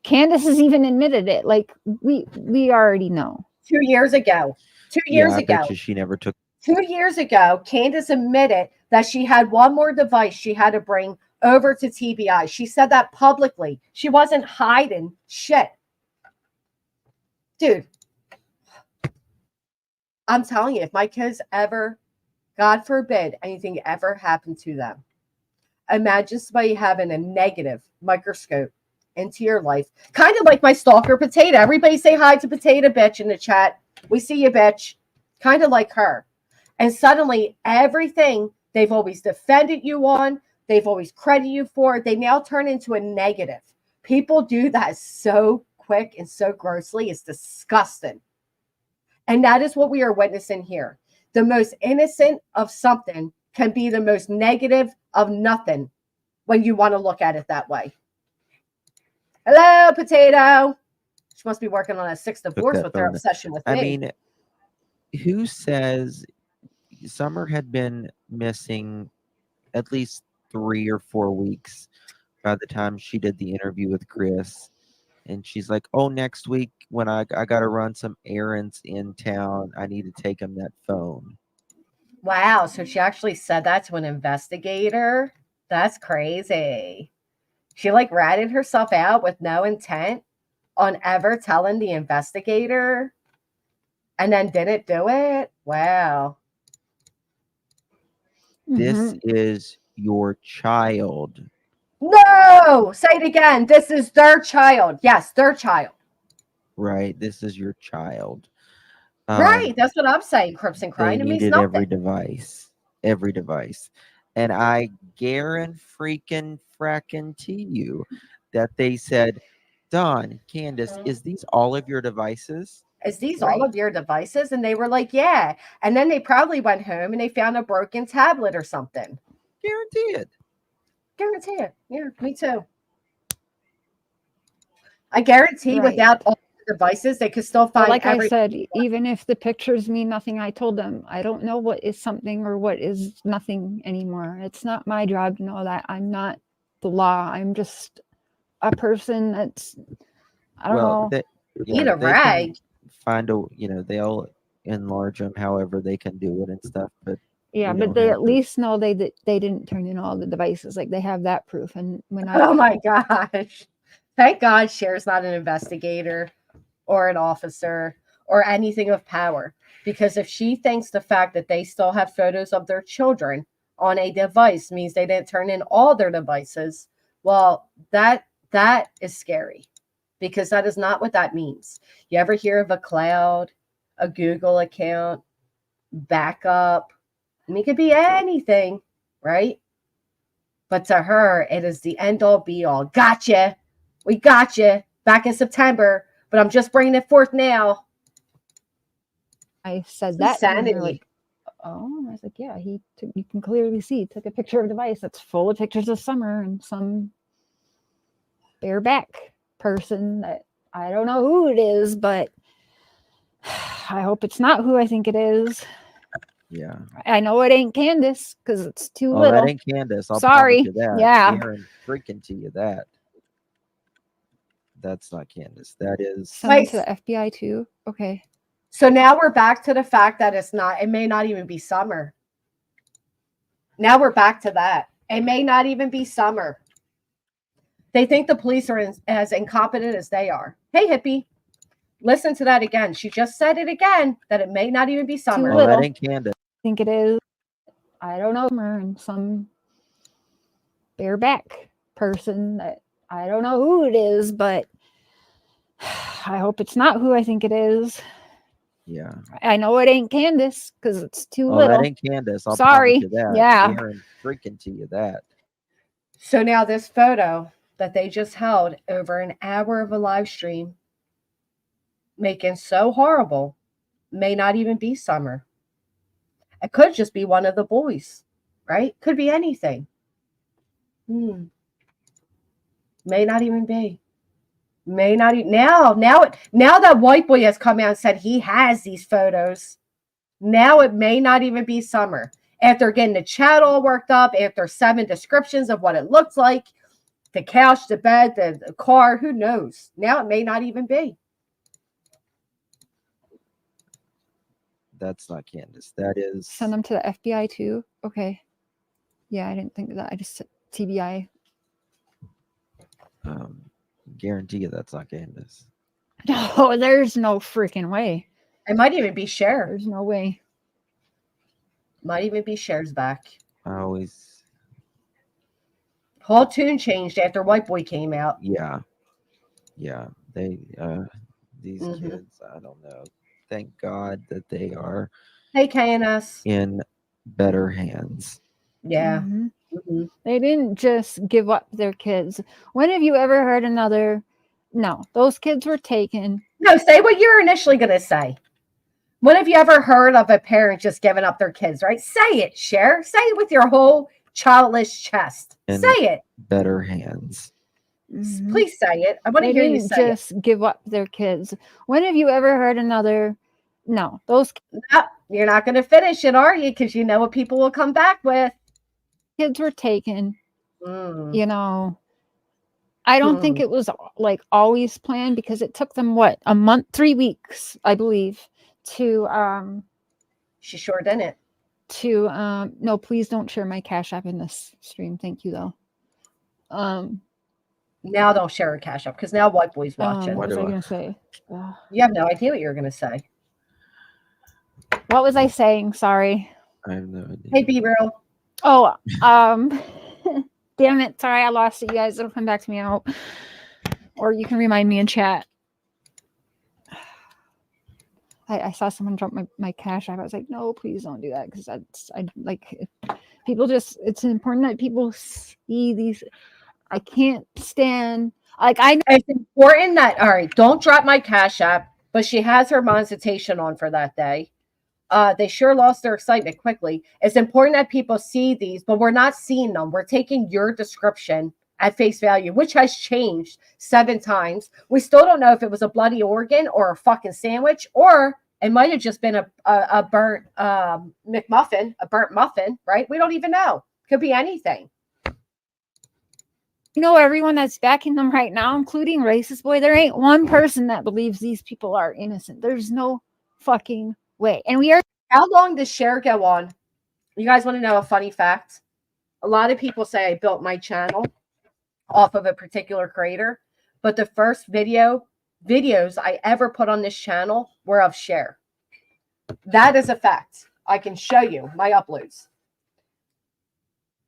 Candace has even admitted it. Like we already know. 2 years ago. 2 years I ago. bet you she never took. 2 years ago, Candace admitted that she had one more device she had to bring over to TBI. She said that publicly. She wasn't hiding shit. Dude, I'm telling you, if my kids ever, God forbid, anything ever happened to them, imagine somebody having a negative microscope into your life. Kind of like my stalker Potato. Everybody say hi to Potato Bitch in the chat. We see you, bitch. Kind of like her. And suddenly everything they've always defended you on, they've always credited you for, they now turn into a negative. People do that so quick and so grossly. It's disgusting. And that is what we are witnessing here. The most innocent of something can be the most negative of nothing when you want to look at it that way. Hello, Potato. She must be working on a sixth divorce with their obsession with me. I mean, who says Summer had been missing at least 3 or 4 weeks by the time she did the interview with Chris? And she's like, oh, next week when I got to run some errands in town, I need to take him that phone. Wow. So she actually said that to an investigator? That's crazy. She like ratted herself out with no intent on ever telling the investigator and then didn't do it? Wow. This is your child. No! Say it again. This is their child. Yes, their child. Right. This is your child. Right. That's what I'm saying, Crips and Crying. They It means needed nothing. every device. Every device. And I guarantee fracking to you that they said, Dawn, Candace, is these all of your devices? Is these all of your devices? And they were like, yeah. And then they probably went home and they found a broken tablet or something. Guarantee it. Guarantee it. Yeah, me too. I guarantee without all the devices, they could still find like I said, even if the pictures mean nothing, I told them, I don't know what is something or what is nothing anymore. It's not my job to know that. I'm not the law. I'm just a person that's, I don't know. Eat a rag. Find a, they'll enlarge them however they can do it and stuff. But yeah, but they at least know they didn't turn in all the devices. Like they have that proof. And when oh my gosh. Thank God Cher's not an investigator or an officer or anything of power. Because if she thinks the fact that they still have photos of their children on a device means they didn't turn in all their devices, well, that is scary. Because that is not what that means. You ever hear of a cloud, a Google account, backup? I mean, it could be anything, right? But to her, it is the end all be all. Gotcha. We got you back in September, but I'm just bringing it forth now. I said that. And they're like, oh, I was like, yeah, you can clearly see, he took a picture of a device that's full of pictures of Summer and some bareback person that I don't know who it is, but I hope it's not who I think it is. Yeah. I know it ain't Candace because it's too Oh, little. that ain't Candace. I'll Sorry. promise you that. Yeah. Freaking to you that. That's not Candace. That is. Send them to the FBI too. Okay. So now we're back to the fact that it may not even be Summer. Now we're back to that. It may not even be Summer. They think the police are as incompetent as they are. Hey, hippie, listen to that again. She just said it again, that it may not even be Summer. Oh, that ain't Candace. I think it is. I don't know. And some bareback person that I don't know who it is, but I hope it's not who I think it is. Yeah. I know it ain't Candace because it's too Oh, little. that ain't Candace. I'll Sorry. promise you that. Yeah. Freaking to you that. So now this photo that they just held over an hour of a live stream, making so horrible, may not even be Summer. It could just be one of the boys, right? Could be anything. May not even be. May not even now that white boy has come out and said he has these photos. Now it may not even be Summer. After getting the chat all worked up, after 7 descriptions of what it looks like, the couch, the bed, the car, who knows? Now it may not even be. That's not Candace. That is. Send them to the FBI too. Okay. Yeah, I didn't think of that. I just said TBI. Guarantee you that's not Candace. No, there's no freaking way. It might even be Cher. There's no way. Might even be Cher's back. I always. Whole tune changed after White Boy came out. Yeah. Yeah. They these kids, I don't know. Thank God that they are KNS in better hands. Yeah. They didn't just give up their kids. When have you ever heard another? No, those kids were taken. No, say what you're initially going to say. When have you ever heard of a parent just giving up their kids, right? Say it, Cher. Say it with your whole childless chest. In say it. Better hands. Please say it. I want to hear you say it. They didn't just give up their kids. When have you ever heard another? No, those. No, you're not going to finish it, are you? Because you know what people will come back with. Kids were taken. You know, I don't think it was like always planned because it took them what, a month, 3 weeks, I believe, to She sure didn't. To no, please don't share my Cash App in this stream. Thank you though. Now don't share a Cash App because now White Boy's watching. What was I gonna say? You have no idea what you're gonna say. What was I saying? Sorry. I have no idea. Hey, Be Real. Oh, damn it. Sorry, I lost it, you guys. It'll come back to me out. Or you can remind me in chat. I saw someone drop my Cash App. I was like, no, please don't do that. Because I like people just, it's important that people see these. I can't stand, like, I know. It's important that, all right, don't drop my Cash App, but she has her monetization on for that day. They sure lost their excitement quickly. It's important that people see these, but we're not seeing them. We're taking your description at face value, which has changed 7 times. We still don't know if it was a bloody organ or a fucking sandwich, or it might have just been a burnt McMuffin, a burnt muffin, right? We don't even know. Could be anything. You know, everyone that's backing them right now, including Racist Boy, there ain't one person that believes these people are innocent. There's no fucking way. And we are. How long does Cher go on? You guys want to know a funny fact? A lot of people say I built my channel off of a particular creator, but the first videos I ever put on this channel were of Cher. That is a fact. I can show you my uploads.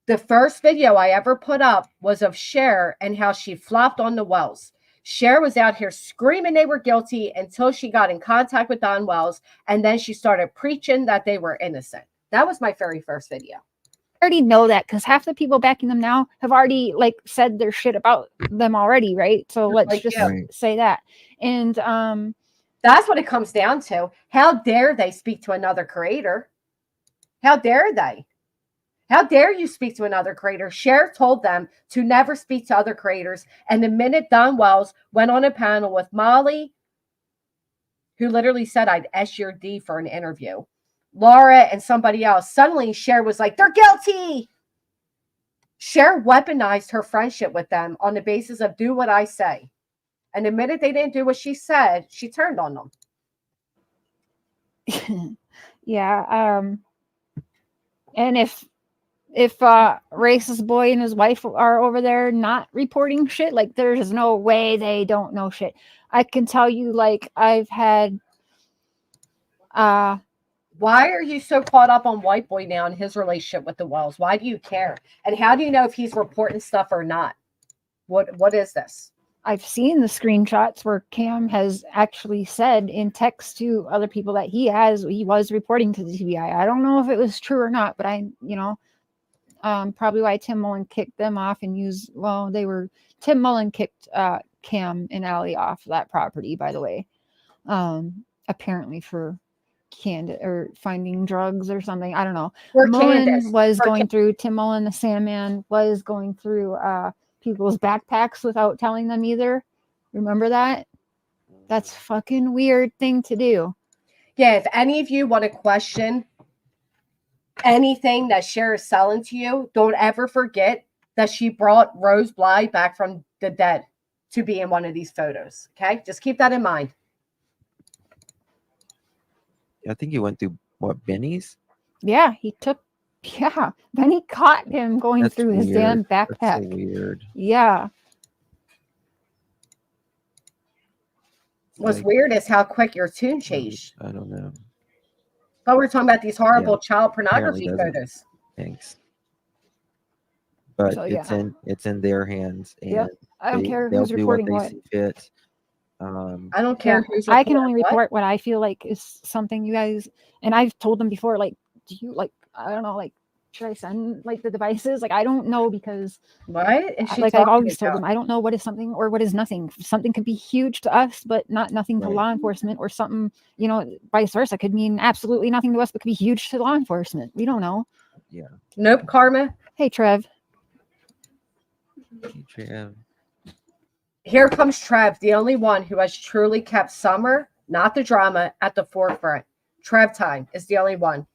The first video I ever put up was of Cher and how she flopped on the Wells. Cher was out here screaming they were guilty until she got in contact with Don Wells, and then she started preaching that they were innocent. That was my very first video. I already know that because half the people backing them now have already like said their shit about them already, right? So let's just say that. And that's what it comes down to. How dare they speak to another creator? How dare they? How dare you speak to another creator? Cher told them to never speak to other creators. And the minute Don Wells went on a panel with Molly, who literally said, I'd S your D for an interview, Laura and somebody else, suddenly Cher was like, they're guilty. Cher weaponized her friendship with them on the basis of do what I say. And the minute they didn't do what she said, she turned on them. Yeah. And if racist boy and his wife are over there not reporting shit, like there's no way they don't know shit. I can tell you, like, I've had why are you so caught up on white boy now and his relationship with the Wells? Why do you care? And how do you know if he's reporting stuff or not? What is this? I've seen the screenshots where Cam has actually said in text to other people that he was reporting to the TBI. I don't know if it was true or not, but probably why Tim Mullen kicked them off and Tim Mullen kicked Cam and Allie off that property, by the way. Apparently for or finding drugs or something. I don't know. Mullen was going through, Tim Mullen, the Sandman, was going through people's backpacks without telling them either. Remember that? That's fucking weird thing to do. Yeah, if any of you want to question anything that Cher is selling to you, don't ever forget that she brought Rose Bly back from the dead to be in one of these photos. Okay? Just keep that in mind. I think he went through Benny's? Yeah, Benny caught him going through his damn backpack. That's so weird. Yeah. What's weird is how quick your tune changed. I don't know. But we're talking about these horrible child pornography photos. Thanks. But so, it's in their hands, and I don't care who's reporting what. Fit. I don't care who's. I can only report what I feel like is something you guys, and I've told them before. Like, do you like? I don't know. Like, should I send like the devices? Like, I don't know because what? Like I've always told them, I don't know what is something or what is nothing. Something could be huge to us, but nothing to law enforcement, or something. Vice versa could mean absolutely nothing to us, but could be huge to law enforcement. We don't know. Yeah. Nope. Karma. Hey, Trev. Hey, Trev. Here comes Trev, the only one who has truly kept Summer, not the drama, at the forefront. Trev time is the only one.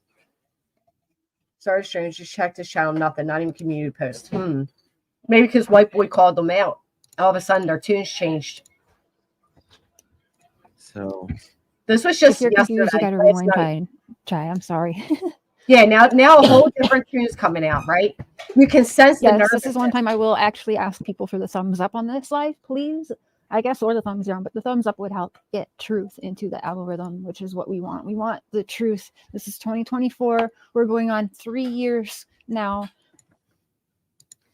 Sorry, Strange, just checked his channel, nothing, not even community post. Maybe because White Boy called them out. All of a sudden, their tunes changed. So this was just yesterday. You gotta rewind, Jai. I'm sorry. Yeah, now a whole different tune's coming out, right? You can sense the nervousness. This is one time I will actually ask people for the thumbs up on this live, please. I guess, or the thumbs down, but the thumbs up would help get truth into the algorithm, which is what we want. We want the truth. This is 2024. We're going on 3 years now.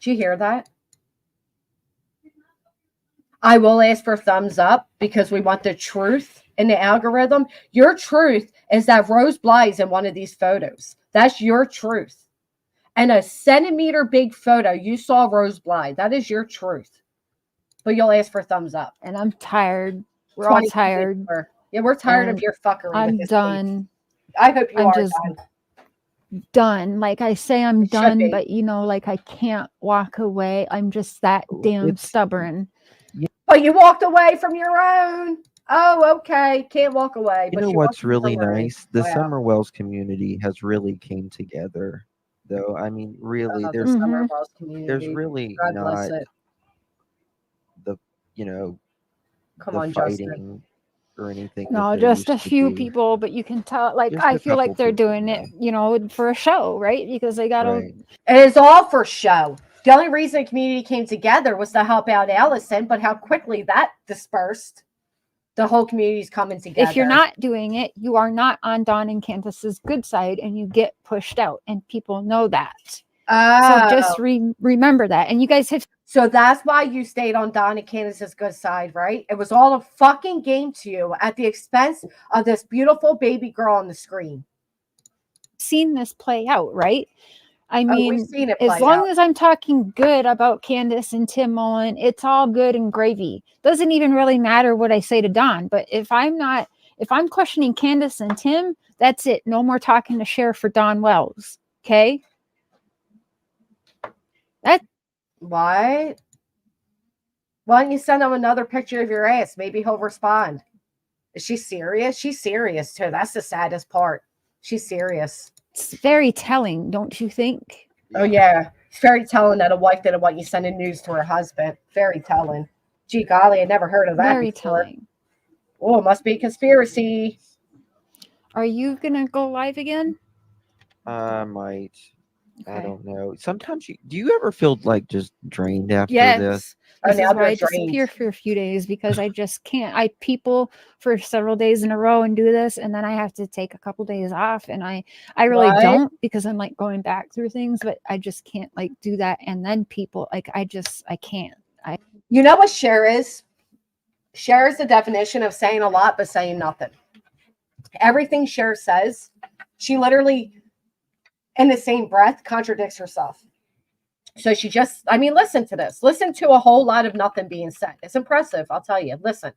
Did you hear that? I will ask for thumbs up because we want the truth in the algorithm. Your truth is that Rose Bly is in one of these photos. That's your truth. And a centimeter big photo, you saw Rose Bly. That is your truth. But you'll ask for thumbs up. And I'm tired. We're all tired. Yeah, we're tired of your fuckery. I'm done. I hope you are done. Like I say, I'm done, but like I can't walk away. I'm just that damn stubborn. But you walked away from your own. Oh, okay. Can't walk away. You know what's really nice? The Summer Wells community has really came together, though. I mean, really, there's really not the fighting Justin. or anything. No, just a few people, but you can tell. Like I feel like they're doing it, for a show, right? Because they got to. It is all for show. The only reason the community came together was to help out Allison, but how quickly that dispersed. The whole community's coming together. If you're not doing it, you are not on Dawn and Candace's good side, and you get pushed out, and people know that. So just remember that. And you guys have. So that's why you stayed on Dawn and Candace's good side, right? It was all a fucking game to you at the expense of this beautiful baby girl on the screen. Seen this play out, right? I mean, we've seen it play as long out. as I'm talking good about Candace and Tim Mullen, it's all good and gravy. Doesn't even really matter what I say to Dawn. But if I'm questioning Candace and Tim, that's it. No more talking to Cher for Dawn Wells. Okay? That What? Why don't you send him another picture of your ass? Maybe he'll respond. Is she serious? She's serious too. That's the saddest part. She's serious. it's very telling, don't you think? Oh yeah. It's very telling that a wife didn't want you sending news to her husband. Very telling. Gee golly, I never heard of that Very before. telling. Oh, it must be a conspiracy. Are you gonna go live again? I might. I Okay. don't know. Sometimes do you ever feel like just drained after this? Yes. This now is why they're I disappear drained. for a few days because I just can't. I people for several days in a row and do this, and then I have to take a couple days off, and I really What? don't because I'm like going back through things, but I just can't like do that. And then people like I can't. You know what share is? Share is the definition of saying a lot but saying nothing. Everything Cher says, she literally, in the same breath, contradicts herself. So she just, I mean, listen to this. Listen to a whole lot of nothing being said. It's impressive, I'll tell you. Listen.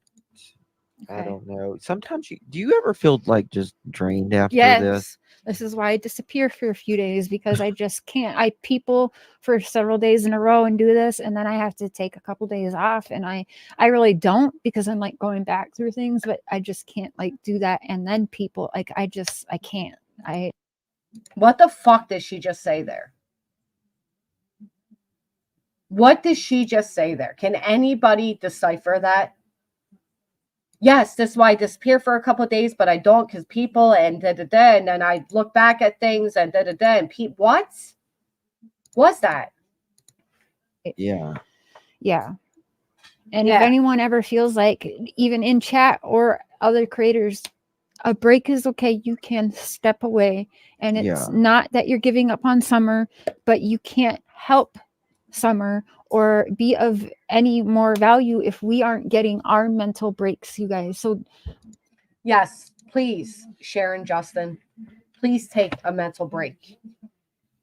I Okay. don't know. Sometimes do you ever feel like just drained after this? Yes. This is why I disappear for a few days because I just can't. I people for several days in a row and do this, and then I have to take a couple days off, and I really don't because I'm like going back through things, but I just can't like do that. And then people like I can't. What the fuck did she just say there? What did she just say there? Can anybody decipher that? Yes, that's why I disappear for a couple of days, but I don't because people and da da da. And then I look back at things and da da da. And what was that? Yeah. Yeah. And if Yeah. anyone ever feels like, even in chat or other creators, a break is okay. You can step away. And it's Yeah. not that you're giving up on Summer, but you can't help Summer or be of any more value if we aren't getting our mental breaks, you guys. So, Yes, please, Sharon, Justin, please take a mental break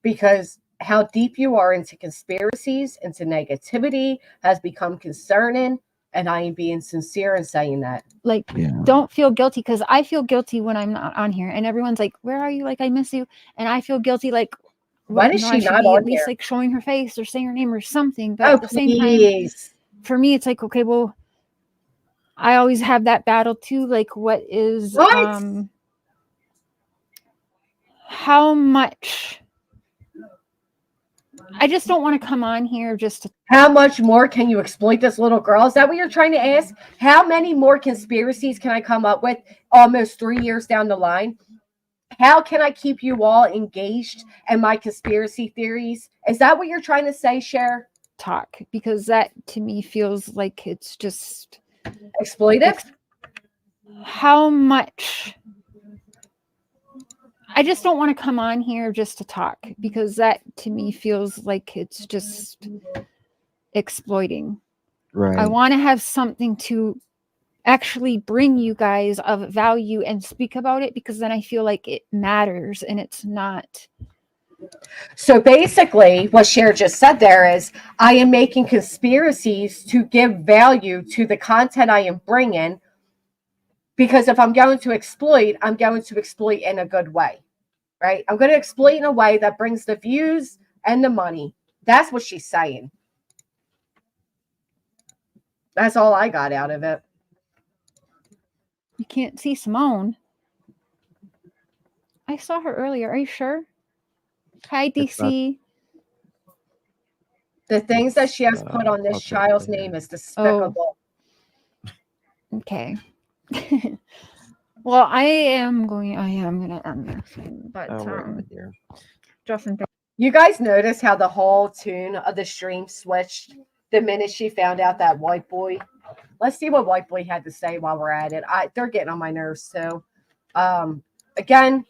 because how deep you are into conspiracies, into negativity has become concerning. And I am being sincere in saying that. like, don't feel guilty because I feel guilty when I'm not on here. And everyone's like, where are you? Like, I miss you. And I feel guilty, like, When is no, she I should not be on at least here? like showing her face or saying her name or something. But Oh, at the same time, please. for me, it's like, okay, well, I always have that battle too. Like, what is, What? how much? I just don't want to come on here just to. How much more can you exploit this little girl? Is that what you're trying to ask? How many more conspiracies can I come up with almost 3 years down the line? How can I keep you all engaged in my conspiracy theories? Is that what you're trying to say, Cher? Talk because that to me feels like it's just Exploitive? how much. I just don't want to come on here just to talk because that to me feels like it's just exploiting. Right. I want to have something to actually bring you guys of value and speak about it because then I feel like it matters and it's not. So basically, what Cher just said there is I am making conspiracies to give value to the content I am bringing because if I'm going to exploit, I'm going to exploit in a good way, right? I'm going to exploit in a way that brings the views and the money. That's what she's saying. That's all I got out of it. You can't see Simone. I saw her earlier. Are you sure? Hi, DC. The things that she has put on this child's name is despicable. Oh. Okay. Well, I am going to end this. But Justin, you guys notice how the whole tune of the stream switched the minute she found out that white boy. Let's see what white boy had to say while we're at it. They're getting on my nerves too. Again,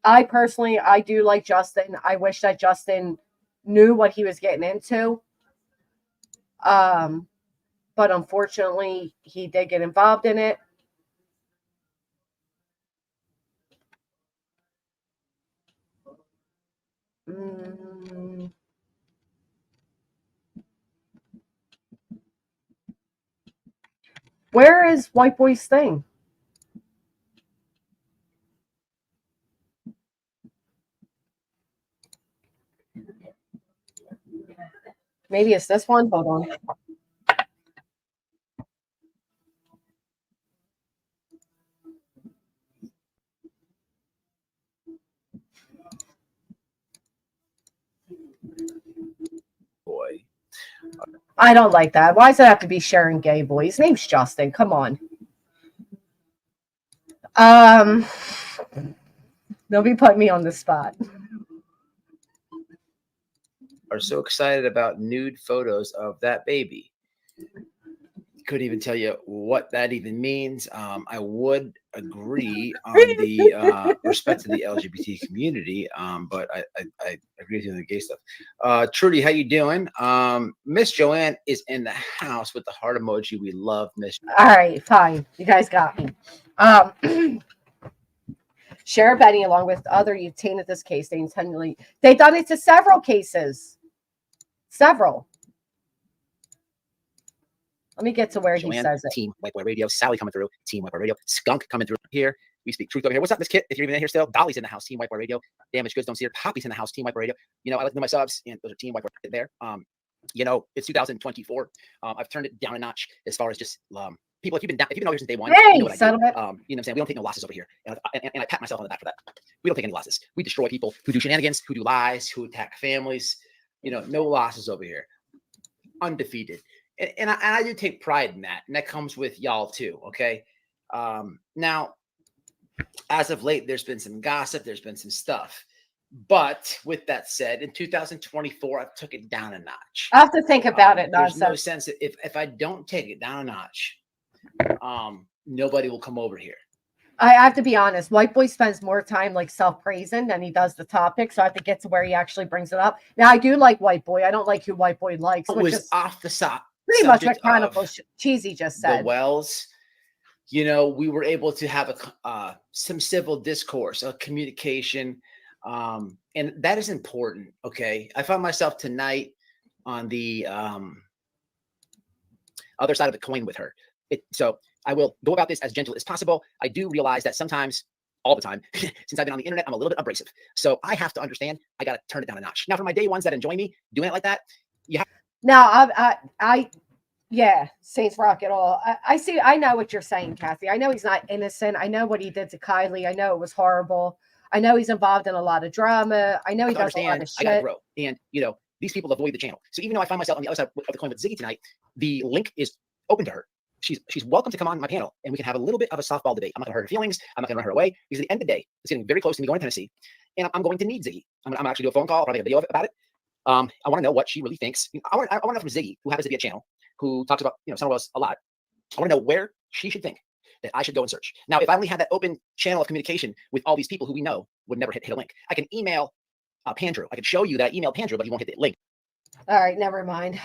I personally, I do like Justin. I wish that Justin knew what he was getting into. But unfortunately, he did get involved in it. Where is white boy's thing? Maybe it's this one. Hold on. Boy. I don't like that. Why does it have to be Sharon Gay Boy? His name's Justin. Come on. They'll be putting me on the spot. Are so excited about nude photos of that baby. Couldn't even tell you what that even means. I would agree on the respect to the LGBT community, but I agree with you on the gay stuff. Trudy, how you doing? Miss Joanne is in the house with the heart emoji. We love Miss. All right, fine. You guys got me. Sheriff Benny, along with other you tainted this case. They've done it to several cases. Several. Let me get to where Joanne, he says it. Team White Boy Radio. Sally coming through. Team White Boy Radio. Skunk coming through here. We speak truth over here. What's up, Miss Kit? If you're even in here still, Dolly's in the house. Team White Boy Radio. Damaged goods don't see her. Poppy's in the house. Team White Boy Radio. You know, I like to know my subs, and those are Team White Boy there. You know, it's 2024. I've turned it down a notch as far as just people. If you've been over here since day one, Hey, you know what I do. settlement. You know what I'm saying? We don't take no losses over here, and I pat myself on the back for that. We don't take any losses. We destroy people who do shenanigans, who do lies, who attack families. You know, no losses over here. Undefeated. And I do take pride in that. And that comes with y'all too. Okay. Now, as of late, there's been some gossip. There's been some stuff. But with that said, in 2024, I took it down a notch. I have to think about it. There's no sense that if I don't take it down a notch, nobody will come over here. I have to be honest. White Boy spends more time like self-praising than he does the topic. So I have to get to where he actually brings it up. Now, I do like White Boy. I don't like who White Boy likes, It which was is off the top. pretty much what Chronicle Cheesy just said. The Wells, you know, we were able to have some civil discourse, a communication, and that is important. Okay, I found myself tonight on the other side of the coin with her. So I will go about this as gentle as possible. I do realize that sometimes, all the time, since I've been on the internet, I'm a little bit abrasive. So I have to understand. I got to turn it down a notch. Now, for my day ones that enjoy me doing it like that, you have. Now, yeah, Saints rock it all. I see. I know what you're saying, Kathy. I know he's not innocent. I know what he did to Kylie. I know it was horrible. I know he's involved in a lot of drama. I know he does a lot of shit. I gotta grow, and you know these people avoid the channel. So even though I find myself on the other side of the coin with Ziggy tonight, the link is open to her. She's welcome to come on my panel, and we can have a little bit of a softball debate. I'm not gonna hurt her feelings. I'm not gonna run her away because at the end of the day, it's getting very close to me going to Tennessee, and I'm going to need Ziggy. I'm gonna actually do a phone call, probably a video about it. I want to know what she really thinks. I want to know from Ziggy, who happens to be a channel, who talks about Summer Wells a lot. I want to know where she should think that I should go and search. Now, if I only had that open channel of communication with all these people who we know would never hit a link, I can email Pandrew. I can show you that I emailed Pandrew, but he won't hit the link. All right, never mind.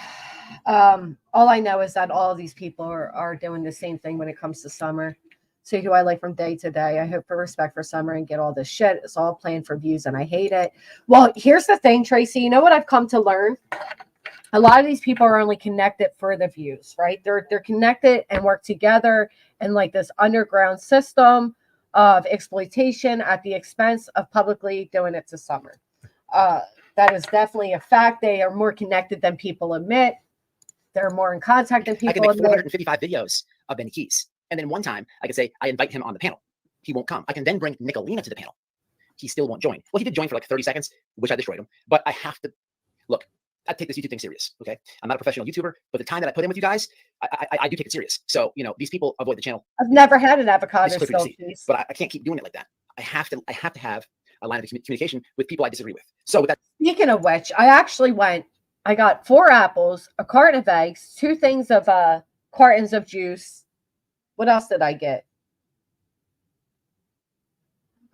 All I know is that all of these people are doing the same thing when it comes to Summer. So who I like from day to day. I hope for respect for Summer and get all this shit. It's all planned for views and I hate it. Well, here's the thing, Tracy. You know what I've come to learn? A lot of these people are only connected for the views, right? They're connected and work together in like this underground system of exploitation at the expense of publicly doing it to Summer. That is definitely a fact. They are more connected than people admit. They're more in contact than people I can make admit. 455 videos of Benny Keys. And then one time I could say, I invite him on the panel. He won't come. I can then bring Nicolina to the panel. He still won't join. Well, he did join for like 30 seconds, which I destroyed him. But I have to, look, I take this YouTube thing serious, okay? I'm not a professional YouTuber, but the time that I put in with you guys, I do take it serious. So, these people avoid the channel. I've never had an avocado still, but I can't keep doing it like that. I have to have a line of communication with people I disagree with. So with that. Speaking of which, I got 4 apples, a carton of eggs, 2 things of cartons of juice. What else did I get?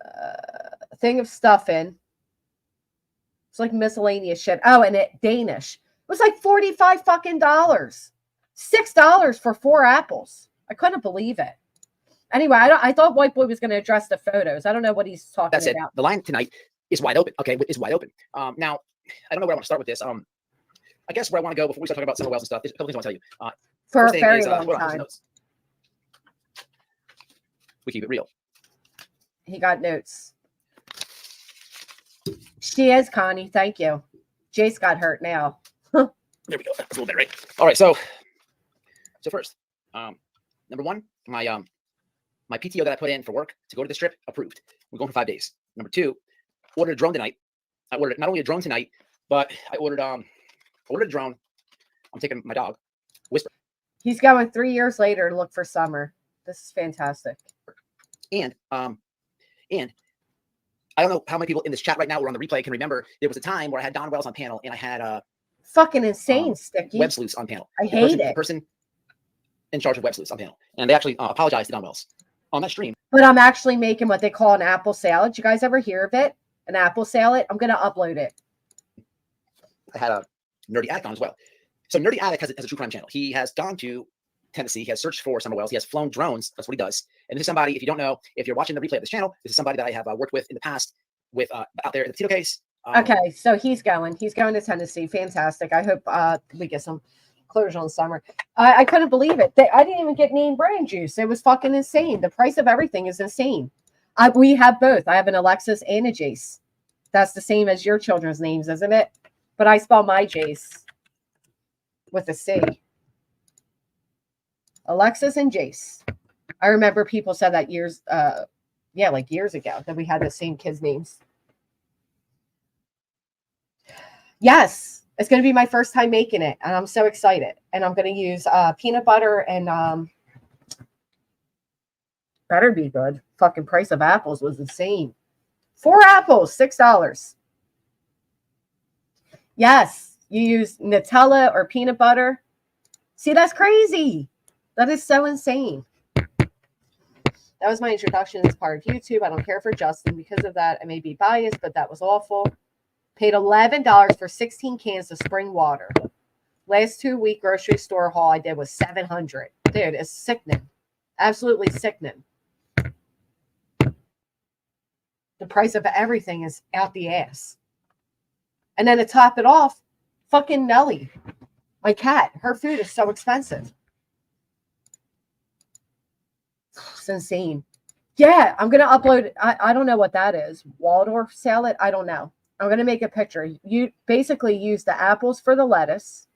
A thing of stuffing. It's like miscellaneous shit. Oh, and Danish. It was like $45 fucking dollars. $6 for 4 apples. I couldn't believe it. Anyway, I thought White Boy was going to address the photos. I don't know what he's talking that said, about. The line tonight is wide open. Okay, is wide open. Now, I don't know where I want to start with this. I guess where I want to go before we start talking about Summer Wells and stuff. There's a couple things I want to tell you. For a very long time. We keep it real. He got notes. She is, Connie. Thank you. Jace got hurt now. There we go. That's a little better, right? All right. So first, number one, my PTO that I put in for work to go to the strip approved. We're going for 5 days. Number two, ordered a drone tonight. I ordered not only a drone tonight, but I ordered a drone. I'm taking my dog, Whisper. He's going 3 years later to look for summer. This is fantastic. And I don't know how many people in this chat right now or on the replay can remember there was a time where I had Don Wells on panel and I had fucking insane, Sticky. Web Sleuths on panel. I hate it. The person in charge of Web Sleuths on panel. And they actually apologized to Don Wells on that stream. But I'm actually making what they call an apple salad. You guys ever hear of it? An apple salad? I'm going to upload it. I had a Nerdy Addict on as well. So Nerdy Addict has a true crime channel. He has gone to Tennessee. He has searched for summer whales. He has flown drones. That's what he does. And this is somebody, if you don't know, if you're watching the replay of this channel, this is somebody that I have worked with in the past with out there in the potato case. Okay, so he's going to Tennessee. Fantastic. I hope we get some closure on summer. I couldn't believe it. I didn't even get name brand juice. It was fucking insane. The price of everything is insane. We have both. I have an Alexis and a Jace. That's the same as your children's names, isn't it? But I spell my Jace with a C. Alexis and Jace. I remember people said that years ago that we had the same kids' names. Yes, it's going to be my first time making it, and I'm so excited. And I'm going to use peanut butter and better be good. Fucking price of apples was insane. 4 apples, $6. Yes, you use Nutella or peanut butter. See, that's crazy. That is so insane. That was my introduction as part of YouTube. I don't care for Justin. Because of that, I may be biased, but that was awful. Paid $11 for 16 cans of spring water. Last 2-week grocery store haul I did was $700. Dude, it's sickening. Absolutely sickening. The price of everything is out the ass. And then to top it off, fucking Nelly, my cat, her food is so expensive. It's insane. Yeah, I'm going to upload. I don't know what that is. Waldorf salad? I don't know. I'm going to make a picture. You basically use the apples for the lettuce.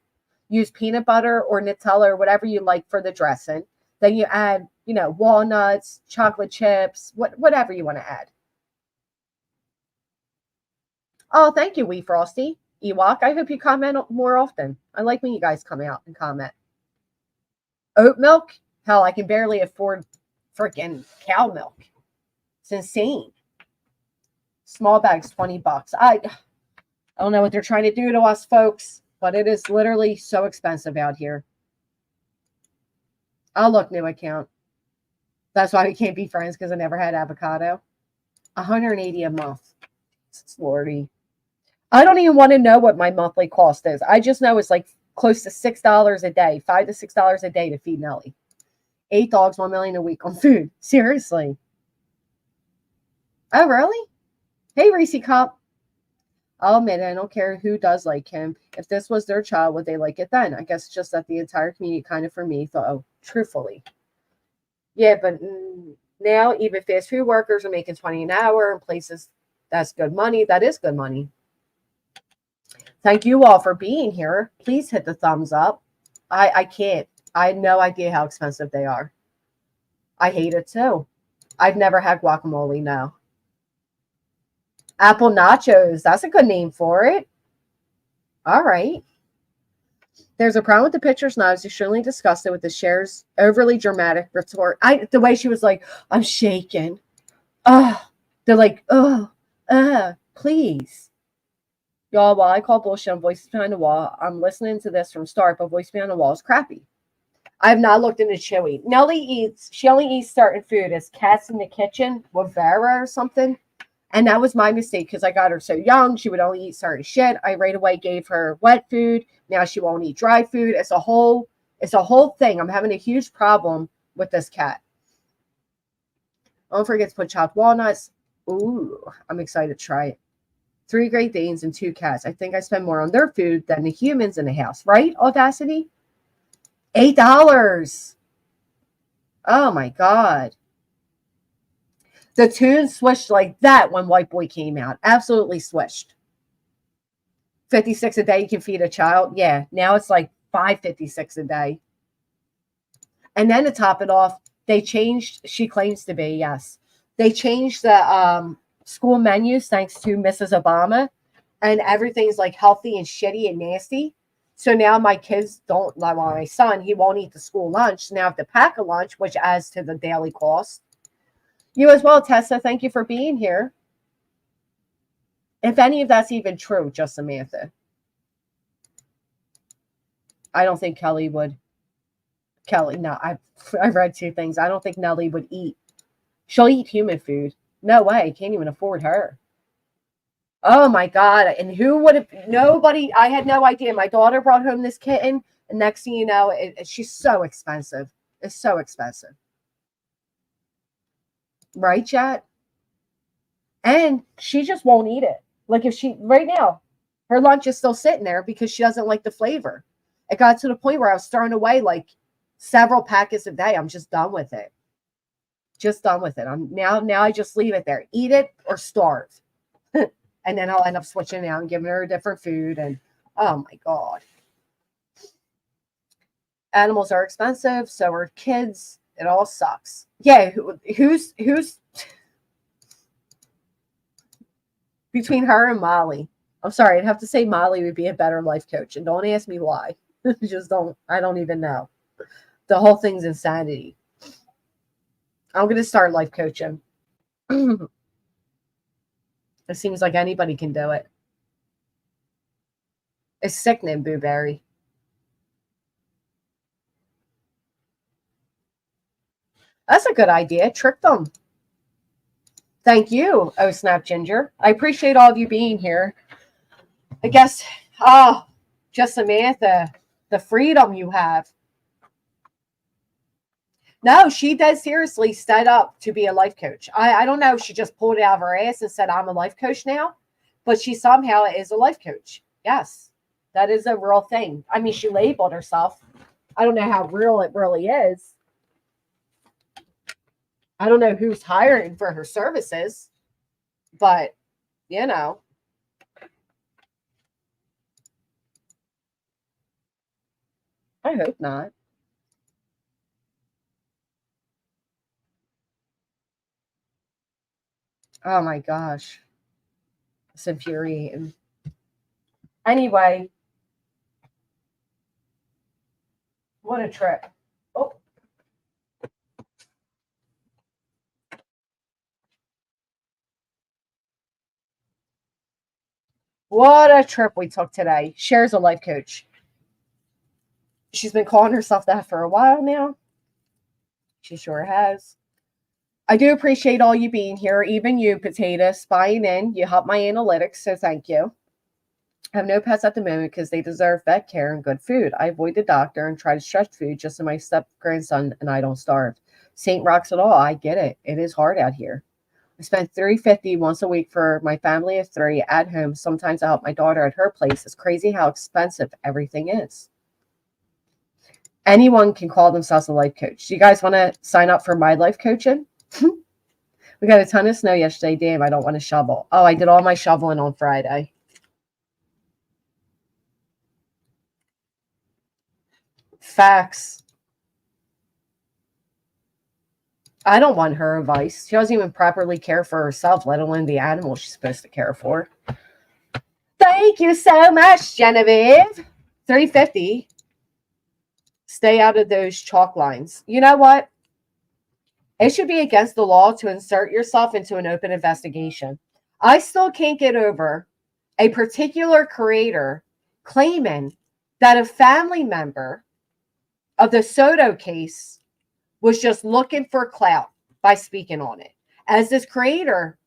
Use peanut butter or Nutella or whatever you like for the dressing. Then you add, walnuts, chocolate chips, whatever you want to add. Oh, thank you, Wee Frosty. Ewok, I hope you comment more often. I like when you guys come out and comment. Oat milk? Hell, I can barely afford freaking cow milk. It's insane. Small bags, $20. I don't know what they're trying to do to us, folks, but it is literally so expensive out here. Oh, look, new account. That's why we can't be friends, because I never had avocado. $180 a month. It's Lordy. I don't even want to know what my monthly cost is. I just know it's like close to $6 a day, $5 to $6 a day to feed Nelly. 8 dogs, $1 million a week on food. Seriously. Oh, really? Hey, Reese Cup. I'll admit it, I don't care who does like him. If this was their child, would they like it then? I guess just that the entire community kind of, for me, thought, oh, truthfully. Yeah, but now even fast food workers are making $20 an hour in places that's good money. That is good money. Thank you all for being here. Please hit the thumbs up. I can't. I had no idea how expensive they are. I hate it too. I've never had guacamole, no. Apple nachos. That's a good name for it. All right. There's a problem with the pictures, and I was extremely disgusted with the share's overly dramatic retort. The way she was like, I'm shaking. They're like, please. Y'all, while I call bullshit on Voices Behind the Wall, I'm listening to this from start, but Voice Behind the Wall is crappy. I have not looked into Chewy. She only eats certain food. It's Cats in the Kitchen with Vera or something. And that was my mistake because I got her so young. She would only eat certain shit. I right away gave her wet food. Now she won't eat dry food. It's a whole thing. I'm having a huge problem with this cat. Don't forget to put chopped walnuts. Ooh, I'm excited to try it. 3 Great Danes and 2 cats. I think I spend more on their food than the humans in the house, right? Audacity? $8. Oh my God. The tune swished like that when White Boy came out. Absolutely swished. 56 a day you can feed a child. Yeah, now it's like 556 a day. And then to top it off, they changed, she claims to be, yes. They changed the school menus thanks to Mrs. Obama, and everything's like healthy and shitty and nasty. So now my kids don't, like my son, he won't eat the school lunch. Now I have to pack a lunch, which adds to the daily cost. You as well, Tessa. Thank you for being here. If any of that's even true, just Samantha. I don't think Kelly would. Kelly, no, I've read 2 things. I don't think Nellie would eat. She'll eat human food. No way. Can't even afford her. Oh my God. And who would have, nobody, I had no idea. My daughter brought home this kitten. And next thing you know, she's so expensive. It's so expensive. Right, Jet? And she just won't eat it. Like if she, right now, her lunch is still sitting there because she doesn't like the flavor. It got to the point where I was throwing away like several packets a day. I'm just done with it. Just done with it. Now I just leave it there. Eat it or starve. And then I'll end up switching out and giving her a different food. And oh my God. Animals are expensive. So are kids. It all sucks. Yeah. Who's between her and Molly? I'm sorry. I'd have to say Molly would be a better life coach. And don't ask me why. Just don't. I don't even know. The whole thing's insanity. I'm going to start life coaching. It seems like anybody can do it. It's sickening, Boo Berry. That's a good idea. Trick them. Thank you, Oh Snap Ginger. I appreciate all of you being here. I guess, just Samantha, the freedom you have. No, she does seriously set up to be a life coach. I don't know if she just pulled it out of her ass and said, I'm a life coach now, but she somehow is a life coach. Yes, that is a real thing. I mean, she labeled herself. I don't know how real it really is. I don't know who's hiring for her services, but, you know. I hope not. Oh my gosh. It's infuriating. Anyway. What a trip. Oh. What a trip we took today. Cher's a life coach. She's been calling herself that for a while now. She sure has. I do appreciate all you being here, even you, Potato, spying in. You help my analytics, so thank you. I have no pets at the moment because they deserve vet care and good food. I avoid the doctor and try to stretch food just so my step-grandson and I don't starve. Saint rocks it all. I get it. It is hard out here. I spend $3.50 once a week for my family of 3 at home. Sometimes I help my daughter at her place. It's crazy how expensive everything is. Anyone can call themselves a life coach. Do you guys want to sign up for my life coaching? We got a ton of snow yesterday. Damn, I don't want to shovel. Oh, I did all my shoveling on Friday. Facts. I don't want her advice. She doesn't even properly care for herself, let alone the animal she's supposed to care for. Thank you so much, Genevieve. $3.50. Stay out of those chalk lines. You know what? It should be against the law to insert yourself into an open investigation. I still can't get over a particular creator claiming that a family member of the Soto case was just looking for clout by speaking on it. As this creator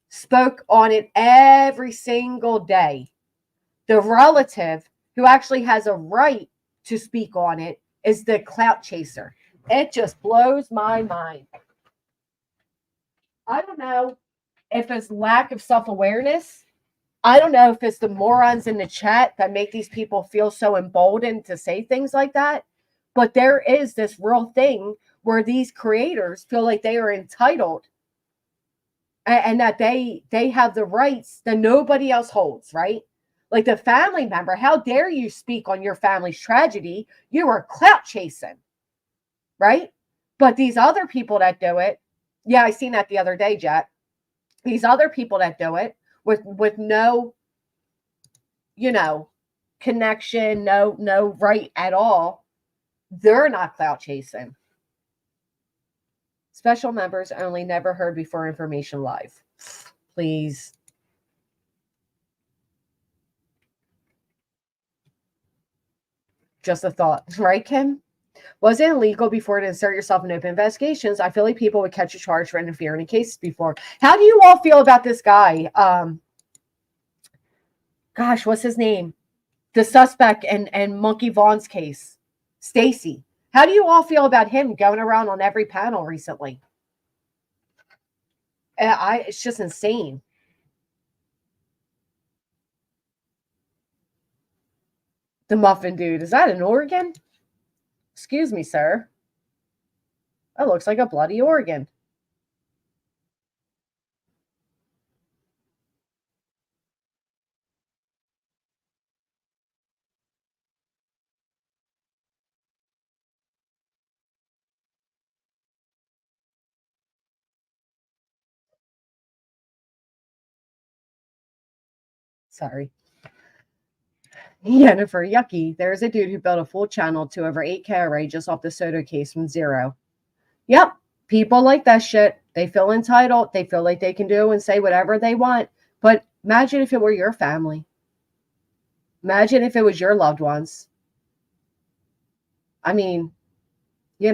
spoke on it every single day, the relative who actually has a right to speak on it is the clout chaser. It just blows my mind. I don't know if it's lack of self-awareness. I don't know if it's the morons in the chat that make these people feel so emboldened to say things like that. But there is this real thing where these creators feel like they are entitled and that they have the rights that nobody else holds, right? Like the family member, how dare you speak on your family's tragedy? You are clout chasing, right? But these other people that do it, yeah, I seen that the other day, Jet. These other people that do it with no, connection, no right at all, they're not clout chasing. Special members only, never heard before information live. Please. Just a thought, right, Kim? Was it illegal before to insert yourself in open investigations? I feel like people would catch a charge for interfering in cases before. How do you all feel about this guy? Gosh, what's his name? The suspect and Monkey Vaughn's case, Stacy. How do you all feel about him going around on every panel recently? It's just insane. The muffin dude, is that an organ? Excuse me, sir. That looks like a bloody organ. Sorry. Jennifer, yucky. There's a dude who built a full channel to over 8K array just off the Soto case from zero. Yep. People like that shit. They feel entitled. They feel like they can do and say whatever they want. But imagine if it were your family. Imagine if it was your loved ones. I mean, you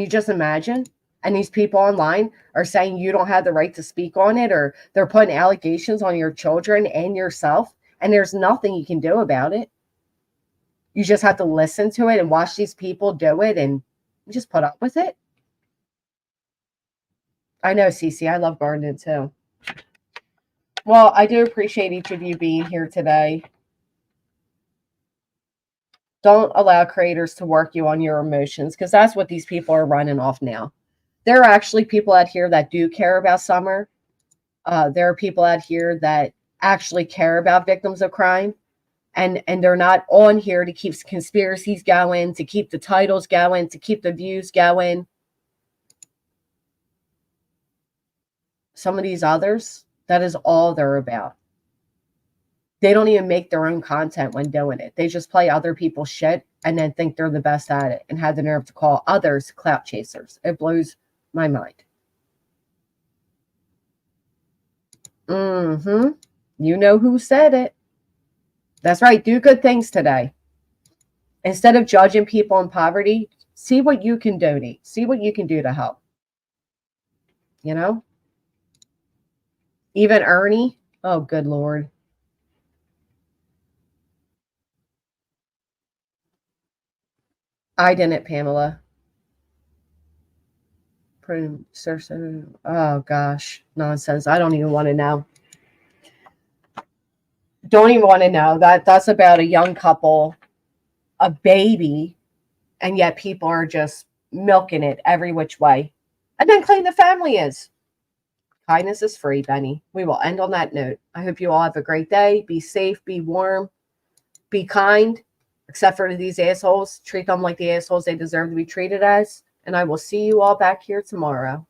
just imagine. And these people online are saying you don't have the right to speak on it, or they're putting allegations on your children and yourself, and there's nothing you can do about it. You just have to listen to it and watch these people do it and just put up with it. I know, Cece, I love gardening too. Well, I do appreciate each of you being here today. Don't allow creators to work you on your emotions, because that's what these people are running off now. There are actually people out here that do care about Summer. There are people out here that actually care about victims of crime. And they're not on here to keep conspiracies going, to keep the titles going, to keep the views going. Some of these others, that is all they're about. They don't even make their own content when doing it. They just play other people's shit and then think they're the best at it and have the nerve to call others clout chasers. It blows my mind. You know who said it. That's right. Do good things today. Instead of judging people in poverty, see what you can donate. See what you can do to help. Even Ernie. Oh, good Lord. I didn't, Pamela. Oh, gosh. Nonsense. I don't even want to know. Don't even want to know. That's about a young couple, a baby, and yet people are just milking it every which way. And then claim the family is. Kindness is free, Benny. We will end on that note. I hope you all have a great day. Be safe, be warm, be kind, except for these assholes. Treat them like the assholes they deserve to be treated as. And I will see you all back here tomorrow.